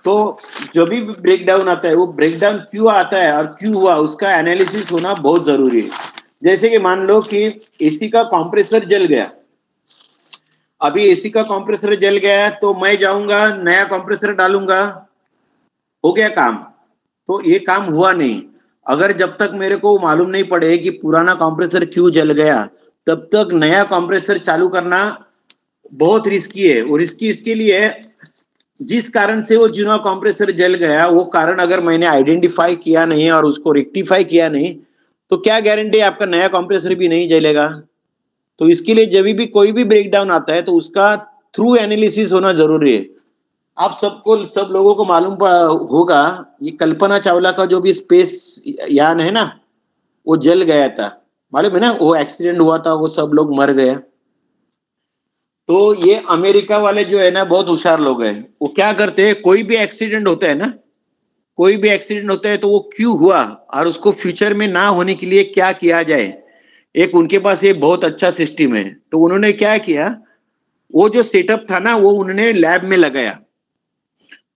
S1: तो जब भी ब्रेक डाउन आता है, वो ब्रेक डाउन क्यों आता है और क्यों हुआ, उसका एनालिसिस होना बहुत जरूरी है। जैसे कि मान लो कि एसी का कंप्रेसर जल गया, अभी एसी का कंप्रेसर जल गया तो मैं जाऊंगा नया कंप्रेसर डालूंगा, हो गया काम? तो ये काम हुआ नहीं। अगर जब तक मेरे को मालूम नहीं पड़े कि पुराना कंप्रेसर क्यों जल गया, तब तक नया कंप्रेसर चालू करना बहुत रिस्की है। और रिस्की इसके लिए है, जिस कारण से वो चुनाव कंप्रेसर जल गया, वो कारण अगर मैंने आइडेंटिफाई किया नहीं और उसको रेक्टिफाई किया नहीं, तो क्या गारंटी आपका नया कंप्रेसर भी नहीं जलेगा। तो इसके लिए जब भी कोई भी ब्रेकडाउन आता है तो उसका थ्रू एनालिसिस होना जरूरी है। आप सबको, सब लोगों को मालूम होगा, ये कल्पना चावला का जो भी स्पेस यान है ना, वो जल गया था, मालूम है ना, वो एक्सीडेंट हुआ था, वो सब लोग मर गए। तो ये अमेरिका वाले जो है ना बहुत होशियार लोग हैं। वो क्या करते हैं, कोई भी एक्सीडेंट होता है ना, कोई भी एक्सीडेंट होता है तो वो क्यों हुआ और उसको फ्यूचर में ना होने के लिए क्या किया जाए, एक उनके पास ये बहुत अच्छा सिस्टम है। तो उन्होंने क्या किया, वो जो सेटअप था ना वो उन्होंने लैब में लगाया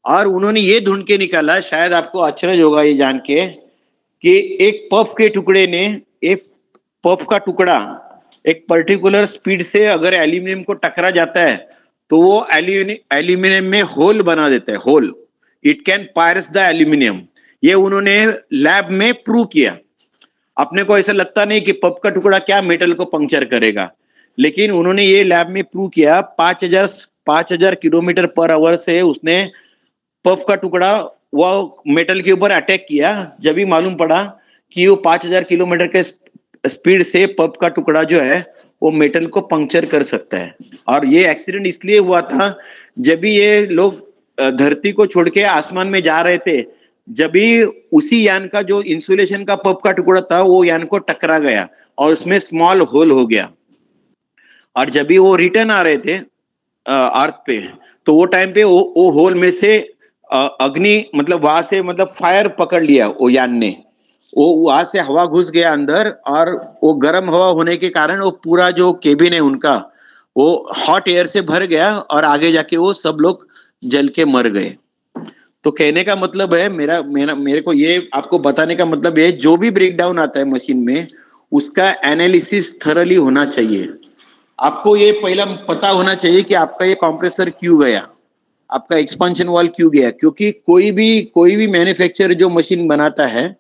S1: और उन्होंने ये ढूंढ के निकाला, शायद आपको आश्चर्य होगा ये जान के, कि एक पफ के टुकड़े ने, एक पफ का टुकड़ा एक पर्टिकुलर स्पीड से अगर एल्यूमिनियम को टकरा जाता है तो वो एल्यूमिनियम में होल बना देता है, hole, it can pierce the aluminium. ये उन्होंने लैब में प्रूव किया। अपने को ऐसा लगता नहीं कि पफ का टुकड़ा क्या मेटल को पंक्चर करेगा, लेकिन उन्होंने ये लैब में प्रूव किया। 5000 किलोमीटर पर आवर से उसने पफ का टुकड़ा वो मेटल के ऊपर अटैक किया। जब भी मालूम पड़ा कि वो 5000 किलोमीटर के स्पीड से पफ का टुकड़ा जो है वो मेटल को पंक्चर कर सकता है। और ये एक्सीडेंट इसलिए हुआ था जब भी ये लोग धरती को छोड़ के आसमान में जा रहे थे, जब भी उसी यान का जो इंसुलेशन का पफ का टुकड़ा था वो यान को टकरा गया और उसमें स्मॉल होल हो गया। और जब भी वो रिटर्न आ रहे थे अर्थ पे, तो वो टाइम पे वो होल में से अग्नि, मतलब वहां से, मतलब फायर पकड़ लिया वो यान ने, वो वहां से हवा घुस गया अंदर और वो गर्म हवा होने के कारण वो पूरा जो केबिन है उनका वो हॉट एयर से भर गया और आगे जाके वो सब लोग जल के मर गए। तो कहने का मतलब है, मेरे को ये आपको बताने का मतलब है, जो भी ब्रेकडाउन आता है मशीन में उसका एनालिसिस थरली होना चाहिए। आपको ये पहला पता होना चाहिए कि आपका ये कंप्रेसर क्यों गया, आपका एक्सपेंशन वाल्व क्यों गया। क्योंकि कोई भी मैन्युफैक्चरर जो मशीन बनाता है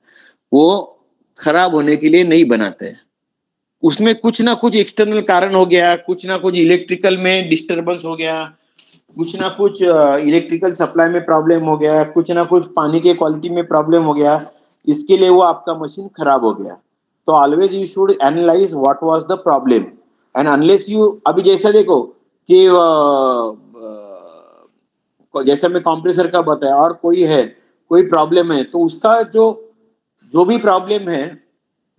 S1: वो खराब होने के लिए नहीं बनाता है। उसमें कुछ ना कुछ एक्सटर्नल कारण हो गया, कुछ ना कुछ इलेक्ट्रिकल में डिस्टरबेंस हो गया, कुछ ना कुछ इलेक्ट्रिकल सप्लाई में प्रॉब्लम हो गया, कुछ ना कुछ पानी के क्वालिटी में प्रॉब्लम हो गया, इसके लिए वो आपका मशीन खराब हो गया। तो always you should analyse what was the problem. And unless you, अभी जैसा देखो कि जैसे मैं कंप्रेसर का बताया और कोई प्रॉब्लम है, तो उसका जो भी प्रॉब्लम है,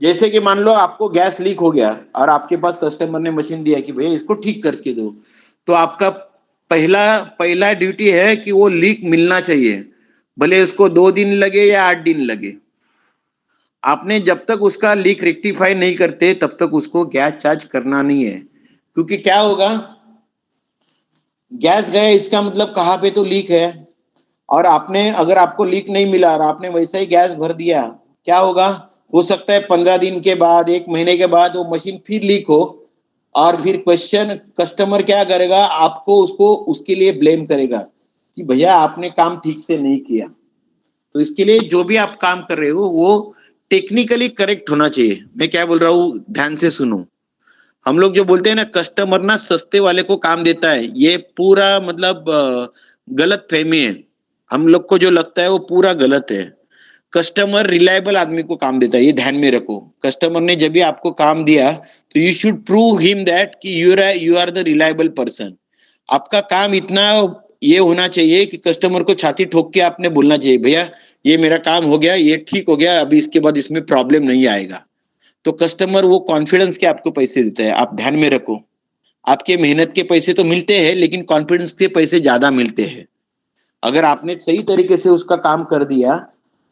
S1: जैसे कि मान लो आपको गैस लीक हो गया और आपके पास कस्टमर ने मशीन दिया कि भैया इसको ठीक करके दो, तो आपका पहला ड्यूटी है कि वो लीक मिलना चाहिए, भले उसको 2 दिन लगे या 8 दिन लगे। आपने जब तक उसका लीक रेक्टिफाई नहीं करते तब तक उसको गैस चार्ज करना नहीं है। क्योंकि क्या होगा, गैस गया इसका मतलब कहाँ पे तो लीक है, और आपने, अगर आपको लीक नहीं मिला और आपने वैसा ही गैस भर दिया, क्या होगा, हो सकता है 15 दिन के बाद, 1 महीने के बाद वो मशीन फिर लीक हो, और फिर क्वेश्चन कस्टमर क्या करेगा, आपको उसको उसके लिए ब्लेम करेगा कि भैया आपने काम ठीक से नहीं किया। तो इसके लिए जो भी आप काम कर रहे हो वो टेक्निकली करेक्ट होना चाहिए। मैं क्या बोल रहा हूँ, ध्यान से सुनो। हम लोग जो बोलते हैं ना, कस्टमर ना सस्ते वाले को काम देता है, ये पूरा मतलब गलत फहमी है। हम लोग को जो लगता है वो पूरा गलत है। कस्टमर रिलायबल आदमी को काम देता है, ये ध्यान में रखो। कस्टमर ने जब भी आपको काम दिया तो you should prove him that कि you are the reliable person. आपका काम इतना ये होना चाहिए कि कस्टमर को छाती ठोक के आपने बोलना चाहिए, भैया ये मेरा काम हो गया, ये ठीक हो गया, अभी इसके बाद इसमें प्रॉब्लम नहीं आएगा। तो कस्टमर वो कॉन्फिडेंस के आपको पैसे देता है। आप ध्यान में रखो, आपके मेहनत के पैसे तो मिलते हैं लेकिन कॉन्फिडेंस के पैसे ज्यादा मिलते हैं। अगर आपने सही तरीके से उसका काम कर दिया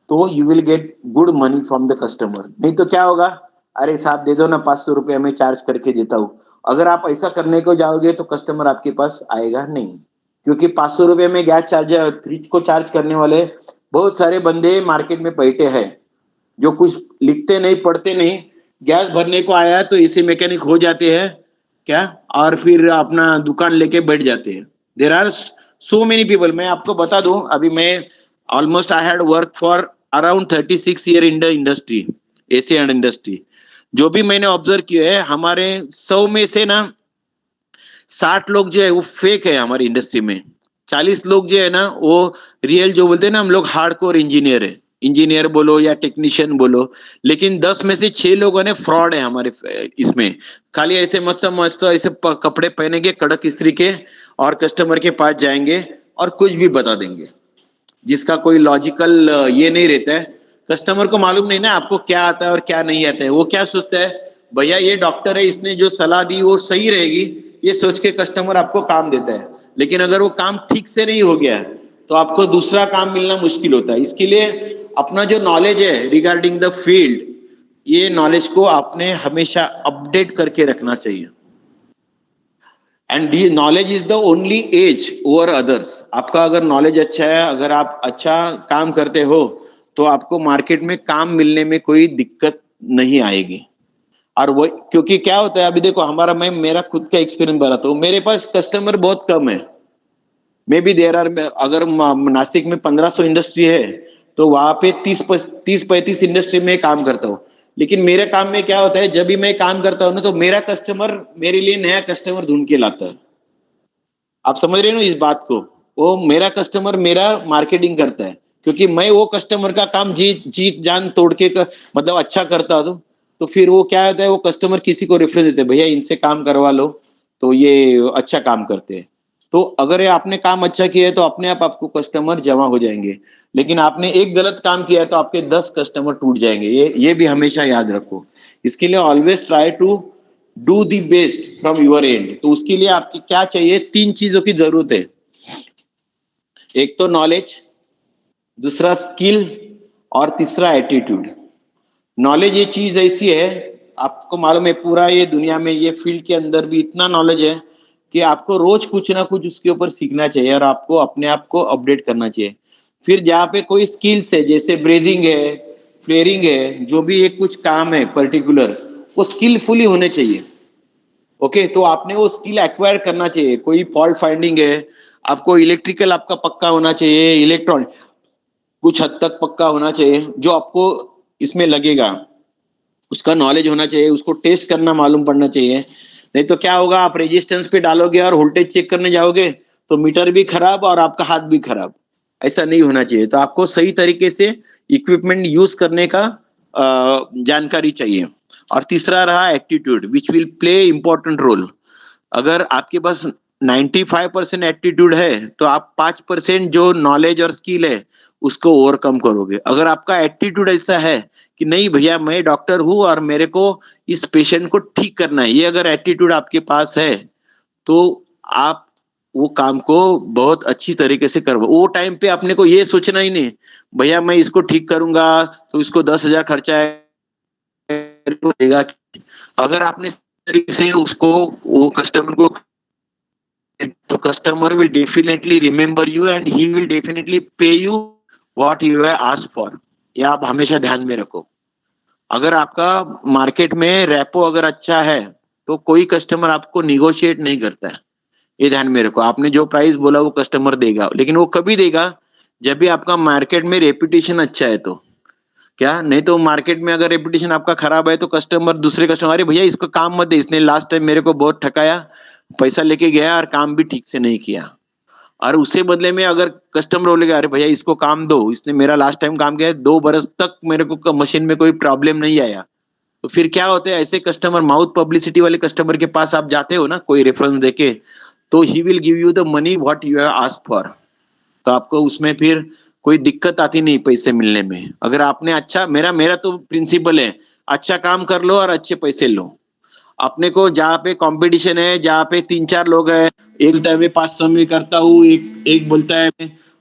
S1: तो you will get good money from the customer. नहीं तो क्या होगा, अरे साहब दे दो ना 500 रुपया मैं चार्ज करके देता हूँ। अगर आप ऐसा करने को जाओगे तो कस्टमर आपके पास आएगा नहीं, क्योंकि 500 रुपये में गैस चार्जर फ्रिज को चार्ज करने वाले बहुत सारे बंदे मार्केट में बैठे हैं जो कुछ लिखते नहीं पढ़ते नहीं, गैस भरने को आया तो इसी मैकेनिक हो जाते हैं क्या, और फिर अपना दुकान लेके बैठ जाते हैं। There are so many people. मैं आपको बता दूं, अभी मैं almost I had work for around 36 year in the industry, AC and industry. जो भी मैंने ऑब्जर्व किया है, हमारे 100 में से ना 60 लोग जो है वो फेक है हमारी इंडस्ट्री में। 40 लोग जो है ना वो रियल, जो बोलते हैं ना हम लोग हार्डकोर इंजीनियर है, इंजीनियर बोलो या टेक्नीशियन बोलो। लेकिन 10 में से 6 लोगों ने फ्रॉड है हमारे इसमें। खाली ऐसे मस्त मस्त ऐसे कपड़े पहनेंगे कड़क इस्त्री के और कस्टमर के पास जाएंगे और कुछ भी बता देंगे, जिसका कोई लॉजिकल ये नहीं रहता है। कस्टमर को मालूम नहीं ना आपको क्या आता है और क्या नहीं आता है। वो क्या सोचता है, भैया ये डॉक्टर है, इसने जो सलाह दी वो सही रहेगी, ये सोच के कस्टमर आपको काम देता है। लेकिन अगर वो काम ठीक से नहीं हो गया तो आपको दूसरा काम मिलना मुश्किल होता है। इसके लिए अपना जो नॉलेज है रिगार्डिंग द फील्ड, ये नॉलेज को आपने हमेशा अपडेट करके रखना चाहिए। And knowledge is the only edge over others. आपका अगर नॉलेज अच्छा है, अगर आप अच्छा काम करते हो तो आपको मार्केट में काम मिलने में कोई दिक्कत नहीं आएगी। और वो क्योंकि क्या होता है, अभी देखो मैं मेरा खुद का एक्सपीरियंस बताता हूँ। मेरे पास कस्टमर बहुत कम है, मे बी देर आर, अगर नासिक में 1500 इंडस्ट्री है तो वहां पे 30-35 इंडस्ट्री में काम करता हूँ। लेकिन मेरे काम में क्या होता है, जब भी मैं काम करता हूँ ना तो मेरा कस्टमर मेरे लिए नया कस्टमर ढूंढ के लाता है। आप समझ रहे हो इस बात को, वो मेरा कस्टमर मेरा मार्केटिंग करता है, क्योंकि मैं वो कस्टमर का काम जीत जान तोड़ के मतलब अच्छा करता हूँ। तो फिर वो क्या होता है, वो कस्टमर किसी को रेफरेंस देते हैं, भैया इनसे काम करवा लो तो ये अच्छा काम करते हैं। तो अगर ये आपने काम अच्छा किया है तो अपने आप आपको कस्टमर जमा हो जाएंगे। लेकिन आपने एक गलत काम किया है तो आपके 10 कस्टमर टूट जाएंगे। ये भी हमेशा याद रखो। इसके लिए always try to do the best from your end. तो उसके लिए आपकी क्या चाहिए, 3 चीजों की जरूरत है। एक तो नॉलेज, दूसरा स्किल और तीसरा एटीट्यूड। नॉलेज ये चीज ऐसी है, आपको मालूम है पूरा ये दुनिया में ये फील्ड के अंदर भी इतना नॉलेज है कि आपको रोज कुछ ना कुछ उसके ऊपर सीखना चाहिए और आपको अपने आप को अपडेट करना चाहिए। फिर जहाँ पे कोई स्किल्स है, जैसे ब्रेजिंग है, फ्लेयरिंग है, जो भी एक कुछ काम है पर्टिकुलर, वो स्किलफुली होने चाहिए। ओके, तो आपने वो स्किल एक्वायर करना चाहिए। कोई फॉल्ट फाइंडिंग है, आपको इलेक्ट्रिकल आपका पक्का होना चाहिए, इलेक्ट्रॉनिक कुछ हद तक पक्का होना चाहिए, जो आपको इसमें लगेगा उसका नॉलेज होना चाहिए, उसको टेस्ट करना मालूम पड़ना चाहिए। नहीं तो क्या होगा, आप रेजिस्टेंस पे डालोगे और वोल्टेज चेक करने जाओगे तो मीटर भी खराब और आपका हाथ भी खराब। ऐसा नहीं होना चाहिए। तो आपको सही तरीके से इक्विपमेंट यूज करने का जानकारी चाहिए। और तीसरा रहा attitude, which will play important role. अगर आपके पास 95% एटीट्यूड है तो आप 5% जो नॉलेज और स्किल है उसको ओवरकम करोगे। अगर आपका एटीट्यूड ऐसा है कि नहीं भैया मैं डॉक्टर हूं और मेरे को इस पेशेंट को ठीक करना है, ये अगर एटीट्यूड आपके पास है तो आप वो काम को बहुत अच्छी तरीके से करो। वो टाइम पे अपने को ये सोचना ही नहीं भैया मैं इसको ठीक करूंगा तो इसको 10,000 खर्चा देगा। अगर आपने तरीके से उसको वो कस्टमर को, तो customer will definitely remember you and he will definitely पे you what you have asked for. ये आप हमेशा ध्यान में रखो। अगर आपका मार्केट में रेपो अगर अच्छा है तो कोई कस्टमर आपको निगोशिएट नहीं करता है, ये ध्यान में रखो। आपने जो प्राइस बोला वो कस्टमर देगा, लेकिन वो कभी देगा जब भी आपका मार्केट में रेपुटेशन अच्छा है। तो क्या, नहीं तो मार्केट में अगर रेपुटेशन आपका खराब है तो कस्टमर, दूसरे कस्टमर, अरे भैया इसको काम मत दे, इसने लास्ट टाइम मेरे को बहुत ठकाया, पैसा लेके गया और काम भी ठीक से नहीं किया। और उससे बदले में अगर कस्टमर बोलेगा अरे भैया इसको काम दो, इसने मेरा लास्ट टाइम काम किया है, 2 बरस तक मेरे को मशीन में कोई प्रॉब्लम नहीं आया, तो फिर क्या होता है, ऐसे कस्टमर, माउथ पब्लिसिटी वाले कस्टमर के पास आप जाते हो ना कोई रेफरेंस देके, तो he will give you the money what you have asked for. तो आपको उसमें फिर कोई दिक्कत आती नहीं पैसे मिलने में। अगर आपने अच्छा, मेरा तो प्रिंसिपल है, अच्छा काम कर लो और अच्छे पैसे लो। अपने को जहाँ पे कंपटीशन है, जहाँ पे 3-4 लोग हैं, एक बोलता है मैं 500 में करता हूँ, एक बोलता है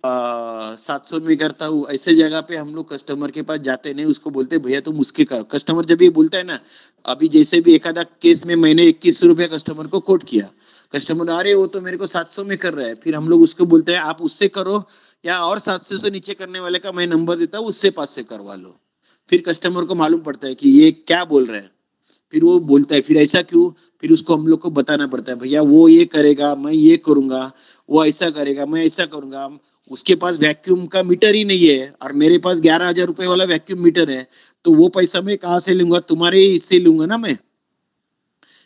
S1: 700 में करता हूँ, ऐसे जगह पे हम लोग कस्टमर के पास जाते नहीं, उसको बोलते भैया तुम उसके कर। कस्टमर जब ये बोलता है ना, अभी जैसे भी एखादा केस में मैंने 21 रुपए कस्टमर को कोट किया, कस्टमर अरे वो तो मेरे को 700 में कर रहा है, फिर हम लोग उसको बोलते हैं आप उससे करो, या और 700 से नीचे करने वाले का मैं नंबर देता हूँ, उससे 5 से करवा लो। फिर कस्टमर को मालूम पड़ता है कि ये क्या बोल रहा है, फिर वो बोलता है फिर ऐसा क्यों, फिर उसको हम लोग को बताना पड़ता है भैया वो ये करेगा मैं ये करूंगा, वो ऐसा करेगा मैं ऐसा करूंगा। उसके पास वैक्यूम का मीटर ही नहीं है और मेरे पास 11,000 रुपए वाला वैक्यूम मीटर है, तो वो पैसा मैं कहाँ से लूंगा, तुम्हारे इससे लूंगा ना मैं।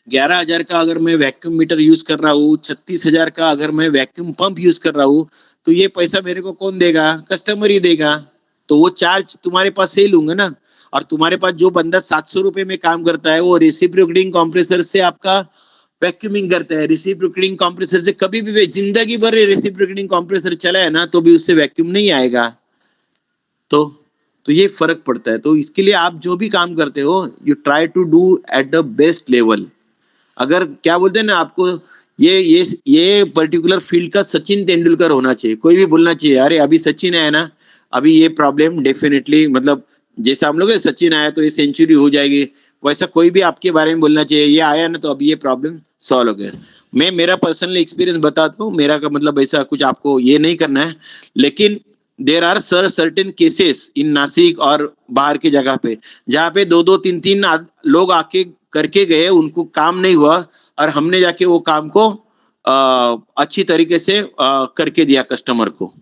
S1: 11,000 का अगर मैं वैक्यूम मीटर यूज कर रहा हूँ, 36,000 का अगर मैं वैक्यूम पंप यूज कर रहा हूँ, तो ये पैसा मेरे को कौन देगा, कस्टमर ही देगा। तो वो चार्ज तुम्हारे पास से ही लूंगा ना। और तुम्हारे पास जो बंदा 700 रुपए में काम करता है, वो रेसिप्रोकेटिंग कंप्रेसर से आपका वैक्यूमिंग करता है। रेसिप्रोकेटिंग कंप्रेसर से कभी भी जिंदगी भर रेसिप्रोकेटिंग कंप्रेसर चला है ना, तो भी उससे वैक्यूम नहीं आएगा। तो ये फर्क पड़ता है। तो इसके लिए आप जो भी काम करते हो, you try to do at the best level. अगर क्या बोलते हैं ना, आपको ये पर्टिकुलर फील्ड का सचिन तेंदुलकर होना चाहिए। कोई भी बोलना चाहिए अरे अभी सचिन आया ना, अभी ये प्रॉब्लम डेफिनेटली, मतलब जैसा हम लोग सचिन आया तो ये सेंचुरी हो जाएगी, वैसा कोई भी आपके बारे में बोलना चाहिए ये आया ना तो अभी ये प्रॉब्लम सॉल्व हो गया। मैं मेरा पर्सनल एक्सपीरियंस बताता हूँ, मेरा का मतलब ऐसा कुछ आपको ये नहीं करना है, लेकिन there are certain cases in Nashik और बाहर की जगह पे, जहाँ पे 2-2 3-3 लोग आके करके गए, उनको काम नहीं हुआ और हमने जाके वो काम को अच्छी तरीके से करके दिया कस्टमर को।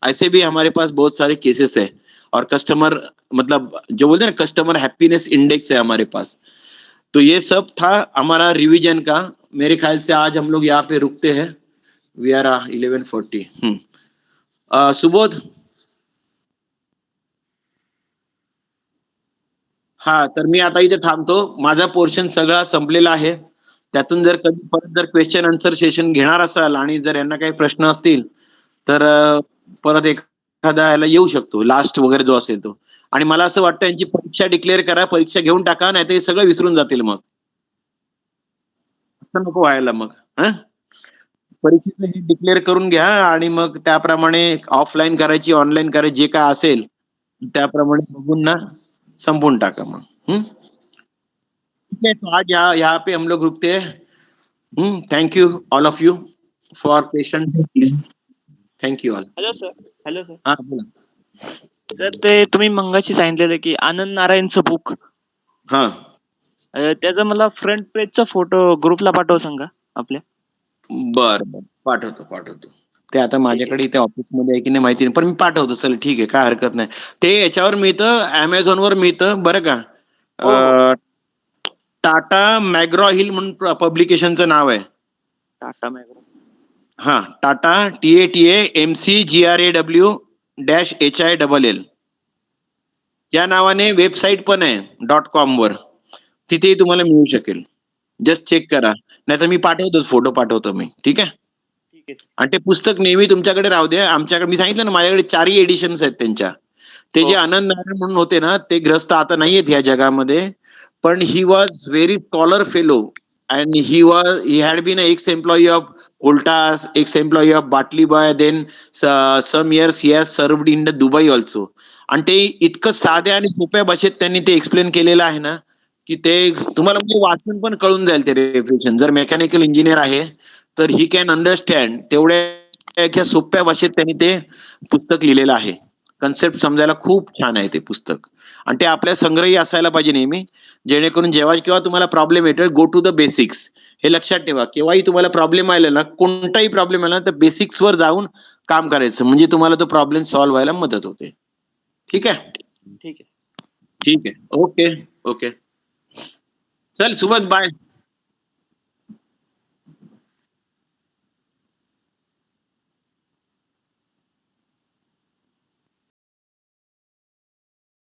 S1: ऐसे भी हमारे पास बहुत सारे केसेस है। और कस्टमर मतलब जो बोलते हैं ना, कस्टमर हैप्पीनेस इंडेक्स है हमारे पास। तो ये सब था हमारा रिवीजन का। मेरे ख्याल से आज हम लोग यहाँ पे रुकते हैं। We are 11:40। सुबोध, हा तर मी आता इथे थांबतो, माझा पोर्शन सगळा संपलेला आहे। त्यातून जर कधी परत जर क्वेश्चन आन्सर सेशन घेणार असाल आणि जर यांना काही प्रश्न असतील तर परत एखादा याला येऊ शकतो, लास्ट वगैरे जो असेल तो। आणि मला असं वाटतं यांची परीक्षा डिक्लेअर करा, परीक्षा घेऊन टाका, नाही तर हे सगळं विसरून जातील मग। असं नको व्हायला मग। परीक्षेचं हे डिक्लेअर करून घ्या आणि मग त्याप्रमाणे ऑफलाईन करायची ऑनलाईन करायची जे काय असेल त्याप्रमाणे बघून ना संपून टाका मग। ठीक है, तो आज यहाँ पे हम लोग रुकते हैं। Thank you all of you for patient. Thank you all.
S4: Hello sir
S1: हाँ बोला।
S4: सर, ते तुम्ही मंगाशी सांगितलेलं की आनंद नारायणचं बुक,
S1: हाँ
S4: त्याचा मला फ्रंट पेजचा फोटो ग्रुपला पाठव सांगा आपल्या।
S1: बर बर, पाठवतो। ते आता माझ्याकडे इथे ऑफिसमध्ये आहे की नाही माहिती नाही, पण मी पाठवतो। चल ठीक आहे, काय हरकत नाही। ते याच्यावर मिळतं, अमेझॉनवर मिळतं बरं का। टाटा मॅग्रॉ हिल म्हणून पब्लिकेशनचं नाव आहे।
S4: टाटा मॅग्रो।
S1: हा, टाटा TATAMCGRAW-HILL या नावाने वेबसाईट पण आहे .com वर, तिथेही तुम्हाला मिळू शकेल। जस्ट चेक करा, नाहीतर मी पाठवतो, फोटो पाठवतो मी। ठीक आहे।
S4: ठीक आहे।
S1: आणि ते पुस्तक नेहमी तुमच्याकडे राहू दे। आमच्याकडे मी सांगितलं ना, माझ्याकडे 4ही एडिशन्स आहेत त्यांच्या। ते जे आनंद नारायण म्हणून होते ना, ते ग्रस्त आता नाहीयेत ह्या जगामध्ये, पण he was very scholar fellow and he had been ex employee of Voltas, ex employee of Bartley Boy, then some years he has served in the Dubai also. आणि ते इतकं साध्या आणि सोप्या भाषेत त्यांनी ते एक्सप्लेन केलेलं आहे ना, की ते तुम्हाला म्हणजे वाचून पण कळून जाईल ते रेफ्रिजरेशन। जर मेकॅनिकल इंजिनियर आहे तर ही कॅन अंडरस्टँड, तेवढ्या सोप्या भाषेत त्यांनी ते पुस्तक लिहिलेलं आहे। कन्सेप्ट समजायला खूप छान आहे ते पुस्तक, आणि ते आपल्या संग्रही असायला पाहिजे नेहमी, जेणेकरून जेव्हा केव्हा तुम्हाला प्रॉब्लेम येतोय, गो टू द बेसिक्स। हे लक्षात ठेवा, केव्हाही तुम्हाला प्रॉब्लेम आला ना, कोणताही प्रॉब्लेम आला तर बेसिक्स वर जाऊन काम करायचं, म्हणजे तुम्हाला तो प्रॉब्लेम सॉल्व्ह व्हायला मदत होते। ठीक आहे।
S4: ठीक आहे।
S1: ठीक आहे, ओके ओके। चल सुबोध, बाय।